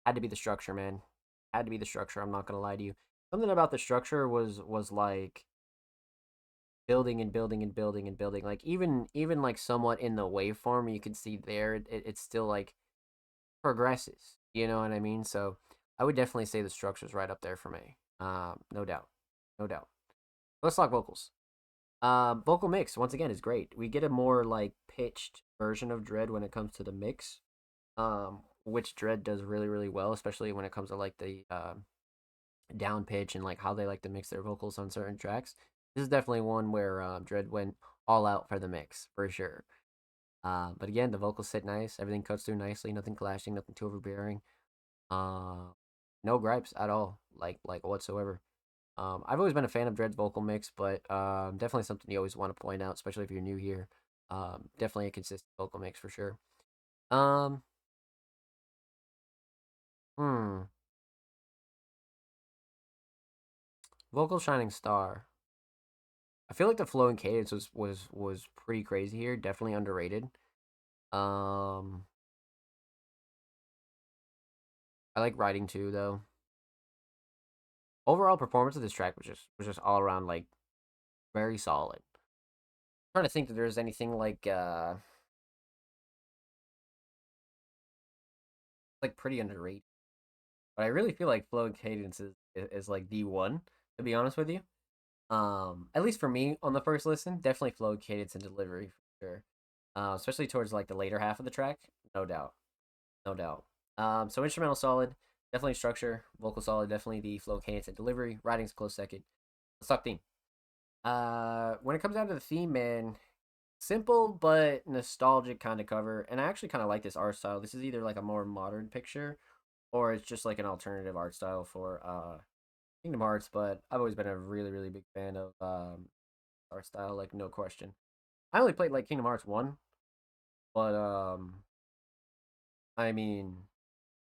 had to be the structure, man. Had to be the structure. I'm not gonna lie to you. Something about the structure was like building and building and building and building. Like even like somewhat in the waveform, you can see there it's still like progresses. You know what I mean? So I would definitely say the structure's right up there for me. No doubt, no doubt. Let's talk vocals. Vocal mix once again is great. We get a more like pitched version of Dread when it comes to the mix. Which Dread does really well, especially when it comes to like the down pitch and like how they like to mix their vocals on certain tracks. This is definitely one where Dread went all out for the mix for sure. But again, the vocals sit nice. Everything cuts through nicely. Nothing clashing. Nothing too overbearing. No gripes at all. Like whatsoever. I've always been a fan of Dread's vocal mix, but definitely something you always want to point out, especially if you're new here. Definitely a consistent vocal mix for sure. Um, hmm. Vocal shining star. I feel like the flow and cadence was pretty crazy here. Definitely underrated. Um, I like writing too though. Overall performance of this track was just all around like very solid. I'm trying to think that there's anything like pretty underrated. But I really feel like flow and cadence is like the one, to be honest with you. At least for me on the first listen, definitely flow, cadence, and delivery for sure. Especially towards like the later half of the track, no doubt, no doubt. So instrumental solid, definitely structure, vocal solid, definitely the flow, cadence, and delivery. Writing's a close second. Suck theme. When it comes down to the theme, man, simple but nostalgic kind of cover, and I actually kind of like this art style. This is either like a more modern picture, or it's just like an alternative art style for Kingdom Hearts. But I've always been a really really big fan of art style, like no question. I only played like Kingdom Hearts 1, but I mean,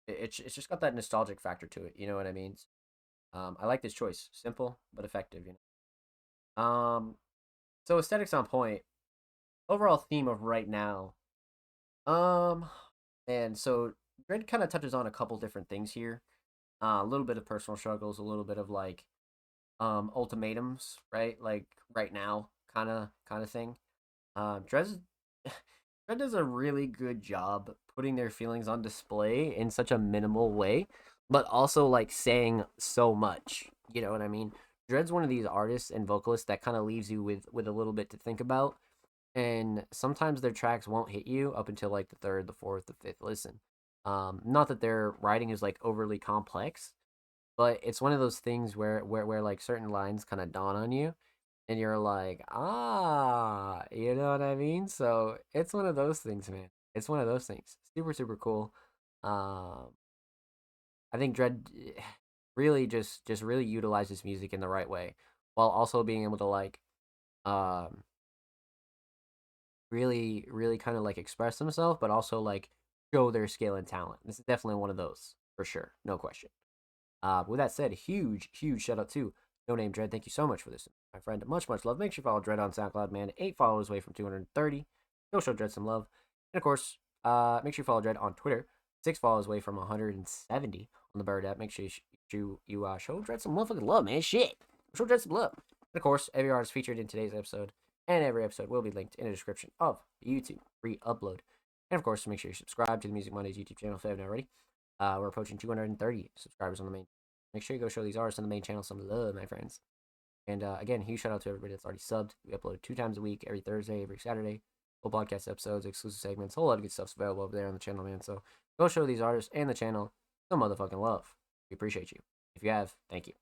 it's just got that nostalgic factor to it. You know what I mean? I like this choice, simple but effective. You know. So aesthetics on point. Overall theme of right now. Um, and so Dread kind of touches on a couple different things here. A little bit of personal struggles, a little bit of like ultimatums, right? Like right now, kind of thing. Dredd Dredd does a really good job putting their feelings on display in such a minimal way, but also like saying so much. You know what I mean? Dredd's one of these artists and vocalists that kind of leaves you with a little bit to think about, and sometimes their tracks won't hit you up until like the third, the fourth, the fifth listen. Not that their writing is like overly complex, but it's one of those things where like certain lines kind of dawn on you, and you're like, ah, you know what I mean? So it's one of those things, man. It's one of those things. Super super cool. Um, I think Dread really just really utilizes music in the right way, while also being able to like um really kind of like express themselves, but also like show their skill and talent. This is definitely one of those for sure, no question. With that said, huge shout out to No Name Dread. Thank you so much for this, my friend. Much love. Make sure you follow Dread on SoundCloud, man. 8 followers away from 230. Go show Dread some love. And of course, make sure you follow Dread on Twitter. 6 followers away from 170 on the Bird app. Make sure you show Dread some motherfucking love, man. Shit. Show Dread some love. And of course, every artist featured in today's episode and every episode will be linked in the description of the YouTube re-upload. And of course, make sure you subscribe to the Music Mondays YouTube channel if you haven't already. We're approaching 230 subscribers on the main. Make sure you go show these artists on the main channel some love, my friends. And again, huge shout out to everybody that's already subbed. We upload 2 times a week, every Thursday, every Saturday. Full podcast episodes, exclusive segments, whole lot of good stuff's available over there on the channel, man. So go show these artists and the channel some motherfucking love. We appreciate you. If you have, thank you.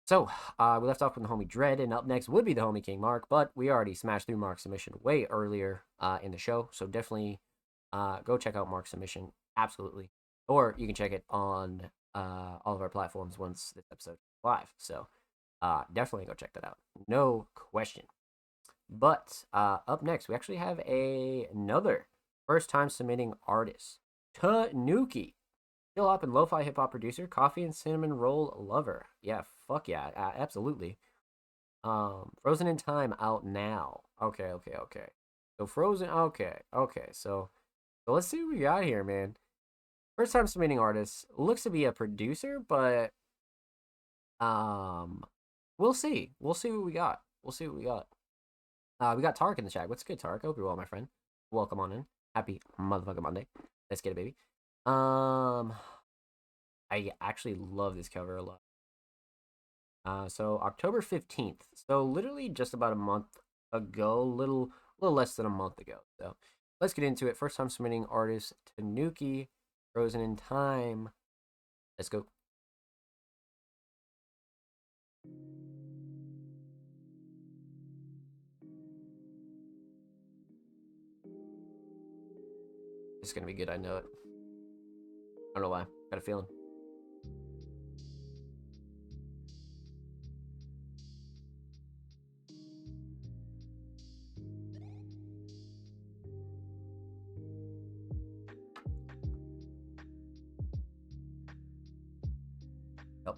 So, we left off with the homie Dread, and up next would be the homie King Mark, but we already smashed through Mark's submission way earlier in the show, so definitely go check out Mark's submission, absolutely. Or you can check it on all of our platforms once this episode is live, so definitely go check that out, no question. But up next, we actually have another first-time submitting artist, Tanuki. Chill hop and lo-fi hip-hop producer, coffee and cinnamon roll lover. Yeah, fuck yeah, absolutely. Frozen in Time out now. Okay. So Frozen, okay. So let's see what we got here, man. First time submitting artist, looks to be a producer, but we'll see. We'll see what we got. We got Tark in the chat. What's good, Tark? I hope you're well, my friend. Welcome on in. Happy motherfucking Monday. Let's get it, baby. I actually love this cover a lot. So October 15th. So literally just about a month ago, little less than a month ago. So let's get into it. First time submitting artist Tanuki, Frozen in Time. Let's go. It's gonna be good. I know it. I don't know why. Got a feeling. Yep.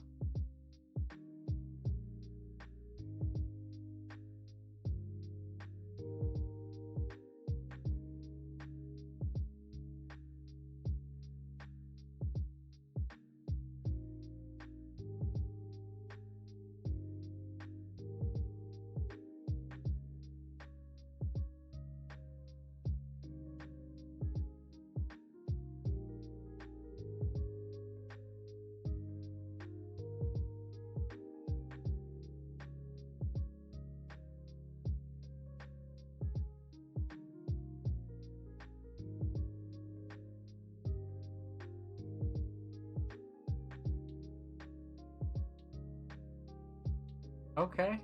Okay.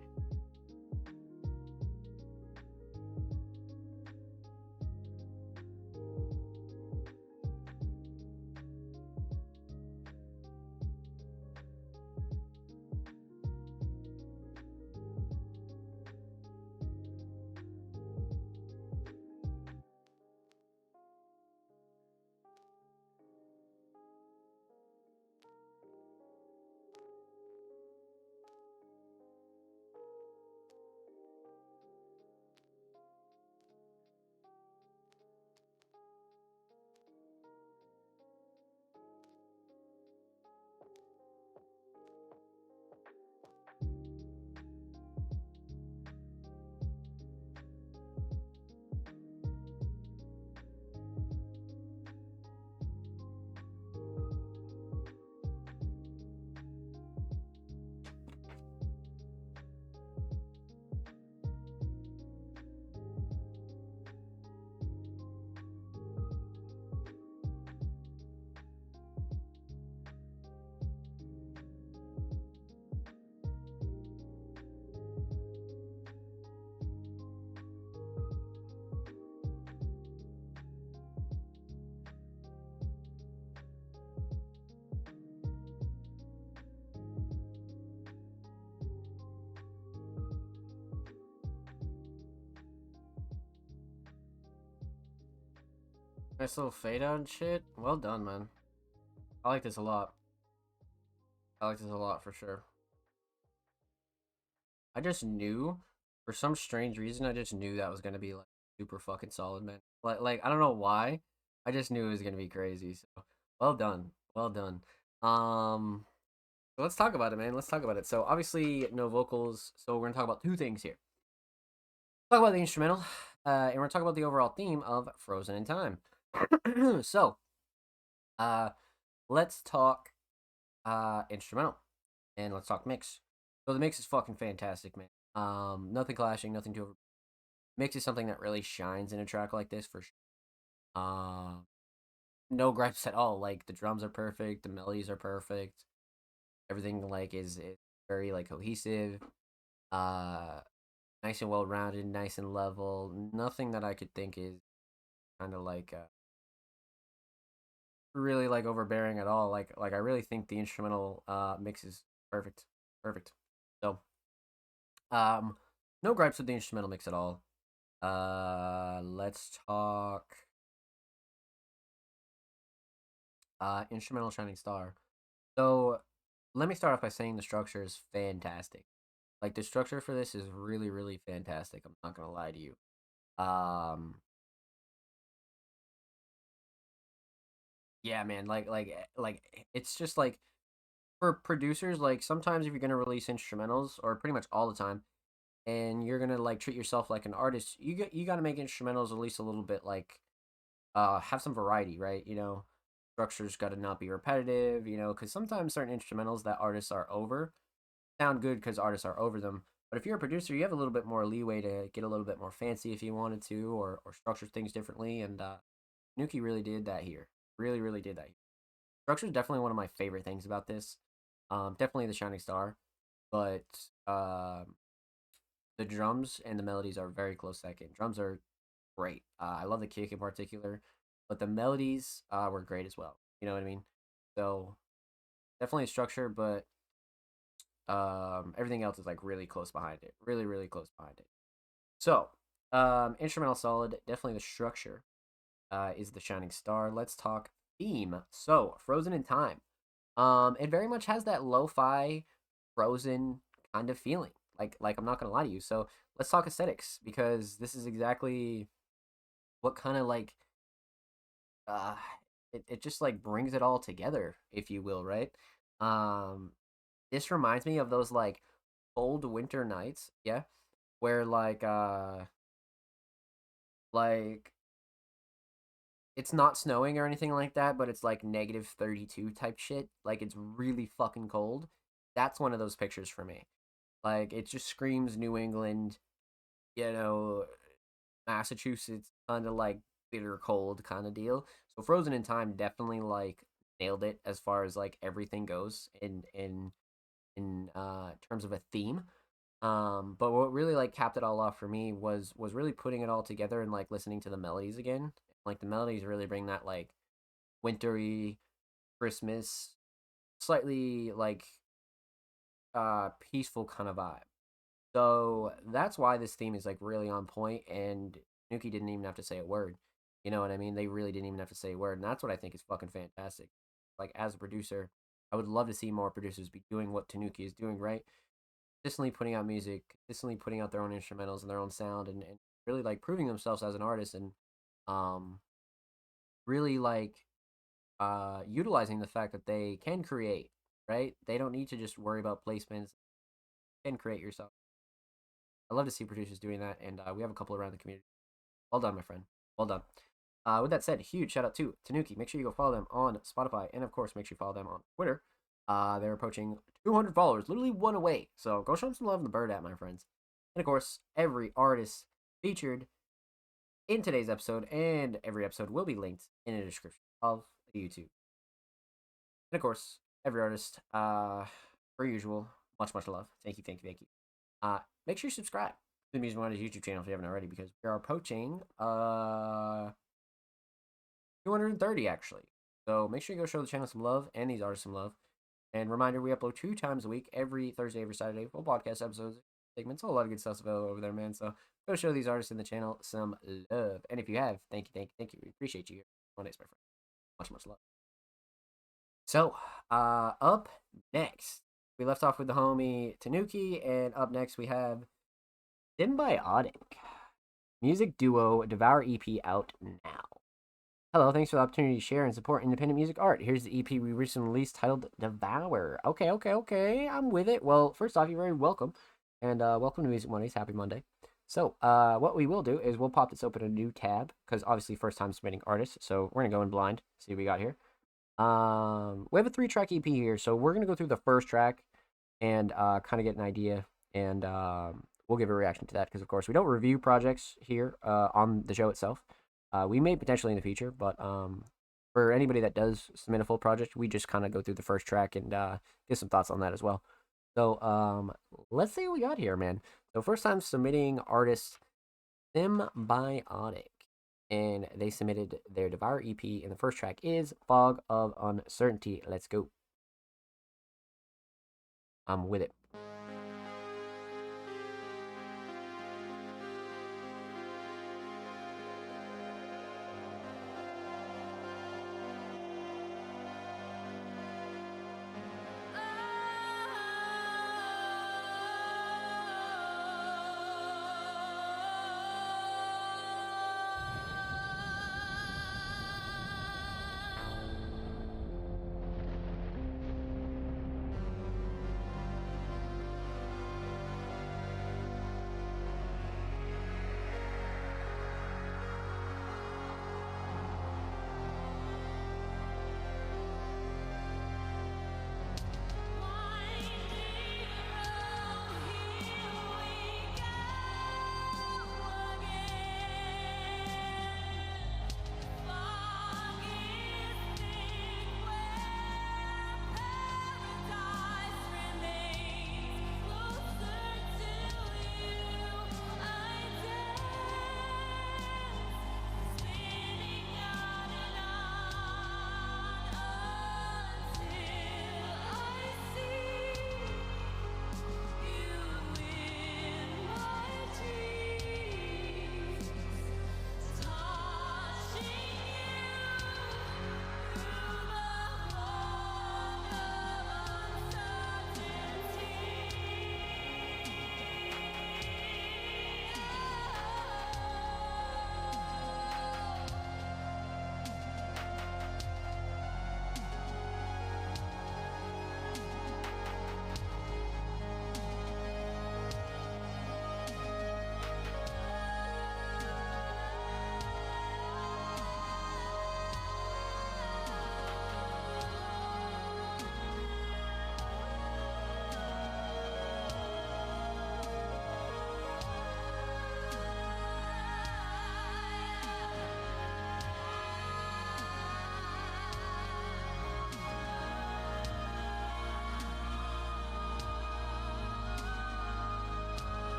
Nice little fade out and shit. Well done, man. I like this a lot. I like this a lot for sure. I just knew, for some strange reason, I just knew that was gonna be like super fucking solid, man. Like I don't know why. I just knew it was gonna be crazy. So well done. Well done. Let's talk about it, man. Let's talk about it. So obviously no vocals, so we're gonna talk about two things here. Talk about the instrumental, and we're gonna talk about the overall theme of Frozen in Time. So let's talk instrumental, and let's talk mix. So the mix is fucking fantastic, man. Nothing clashing, nothing too over. Mix is something that really shines in a track like this for sure. No gripes at all. Like the drums are perfect, the melodies are perfect. Everything like is very like cohesive. Uh, nice and well rounded, nice and level. Nothing that I could think is kind of like really like overbearing at all. Like I really think the instrumental mix is perfect, perfect. So no gripes with the instrumental mix at all. Let's talk instrumental Shining Star. So let me start off by saying the structure is fantastic. Like the structure for this is really really fantastic. I'm not gonna lie to you. Um, yeah, man. It's just like for producers. Like sometimes if you're gonna release instrumentals, or pretty much all the time, and you're gonna like treat yourself like an artist, you gotta make instrumentals at least a little bit like have some variety, right? You know, structure's got to not be repetitive, you know, because sometimes certain instrumentals that artists are over sound good because artists are over them. But if you're a producer, you have a little bit more leeway to get a little bit more fancy if you wanted to, or structure things differently. And Nuki really did that here. Really, really did that. Structure is definitely one of my favorite things about this. Definitely the Shining Star, but the drums and the melodies are very close second. Drums are great. I love the kick in particular. but the melodies were great as well. You know what I mean? So definitely a structure, but everything else is like really close behind it. Really, really close behind it. So instrumental solid, definitely the structure is the shining star. Let's talk theme. So Frozen in Time. It very much has that lo-fi Frozen kind of feeling. Like I'm not gonna lie to you. So let's talk aesthetics because this is exactly what kind of like uh it just like brings it all together, if you will, right? Um this reminds me of those like cold winter nights, yeah, where like it's not snowing or anything like that, but it's like negative 32 type shit. Like it's really fucking cold. That's one of those pictures for me. Like it just screams New England, you know, Massachusetts kind of like bitter cold kind of deal. So Frozen in Time definitely like nailed it as far as like everything goes in terms of a theme. But what really like capped it all off for me was really putting it all together and like listening to the melodies again. Like the melodies really bring that like wintry Christmas, slightly like peaceful kind of vibe. So that's why this theme is like really on point, and Nuki didn't even have to say a word. You know what I mean? They really didn't even have to say a word, and that's what I think is fucking fantastic. Like as a producer, I would love to see more producers be doing what Tanuki is doing, right? Consistently putting out music, consistently putting out their own instrumentals and their own sound, and really like proving themselves as an artist, and um really like utilizing the fact that they can create, right? They don't need to just worry about placements. You can create yourself. I love to see producers doing that, and we have a couple around the community. Well done, my friend. Well done. With that said, huge shout out to Tanuki. Make sure you go follow them on Spotify, and of course, make sure you follow them on Twitter. They're approaching 200 followers, literally one away. So go show them some love in the bird app, my friends. And of course, every artist featured in today's episode and every episode will be linked in the description of the YouTube. And of course, every artist, per usual, much love. Thank you. Make sure you subscribe to the Music Minds YouTube channel if you haven't already, because we are approaching 230 actually. So make sure you go show the channel some love and these artists some love. And reminder, we upload 2 times a week, every Thursday, every Saturday, full podcast episodes, segments, a whole lot of good stuff available over there, man. So go show these artists in the channel some love. And if you have, thank you. We appreciate you. Mondays, my friend. Much love. So, up next, we left off with the homie Tanuki, and up next we have Symbiotic. Music duo Devour EP out now. Hello, thanks for the opportunity to share and support independent music art. Here's the EP we recently released titled Devour. Okay, I'm with it. Well, first off, you're very welcome. And welcome to Music Mondays. Happy Monday. So, what we will do is we'll pop this open in a new tab, because obviously first time submitting artists, so we're going to go in blind, see what we got here. We have a 3-track EP here, so we're going to go through the first track and kind of get an idea, and we'll give a reaction to that, because of course we don't review projects here on the show itself. We may potentially in the future, but for anybody that does submit a full project, we just kind of go through the first track and get some thoughts on that as well. So let's see what we got here, man. So first time submitting artist Symbiotic, and they submitted their Devour EP, and the first track is Fog of Uncertainty. Let's go. I'm with it.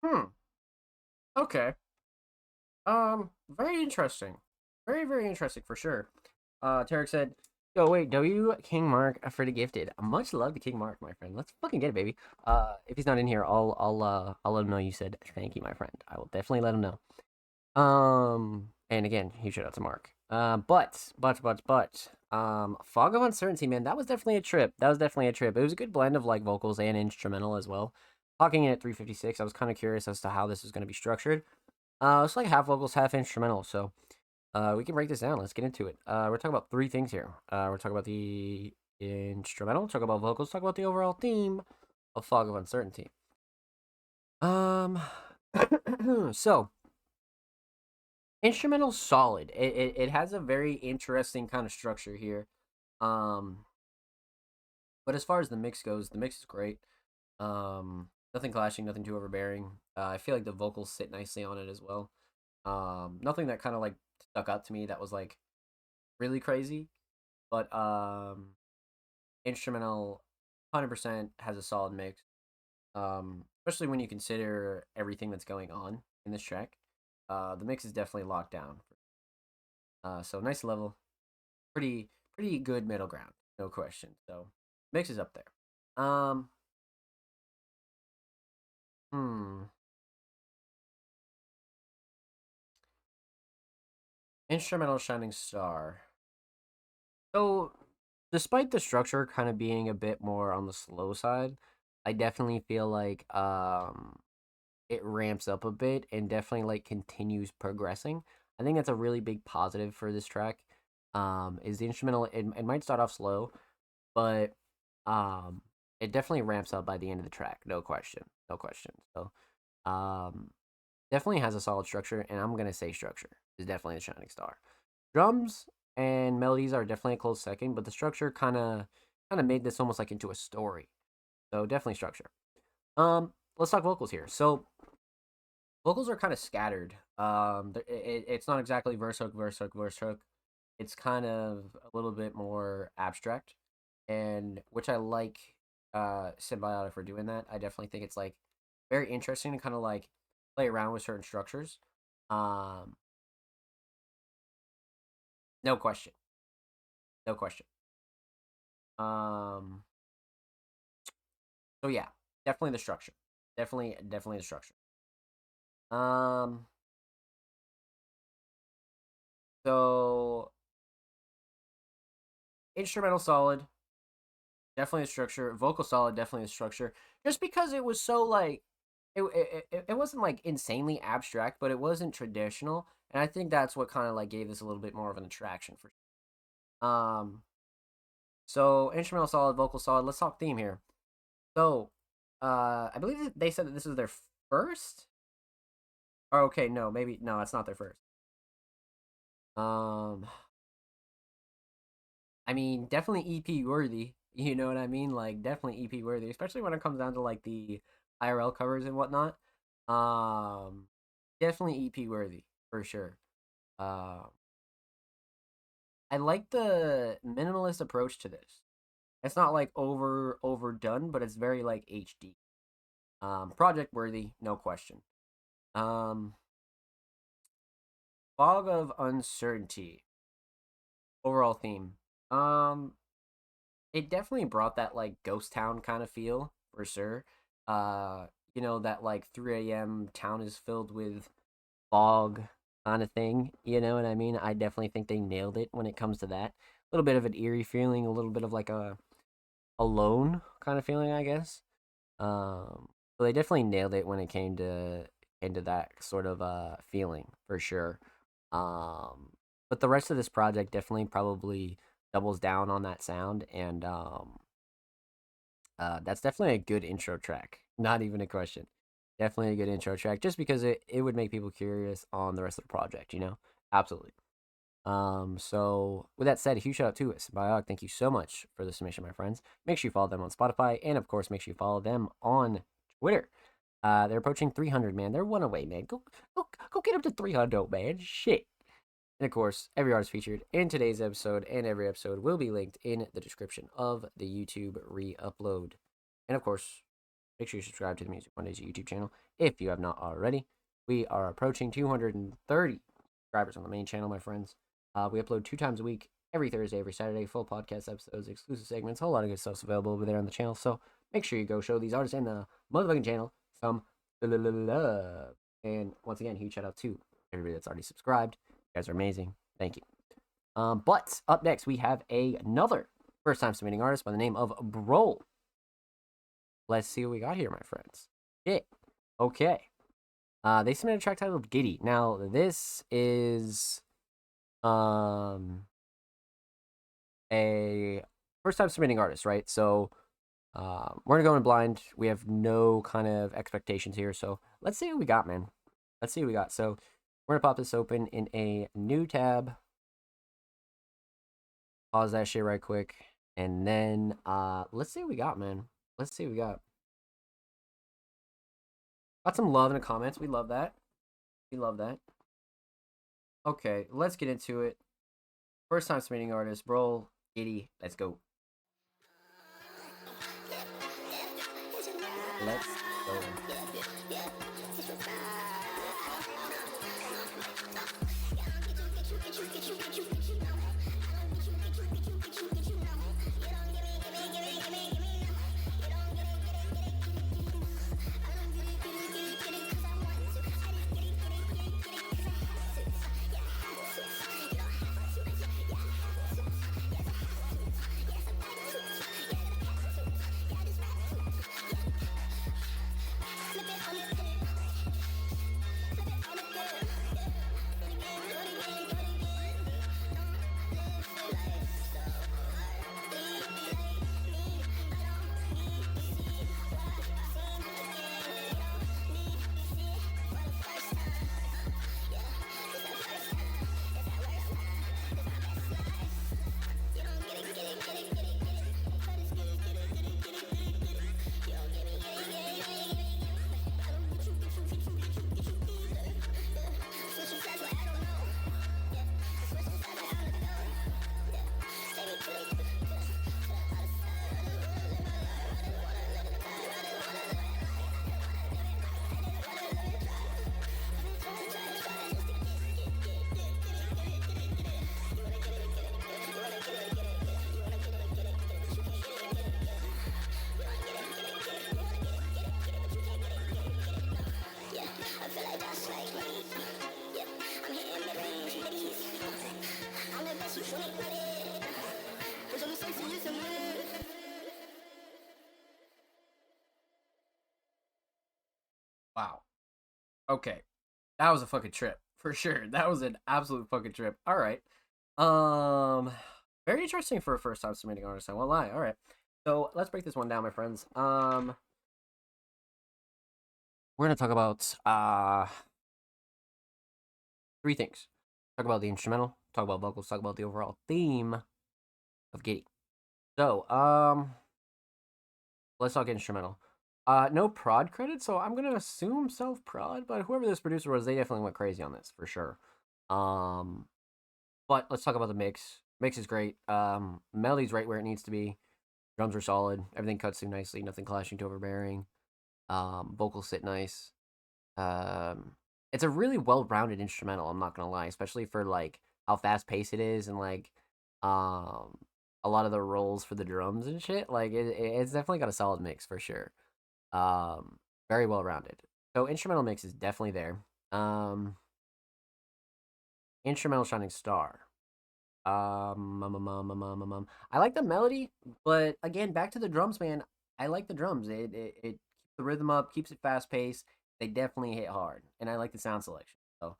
Hmm. Okay. Very interesting. Very, very interesting for sure. Tarek said, "Yo, wait, W King Mark for the gifted. Much love to King Mark, my friend. Let's fucking get it, baby. If he's not in here, I'll let him know you said thank you, my friend. I will definitely let him know. And again, huge shout out to Mark. Fog of Uncertainty, man, that was definitely a trip. That was definitely a trip. It was a good blend of like vocals and instrumental as well. Talking in at 356, I was kind of curious as to how this is going to be structured. It's like half vocals, half instrumental. So, we can break this down. Let's get into it. We're talking about three things here. We're talking about the instrumental, talk about vocals, talk about the overall theme of Fog of Uncertainty. So instrumental solid. It has a very interesting kind of structure here. Um, but as far as the mix goes, the mix is great. Nothing clashing, nothing too overbearing. I feel like the vocals sit nicely on it as well. Nothing that kind of like stuck out to me that was like really crazy, but instrumental 100% has a solid mix. Especially when you consider everything that's going on in this track. The mix is definitely locked down. So nice level, pretty good middle ground, no question. So mix is up there. Hmm. Instrumental Shining Star. So, despite the structure kind of being a bit more on the slow side, I definitely feel like it ramps up a bit and definitely like continues progressing. I think that's a really big positive for this track. Is the instrumental it might start off slow, but um it definitely ramps up by the end of the track, no question. No question. So, um definitely has a solid structure, and I'm gonna say structure is definitely the shining star. Drums and melodies are definitely a close second, but the structure kind of made this almost like into a story. So definitely structure. Let's talk vocals here. So vocals are kind of scattered. It's not exactly verse hook, verse hook, verse hook. It's kind of a little bit more abstract, and which I like. Symbiotic for doing that. I definitely think it's like very interesting to kind of like play around with certain structures. Um, no question, no question. Um, so yeah, definitely the structure. Definitely the structure. Um, so instrumental solid, definitely a structure. Vocal solid, definitely a structure. Just because it was so like, it wasn't like insanely abstract, but it wasn't traditional, and I think that's what kind of like gave this a little bit more of an attraction for. Um, so instrumental solid, vocal solid. Let's talk theme here. So, I believe they said that this is their first. Or okay, no, maybe no, it's not their first. Um, I mean, definitely EP worthy. You know what I mean? Like, definitely EP worthy, especially when it comes down to like the IRL covers and whatnot. Um, definitely EP worthy for sure. Uh, I like the minimalist approach to this. It's not like overdone, but it's very like HD. Project worthy, no question. Um, Fog of Uncertainty. Overall theme. Um, it definitely brought that like ghost town kind of feel for sure. That like 3 a.m. town is filled with fog kind of thing. You know what I mean? I definitely think they nailed it when it comes to that. A little bit of an eerie feeling, a little bit of like a alone kind of feeling, I guess. So they definitely nailed it when it came to into that sort of feeling for sure. Um, but the rest of this project definitely probably doubles down on that sound, and that's definitely a good intro track. Not even a question. Definitely a good intro track, just because it would make people curious on the rest of the project. Absolutely. So with that said, a huge shout out to Symbiotic. Thank you so much for the submission, my friends. Make sure you follow them on Spotify, and of course, make sure you follow them on Twitter. They're approaching 300, man. They're one away, man. Go get up to 300, man. Shit. And of course, every artist featured in today's episode and every episode will be linked in the description of the YouTube re-upload. And of course, make sure you subscribe to the Music Mondays YouTube channel if you have not already. We are approaching 230 subscribers on the main channel, my friends. We upload 2 times a week, every Thursday, every Saturday, full podcast episodes, exclusive segments, a whole lot of good stuff's available over there on the channel. So make sure you go show these artists and the motherfucking channel some love. And once again, huge shout out to everybody that's already subscribed. You guys are amazing. Thank you. But up next, we have another first-time submitting artist by the name of Brol. Let's see what we got here, my friends. Yeah. Okay. They submitted a track titled Giddy. Now, this is a first-time submitting artist, right? So we're gonna go in blind. We have no kind of expectations here. So let's see what we got, man. Let's see what we got. So we're gonna pop this open in a new tab. Pause that shit right quick. And then let's see what we got, man. Let's see what we got. Got some love in the comments. We love that. We love that. Okay, let's get into it. First time submitting artist, Brol, Giddy. Let's go. Let's go. Wow. Okay. That was a fucking trip. For sure. That was an absolute fucking trip. Alright. Very interesting for a first time submitting artist, I won't lie. Alright. So let's break this one down, my friends. We're gonna talk about 3 things. Talk about the instrumental, talk about vocals, talk about the overall theme of Giddy. So, let's talk instrumental. No prod credit, so I'm gonna assume self-prod, but whoever this producer was, they definitely went crazy on this, for sure. But let's talk about the mix. Mix is great. Melody's right where it needs to be. Drums are solid. Everything cuts through nicely. Nothing clashing to overbearing. Vocals sit nice. It's a really well-rounded instrumental, I'm not gonna lie, especially for, like, how fast-paced it is and, like, a lot of the rolls for the drums and shit. Like, it's definitely got a solid mix, for sure. Very well-rounded. So, instrumental mix is definitely there. Instrumental Shining Star. I like the melody, but again, back to the drums, man. I like the drums. It keeps the rhythm up, keeps it fast paced. They definitely hit hard, and I like the sound selection. So,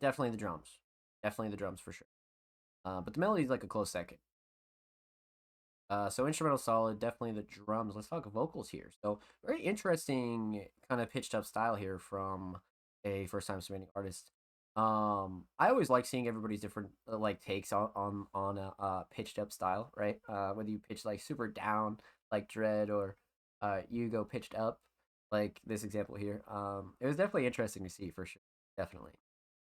definitely the drums. Definitely the drums for sure. But the melody's like a close second. So instrumental solid, definitely the drums. Let's talk vocals here. So very interesting kind of pitched up style here from a first time submitting artist. I always like seeing everybody's different like takes on a pitched up style, right? Whether you pitch like super down like Dread or you go pitched up like this example here. It was definitely interesting to see for sure, definitely.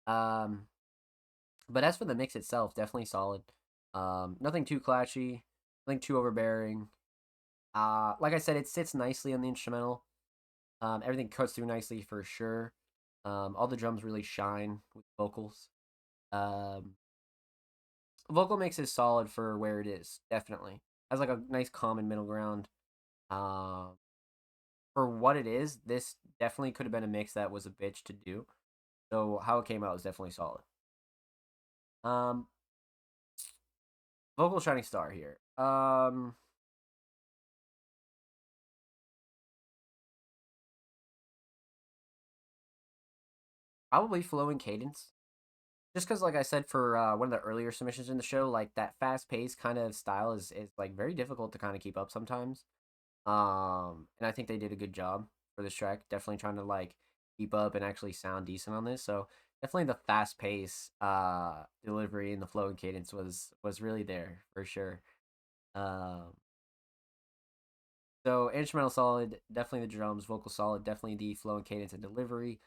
But as for the mix itself, definitely solid. Nothing too clashy, nothing too overbearing. Like I said, it sits nicely on the instrumental. Everything cuts through nicely for sure. All the drums really shine with vocals. Vocal mix is solid for where it is, definitely. Has like a nice common middle ground. Um, for what it is, this definitely could have been a mix that was a bitch to do. So how it came out was definitely solid. Um, Vocal shining star here. Probably flow and cadence. Just because, like I said, for one of the earlier submissions in the show, like that fast paced kind of style is like very difficult to kind of keep up sometimes. And I think they did a good job for this track. Definitely trying to like keep up and actually sound decent on this. So definitely the fast pace delivery and the flow and cadence was really there for sure. Um, so instrumental solid, definitely the drums, vocal solid, definitely the flow and cadence and delivery.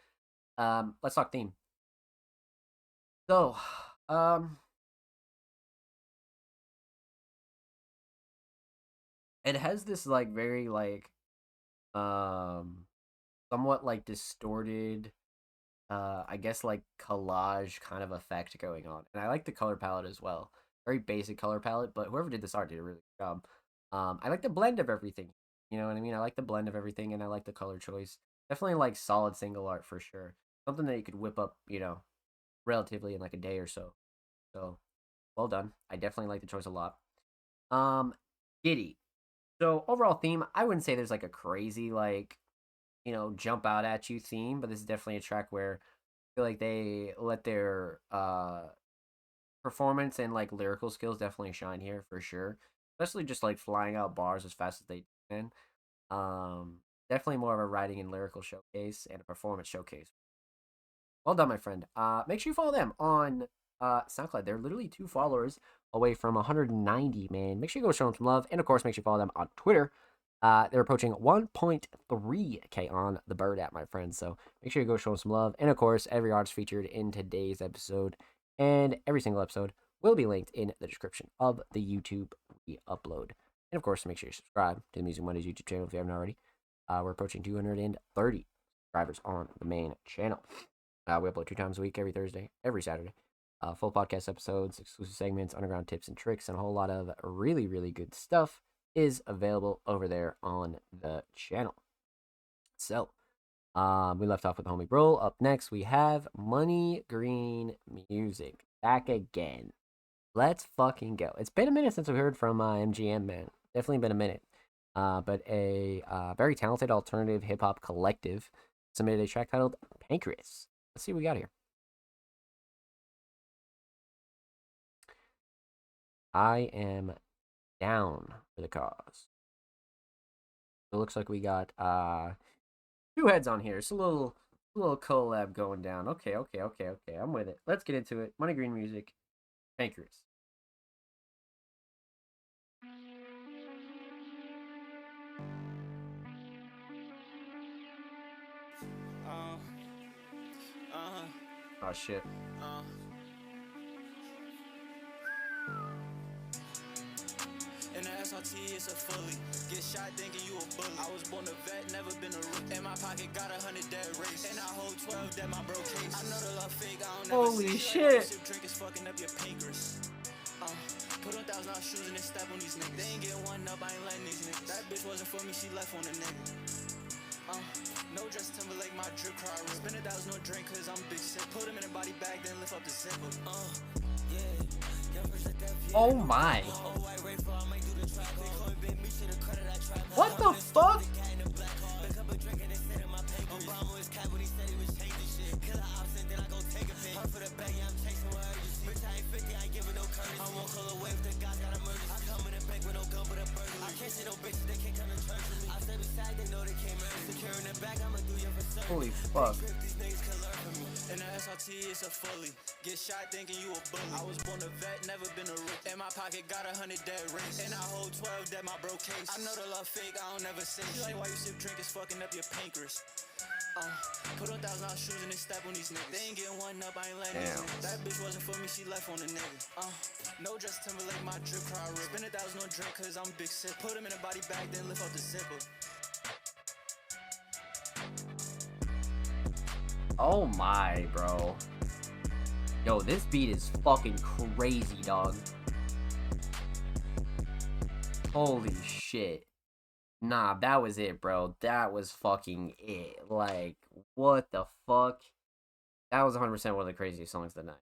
Let's talk theme. So, it has this like very like somewhat like distorted I guess like collage kind of effect going on. And I like the color palette as well. Very basic color palette, but whoever did this art did a really good job. I like the blend of everything. You know what I mean? I like the blend of everything and I like the color choice. Definitely like solid single art for sure. Something that you could whip up, you know, relatively in like a day or so. So well done. I definitely like the choice a lot. Giddy. So overall theme, I wouldn't say there's like a crazy like, you know, jump out at you theme, but this is definitely a track where I feel like they let their performance and like lyrical skills definitely shine here for sure. Especially just like flying out bars as fast as they can. Definitely more of a writing and lyrical showcase and a performance showcase. Well done, my friend. Make sure you follow them on SoundCloud. They're literally 2 followers away from 190, man. Make sure you go show them some love. And of course, make sure you follow them on Twitter. They're approaching 1.3K on the Bird app, my friends. So make sure you go show them some love. And of course, every artist featured in today's episode and every single episode will be linked in the description of the YouTube re-upload. And of course, make sure you subscribe to the Music Mondays YouTube channel if you haven't already. We're approaching 230 subscribers on the main channel. We upload 2 times a week, every Thursday, every Saturday. Full podcast episodes, exclusive segments, underground tips and tricks, and a whole lot of really, really good stuff is available over there on the channel. So, we left off with the homie Bro. Up next, we have Money Green Music back again. Let's fucking go. It's been a minute since we heard from MGM, man. Definitely been a minute. But a very talented alternative hip hop collective submitted a track titled Pancreas. Let's see what we got here. I am down for the cause. It looks like we got 2 heads on here. It's a little collab going down. Okay. I'm with it. Let's get into it. Money Green Music, Pancreas. Oh shit. In the SRT, it's a fully. Get shot thinking you a bully. I was born a vet, never been a rook. In my pocket, got 100 dead race. And I hold 12 dead, my bro case. I know the love fake, I don't never Holy see shit. Drink is fucking up your pancreas. Put on $1,000 shoes and then step on these niggas. They ain't get one up, I ain't letting these niggas. That bitch wasn't for me, she left on a nigga. No dress Timberlake, my drip car. Spend $1,000 no drink, cause I'm big sick. Put him in a body bag, then lift up the zipper. Oh my. What the fuck? Holy fuck. These niggas can learn from me. And the SRT is a fully. Get shot thinking you a bully. I was born a vet, never been a rookie. In my pocket, got 100 dead rings. And I hold 12 dead, my bro case. I know the love fake, I don't never say shit. Like why you sip drink is fucking up your pancreas. Put on $1,000 shoes and they step on these niggas. They ain't getting one up, I ain't letting these niggas. That bitch wasn't for me, she left on the nigga. No dress Timberlake, my drip cry rip. Spend 1,000 on drink cause I'm big sip. Put him in a body bag, then lift out the zipper. Oh my, bro. Yo, this beat is fucking crazy, dog. Holy shit. Nah, that was it, bro. That was fucking it. Like, what the fuck? That was 100% one of the craziest songs of the night.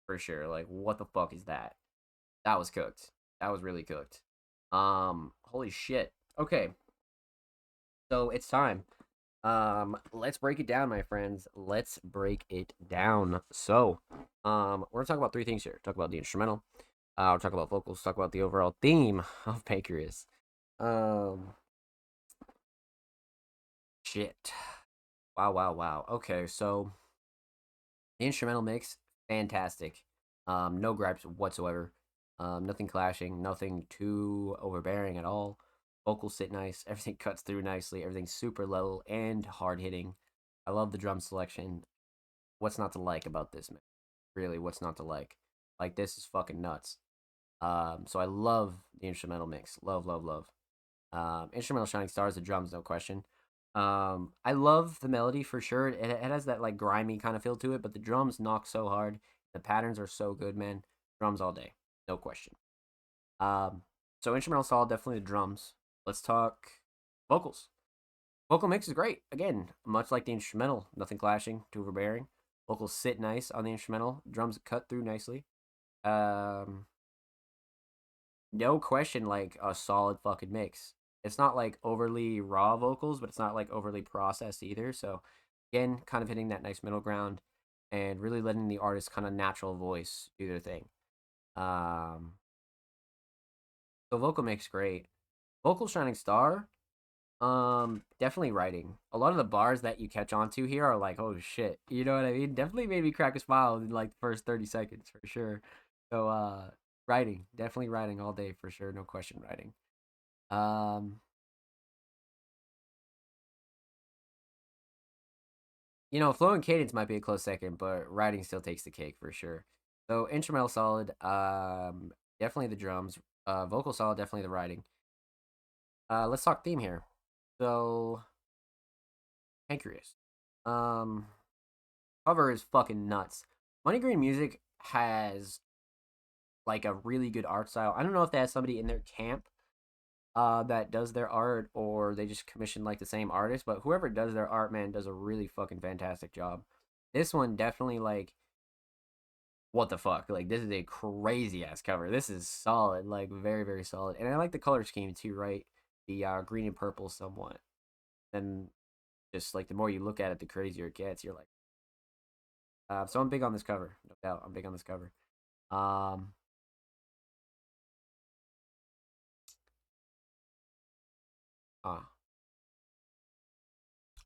For sure. Like, what the fuck is that? That was cooked. That was really cooked. Holy shit. Okay. So, it's time. Let's break it down, my friends. Let's break it down. So, we're gonna talk about three things here. Talk about the instrumental. We'll talk about vocals. Talk about the overall theme of Pancreas. Shit. Wow. Okay, so the instrumental mix, fantastic. No gripes whatsoever. Nothing clashing, nothing too overbearing at all. Vocals sit nice, everything cuts through nicely, everything's super low and hard hitting. I love the drum selection. What's not to like about this, man? Really, what's not to like? Like, this is fucking nuts. So I love the instrumental mix. Love. Instrumental Shining Stars, the drums, no question. I love the melody for sure. It has that like grimy kind of feel to it, but the drums knock so hard. The patterns are so good, man. Drums all day, no question. So instrumental solid, definitely the drums. Let's talk vocals. Vocal mix is great. Again, much like the instrumental, nothing clashing, too overbearing. Vocals sit nice on the instrumental. Drums cut through nicely. No question, like a solid fucking mix. It's not like overly raw vocals, but it's not like overly processed either. So again, kind of hitting that nice middle ground and really letting the artist's kind of natural voice do their thing. So vocal mix great. Vocal Shining Star, definitely writing. A lot of the bars that you catch on to here are like, oh shit, you know what I mean? Definitely made me crack a smile in like the first 30 seconds for sure. So writing, definitely writing all day for sure, no question writing. You know, flow and cadence might be a close second, but writing still takes the cake for sure. So instrumental solid, definitely the drums. Vocal solid, definitely the writing. Let's talk theme here. So Pancreas. Cover is fucking nuts. Money Green Music has like a really good art style. I don't know if they have somebody in their camp that does their art or they just commission like the same artist, but whoever does their art, man, does a really fucking fantastic job. This one definitely like, what the fuck? Like, this is a crazy ass cover. This is solid, like very, very solid. And I like the color scheme too, right? The green and purple somewhat. And just like the more you look at it, the crazier it gets. You're like, so I'm big on this cover, no doubt. I'm big on this cover.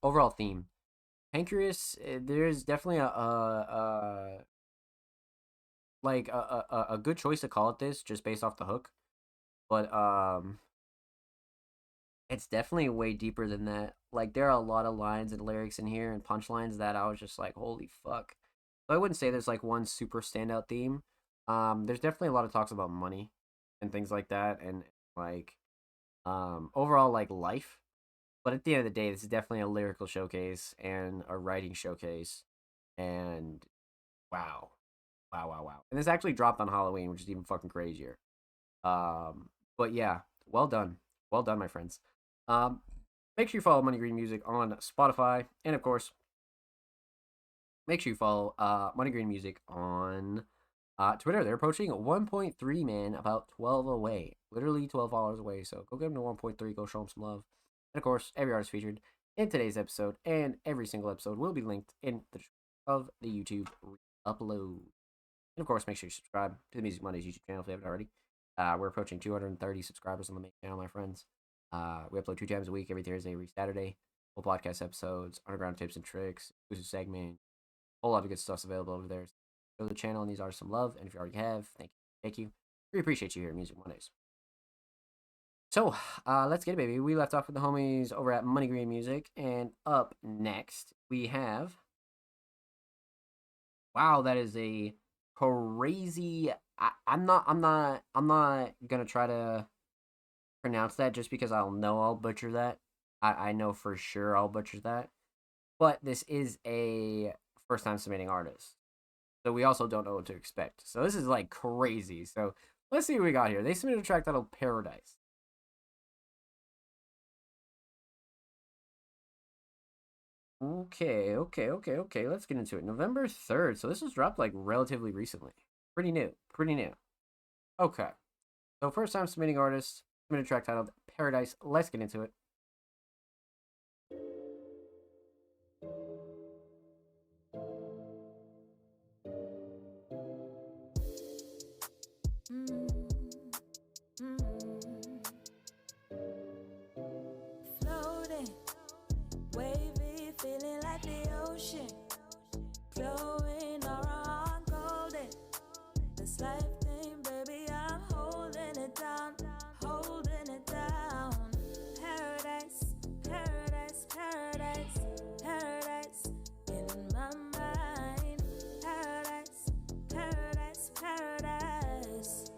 Overall theme, Pancreas. There's definitely a good choice to call it this, just based off the hook, but it's definitely way deeper than that. Like, there are a lot of lines and lyrics in here and punchlines that I was just like, holy fuck. So I wouldn't say there's like one super standout theme. There's definitely a lot of talks about money and things like that, and like overall like life. But at the end of the day, this is definitely a lyrical showcase and a writing showcase. And wow. And this actually dropped on Halloween, which is even fucking crazier. But yeah, well done, my friends. Make sure you follow Money Green Music on Spotify, and of course, make sure you follow Money Green Music on Twitter. They're approaching 1.3, man, about 12 away, literally 12 followers away. So go get them to 1.3. Go show them some love. And of course, every artist featured in today's episode and every single episode will be linked in the of the YouTube upload. And of course, make sure you subscribe to the Music Mondays YouTube channel if you haven't already. We're approaching 230 subscribers on the main channel, my friends. We upload 2 times a week, every Thursday, every Saturday. full podcast episodes, underground tips and tricks, exclusive segment, a whole lot of good stuff's available over there. Go to the channel and these artists some love. And if you already have, thank you. We appreciate you here at Music Mondays. So, let's get it, baby. We left off with the homies over at Money Green Music, and up next we have. Wow, that is a crazy. I'm not gonna try to pronounce that just because I'll butcher that. I know for sure I'll butcher that. But this is a first time submitting artist. So we also don't know what to expect. So this is like crazy. So let's see what we got here. They submitted a track titled Paradise. Okay. Let's get into it. November 3rd. So this was dropped like relatively recently. Pretty new. Okay. So first time submitting artist, submitted a track titled Paradise. Let's get into it. Floating, wavy, feeling like the ocean. Glowing around golden. This life thing, baby, I'm holding it down. Paradise, paradise, paradise, paradise in my mind. Paradise, paradise, paradise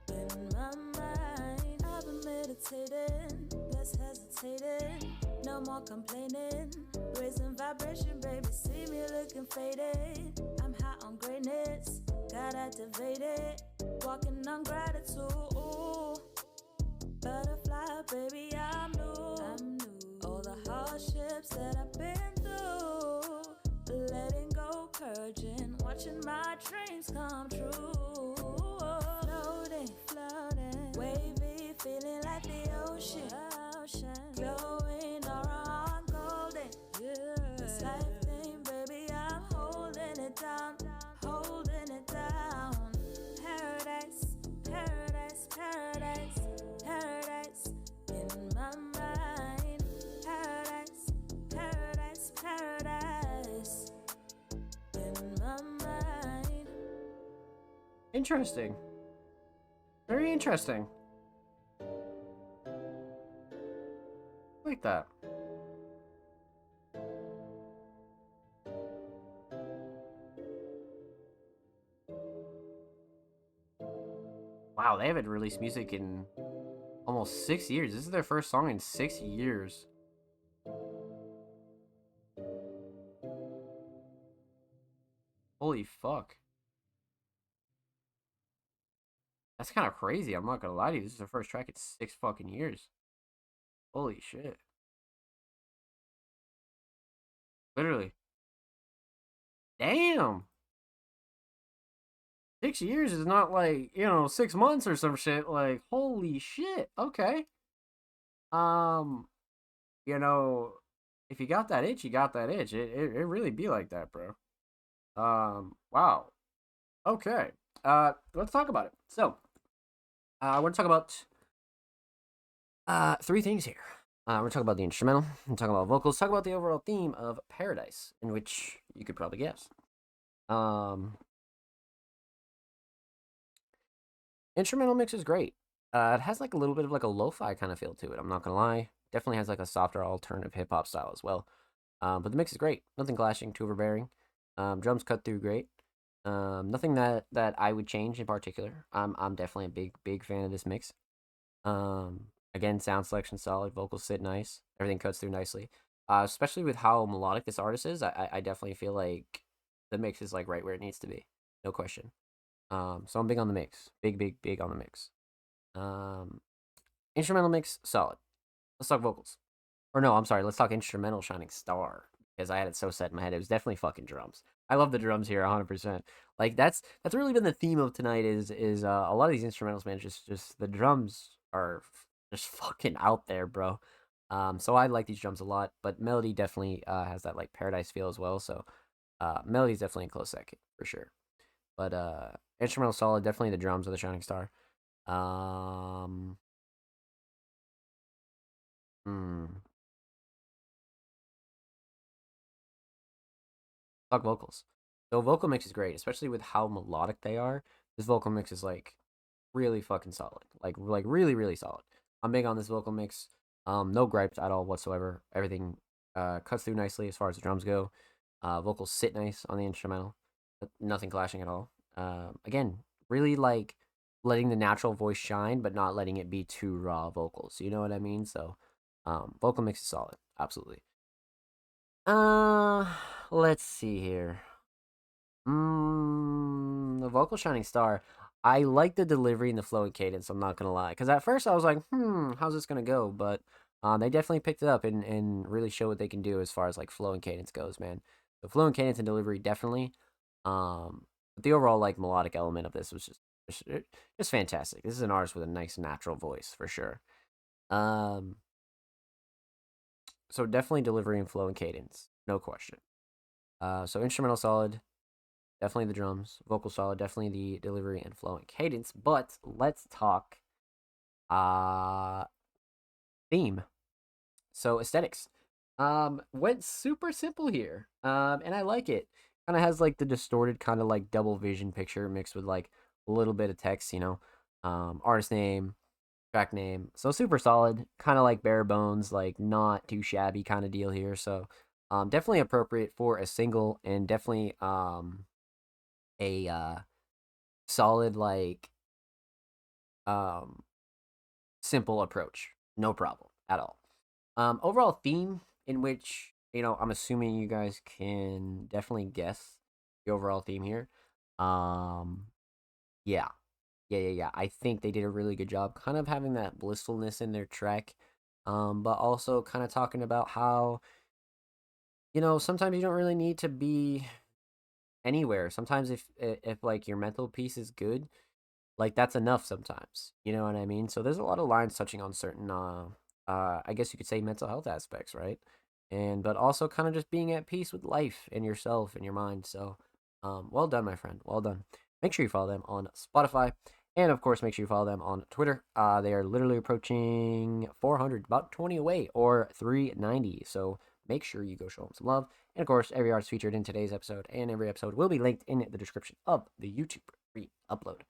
in my mind. I've been meditating, less hesitating, no more complaining. Raising vibration, baby, see me looking faded. I'm high on greatness, got activated, walking on gratitude. Butterfly, baby, I'm new. All the hardships that I've been through, letting go, purging, watching my dreams come true. Floating, wavy, feeling like the ocean. Glowing around golden. This life thing, baby, I'm holding it down. Paradise, paradise, paradise, paradise in my mind. Paradise, paradise, paradise in my mind. Interesting. Very interesting. I like that. Wow, they haven't released music in almost 6 years. This is their first song in 6 years. Holy fuck. That's kind of crazy. I'm not gonna lie to you. This is their first track in 6 fucking years. Holy shit. Literally. Damn. 6 years is not like, 6 months or some shit. Like, holy shit. Okay. You know, if you got that itch, you got that itch. It really be like that, bro. Wow. Okay. Let's talk about it. So, I want to talk about 3 things here. We're talking about the instrumental, we're talking about vocals, talk about the overall theme of Paradise, in which you could probably guess. Instrumental mix is great. It has like a little bit of like a lo-fi kind of feel to it. I'm not gonna lie. Definitely has like a softer alternative hip hop style as well. But the mix is great. Nothing clashing, too overbearing. Drums cut through great. Nothing that I would change in particular. I'm definitely a big fan of this mix. Again, sound selection solid, vocals sit nice, everything cuts through nicely. Especially with how melodic this artist is, I definitely feel like the mix is like right where it needs to be, no question. So I'm big on the mix, big on the mix. Instrumental mix solid. Let's talk vocals, or no, I'm sorry. Let's talk instrumental Shining Star, because I had it so set in my head. It was definitely fucking drums. I love the drums here 100%. Like that's really been the theme of tonight is a lot of these instrumentals, man. Just the drums are just fucking out there, bro. So I like these drums a lot, but melody definitely has that like Paradise feel as well. So melody's definitely a close second for sure. But instrumental solid, definitely the drums are the Shining Star. talk vocals. So vocal mix is great, especially with how melodic they are. This vocal mix is like really fucking solid, like really really solid. I'm big on this vocal mix. No gripes at all whatsoever. Everything cuts through nicely as far as the drums go. Vocals sit nice on the instrumental. Nothing clashing at all. Again, really like letting the natural voice shine, but not letting it be too raw vocals. You know what I mean? So, vocal mix is solid, absolutely. Let's see here. The vocal shining star. I like the delivery and the flow and cadence. I'm not gonna lie, because at first I was like, how's this gonna go? But they definitely picked it up and really show what they can do as far as like flow and cadence goes, man. The flow and cadence and delivery definitely. But the overall like melodic element of this was just fantastic. This is an artist with a nice natural voice for sure. So definitely delivery and flow and cadence, no question. So instrumental solid, definitely the drums. Vocal solid, definitely the delivery and flow and cadence. But let's talk theme. So aesthetics. Went super simple here. And I like it. Kind of has like the distorted kind of like double vision picture mixed with like a little bit of text, you know. Artist name, track name. So super solid, kind of like bare bones, like not too shabby kind of deal here. So definitely appropriate for a single, and definitely a solid like simple approach. No problem at all. Overall theme, in which, you know, I'm assuming you guys can definitely guess the overall theme here. Yeah. I think they did a really good job kind of having that blissfulness in their track. But also kind of talking about how, you know, sometimes you don't really need to be anywhere. Sometimes if like your mental peace is good, like that's enough sometimes. You know what I mean? So there's a lot of lines touching on certain I guess you could say mental health aspects, right? And but also kind of just being at peace with life and yourself and your mind. So well done, my friend. Well done. Make sure you follow them on Spotify. And of course, make sure you follow them on Twitter. They are literally approaching 400, about 20 away, or 390. So make sure you go show them some love. And of course, every artist featured in today's episode and every episode will be linked in the description of the YouTube re-upload.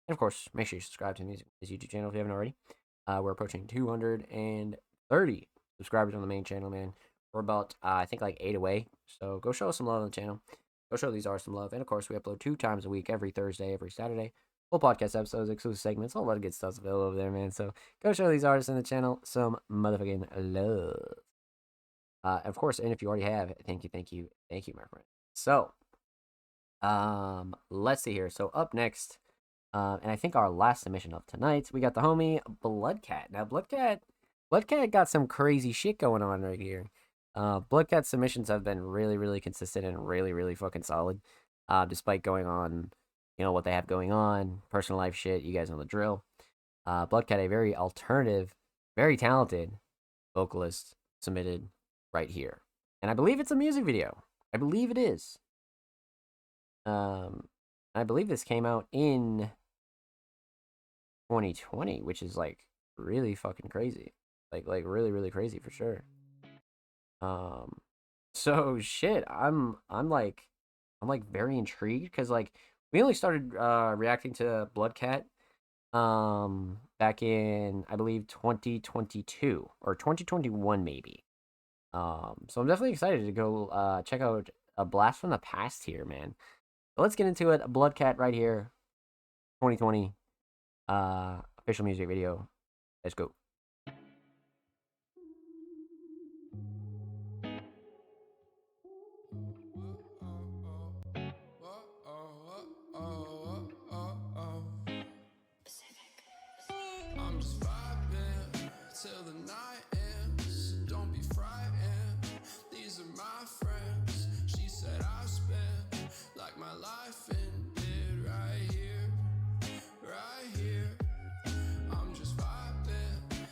And of course, make sure you subscribe to this YouTube channel if you haven't already. We're approaching 230 subscribers on the main channel, man. We're about, I think, like 8 away. So go show us some love on the channel. Go show these artists some love. And of course, we upload 2 times a week, every Thursday, every Saturday. Full podcast episodes, exclusive segments, a whole lot of good stuff's available over there, man. So go show these artists in the channel some motherfucking love. Of course, and if you already have, thank you, my friend. So, let's see here. So up next, and I think our last submission of tonight, we got the homie Bloodcat. Now, Bloodcat got some crazy shit going on right here. Bloodcat submissions have been really, really consistent and really, really fucking solid. Despite going on, you know, what they have going on, personal life shit, you guys know the drill. Bloodcat, a very alternative, very talented vocalist, submitted right here. And I believe it's a music video. I believe it is. I believe this came out in 2020, which is like really fucking crazy. Like really, really crazy for sure. So shit, I'm like very intrigued, because like we only started reacting to Bloodcat back in, I believe, 2022 or 2021 maybe. So I'm definitely excited to go check out a blast from the past here, man. So let's get into it. Bloodcat right here, 2020 official music video. Let's go. I'm just vibing till the night ends. Don't be frightened. These are my friends. She said I spent like my life ended right here, right here. I'm just vibing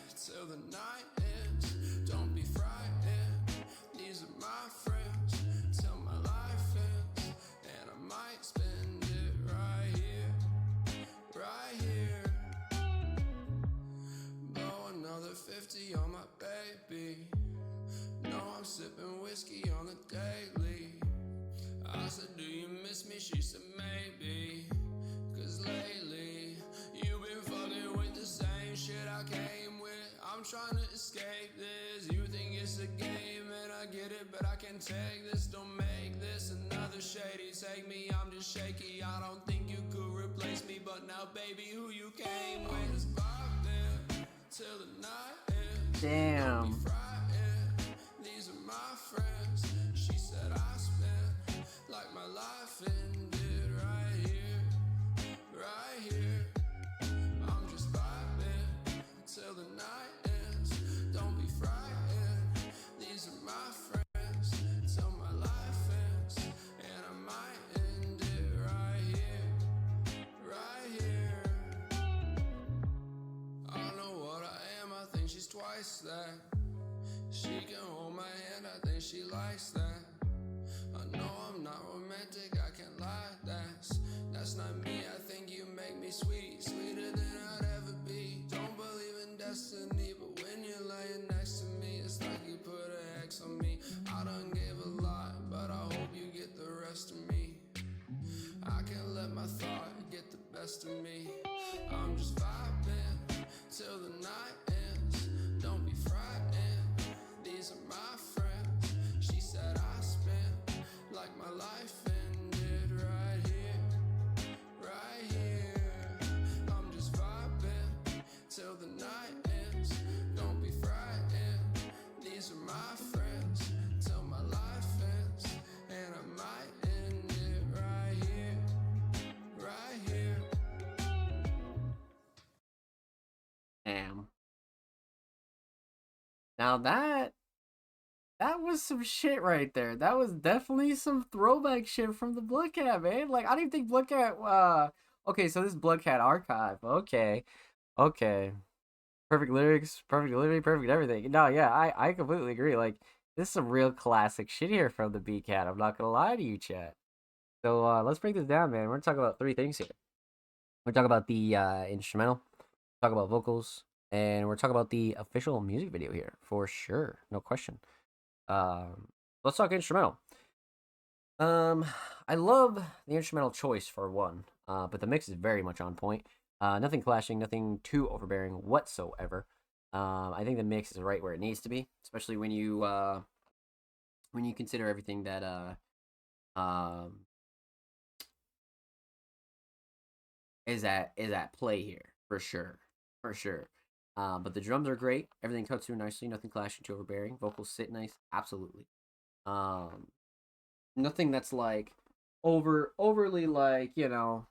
but I can't take this. Don't make this another shady. Take me, I'm just shaky. I don't think you could replace me, but now, baby, who you came with is vibing till the night ends. Damn. These are my friends. She said I spent like my life ended right here. I'm just vibing till the night ends. Don't be frightened. These are my friends till my life ends, and I might end it right here. I know what I am. I think she's twice that. She can hold my hand, I think she likes that. I know I'm not romantic, I can't lie, that's not me. I think you make me sweet, sweeter than I'd ever be. Don't believe in destiny, but when you're laying next to me, it's like you put an X on me. I done gave a lot, but I hope you get the rest of me. I can't let my thought get the best of me. I'm just vibing till the night ends. Don't be frightened. These are my friends. She said I spent like my life ended right here. I'm just vibing till the night ends. Don't be frightened. These are my friends till my life ends, and I might end it right here. Damn. Now that was some shit right there. That was definitely some throwback shit from the Bloodcat, man. Like, I didn't even think Bloodcat, okay, so this Bloodcat archive. Okay. Perfect lyrics, perfect delivery, perfect everything. No, yeah, I completely agree. Like, this is some real classic shit here from the B-Cat. I'm not gonna lie to you, chat. So, let's break this down, man. We're gonna talk about three things here. We're talking about the instrumental, talk about vocals, and we're talking about the official music video here, for sure. No question. Let's talk instrumental. I love the instrumental choice for one, but the mix is very much on point. Nothing clashing, nothing too overbearing whatsoever. I think the mix is right where it needs to be, especially when you consider everything that is at play here, for sure. But the drums are great. Everything cuts through nicely. Nothing clashing too overbearing. Vocals sit nice. Absolutely. Nothing that's like overly like, you know,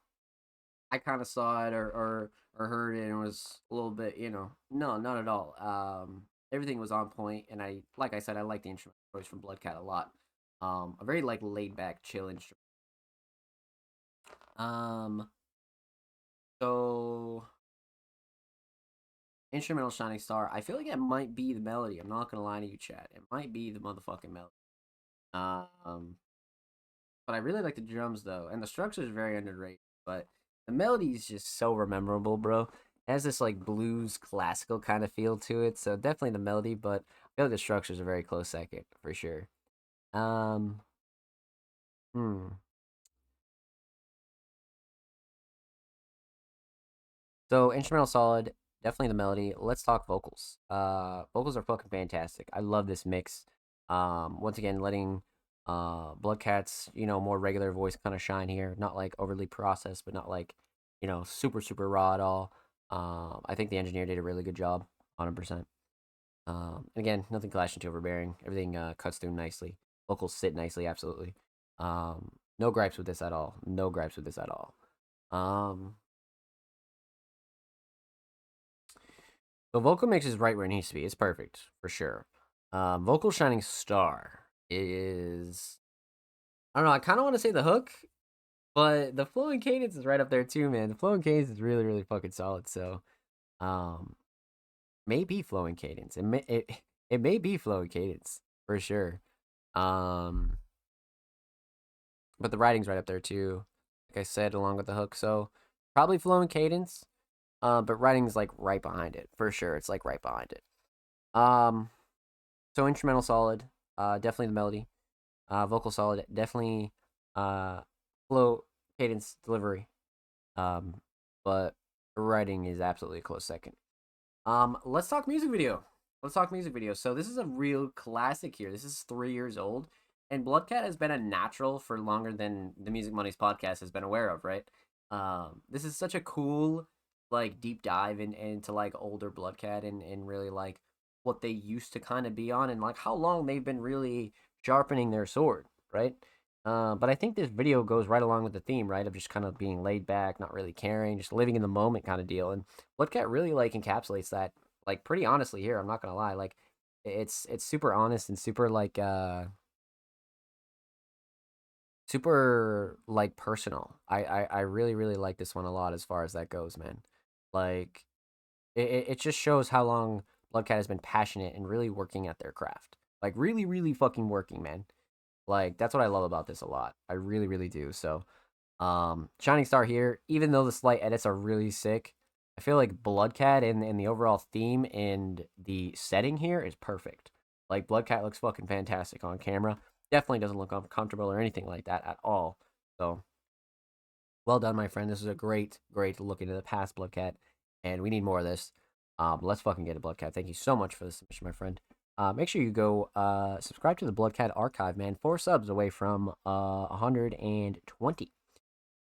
I kind of saw it or heard it and was a little bit, you know, no, not at all. Everything was on point, and like I said, I like the instrument choice from Bloodcat a lot. A very like laid back, chill instrument. So instrumental Shining Star, I feel like it might be the melody. I'm not gonna lie to you, chat. It might be the motherfucking melody. But I really like the drums though, and the structure is very underrated. But the melody is just so memorable, bro. It has this like blues classical kind of feel to it, so definitely the melody. But I feel like the structure is a very close second for sure. So instrumental solid, definitely the melody. Let's talk vocals. Vocals are fucking fantastic. I love this mix. Once again, letting Bloodcat's, you know, more regular voice kind of shine here. Not like overly processed, but not like, you know, super raw at all. I think the engineer did a really good job, 100%. Again, nothing clashing too overbearing. Everything cuts through nicely. Vocals sit nicely, absolutely. No gripes with this at all. The vocal mix is right where it needs to be. It's perfect, for sure. Vocal Shining Star is... I don't know, I kind of want to say the hook, but the flow and cadence is right up there too, man. The flow and cadence is really fucking solid, so... maybe flow and cadence. It may be flow and cadence, for sure. But the writing's right up there too, like I said, along with the hook, so... Probably flow and cadence. But writing's like right behind it, for sure. It's like right behind it. So instrumental solid, definitely the melody. Vocal solid, definitely flow, cadence, delivery. But writing is absolutely a close second. Let's talk music video. let's talk music videos. So this is a real classic here. This is 3 years old, and Bloodcat has been a natural for longer than the Music Mondays podcast has been aware of, right? This is such a cool, like, deep dive into like older Bloodcat and really like what they used to kind of be on and like how long they've been really sharpening their sword, right? But I think this video goes right along with the theme, right? Of just kind of being laid back, not really caring, just living in the moment kind of deal. And Bloodcat really like encapsulates that, like, pretty honestly here. I'm not gonna lie, like, it's super honest and super like super like personal. I really really like this one a lot as far as that goes, man. Like it just shows how long Bloodcat has been passionate and really working at their craft. Like really really fucking working, man. Like that's what I love about this a lot. I really really do. So Shining Star here, even though the slight edits are really sick, I feel like Bloodcat and the overall theme and the setting here is perfect. Like Bloodcat looks fucking fantastic on camera. Definitely doesn't look uncomfortable or anything like that at all. So well done, my friend. This is a great, great look into the past, Bloodcat, and we need more of this. Let's fucking get a Bloodcat. Thank you so much for the submission, my friend. Make sure you go subscribe to the Bloodcat archive, man. 4 subs away from 120.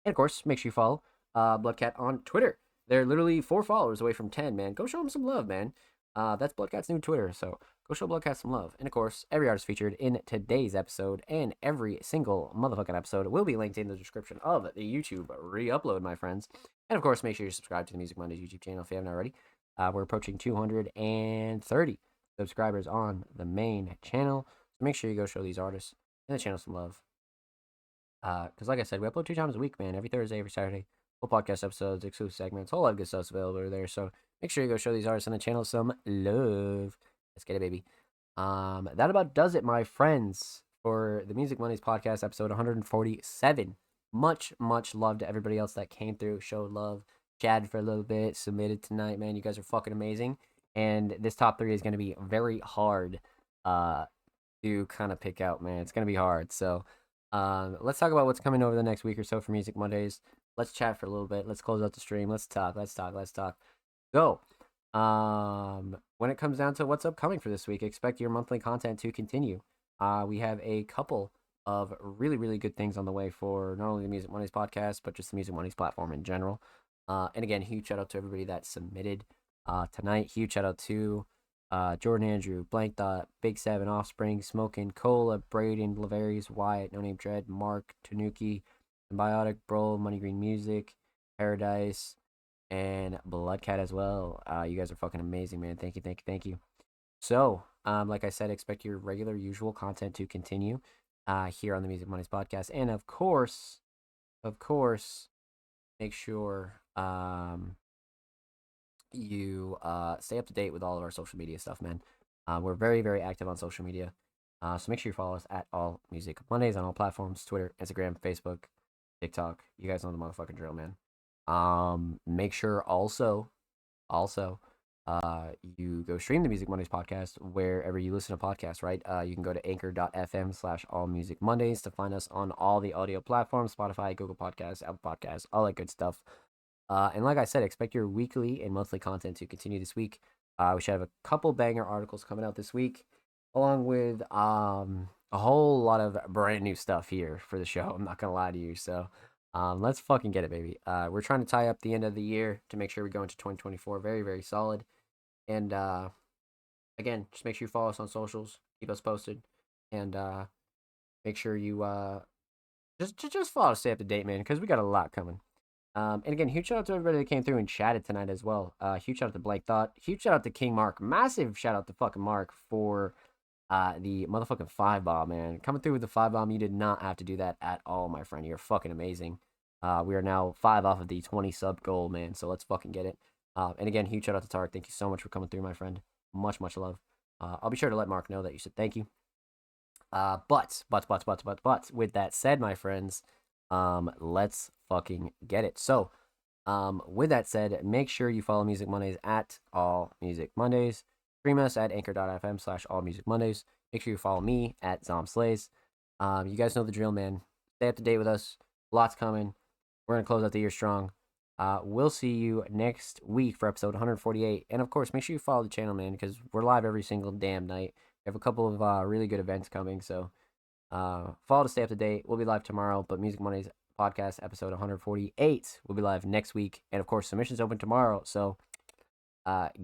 And of course, make sure you follow Bloodcat on Twitter. They're literally 4 followers away from 10, man. Go show them some love, man. That's Bloodcat's new Twitter, so go show Bloodcat some love. And of course, every artist featured in today's episode and every single motherfucking episode will be linked in the description of the YouTube re-upload, my friends. And of course, make sure you subscribe to the Music Mondays YouTube channel if you haven't already. We're approaching 230 subscribers on the main channel, so make sure you go show these artists and the channel some love. Because like I said, we upload 2 times a week, man. Every Thursday, every Saturday. Full podcast episodes, exclusive segments, whole lot of good stuff's available over there. So make sure you go show these artists on the channel some love. Let's get it, baby. That about does it, my friends, for the Music Mondays podcast episode 147. Much, much love to everybody else that came through, showed love, chatted for a little bit, submitted tonight, man. You guys are fucking amazing. And this top 3 is going to be very hard to kind of pick out, man. It's going to be hard. So let's talk about what's coming over the next week or so for Music Mondays. Let's chat for a little bit. Let's close out the stream. Let's talk. So, when it comes down to what's upcoming for this week, expect your monthly content to continue. We have a couple of really, really good things on the way for not only the Music Mondays podcast, but just the Music Mondays platform in general. And again, huge shout out to everybody that submitted tonight. Huge shout out to Jordan Andrew, Blank Dot, Big Seven, Offspring, Smokin', Cola, Braden, Laverius, Wyatt, No Name Dread, Mark, Tanuki, Symbiotic, Bro, Money Green Music, Paradise, and Bloodcat as well. You guys are fucking amazing, man. Thank you. So, like I said, expect your regular, usual content to continue here on the Music Mondays podcast. And of course, make sure you stay up to date with all of our social media stuff, man. We're very, very active on social media. So make sure you follow us at All Music Mondays on all platforms: Twitter, Instagram, Facebook, TikTok. You guys know the motherfucking drill, man. Make sure also, you go stream the Music Mondays podcast wherever you listen to podcasts, right? You can go to anchor.fm/allmusicmondays to find us on all the audio platforms: Spotify, Google Podcasts, Apple Podcasts, all that good stuff. And like I said, expect your weekly and monthly content to continue this week. We should have a couple banger articles coming out this week, along with a whole lot of brand new stuff here for the show. I'm not gonna lie to you. So let's fucking get it, baby. We're trying to tie up the end of the year to make sure we go into 2024 very, very solid. And again, just make sure you follow us on socials, keep us posted, and make sure you just follow, stay up to date, man, because we got a lot coming. And again, huge shout out to everybody that came through and chatted tonight as well. Huge shout out to Blake Thought. Huge shout out to King Mark. Massive shout out to fucking Mark for the motherfucking 5-bomb, man. Coming through with the 5-bomb, you did not have to do that at all, my friend. You're fucking amazing. We are now 5 off of the 20 sub goal, man. So let's fucking get it. And again, huge shout out to Tarek. Thank you so much for coming through, my friend. Much, much love. I'll be sure to let Mark know that you said thank you. But with that said, my friends, let's fucking get it. So, with that said, make sure you follow Music Mondays at All Music Mondays. Stream us at anchor.fm/All Music Mondays. Make sure you follow me at ZomSlays. You guys know the drill, man. Stay up to date with us. Lots coming. We're gonna close out the year strong. We'll see you next week for episode 148. And of course, make sure you follow the channel, man, because we're live every single damn night. We have a couple of really good events coming, so follow to stay up to date. We'll be live tomorrow, but Music Mondays podcast episode 148 will be live next week. And of course, submissions open tomorrow, so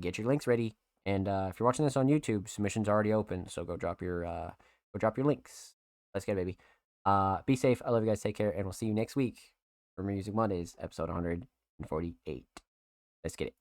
get your links ready. And if you're watching this on YouTube, submissions already open, so go drop your links. Let's get it, baby. Be safe. I love you guys. Take care, and we'll see you next week for Music Mondays episode 148. Let's get it.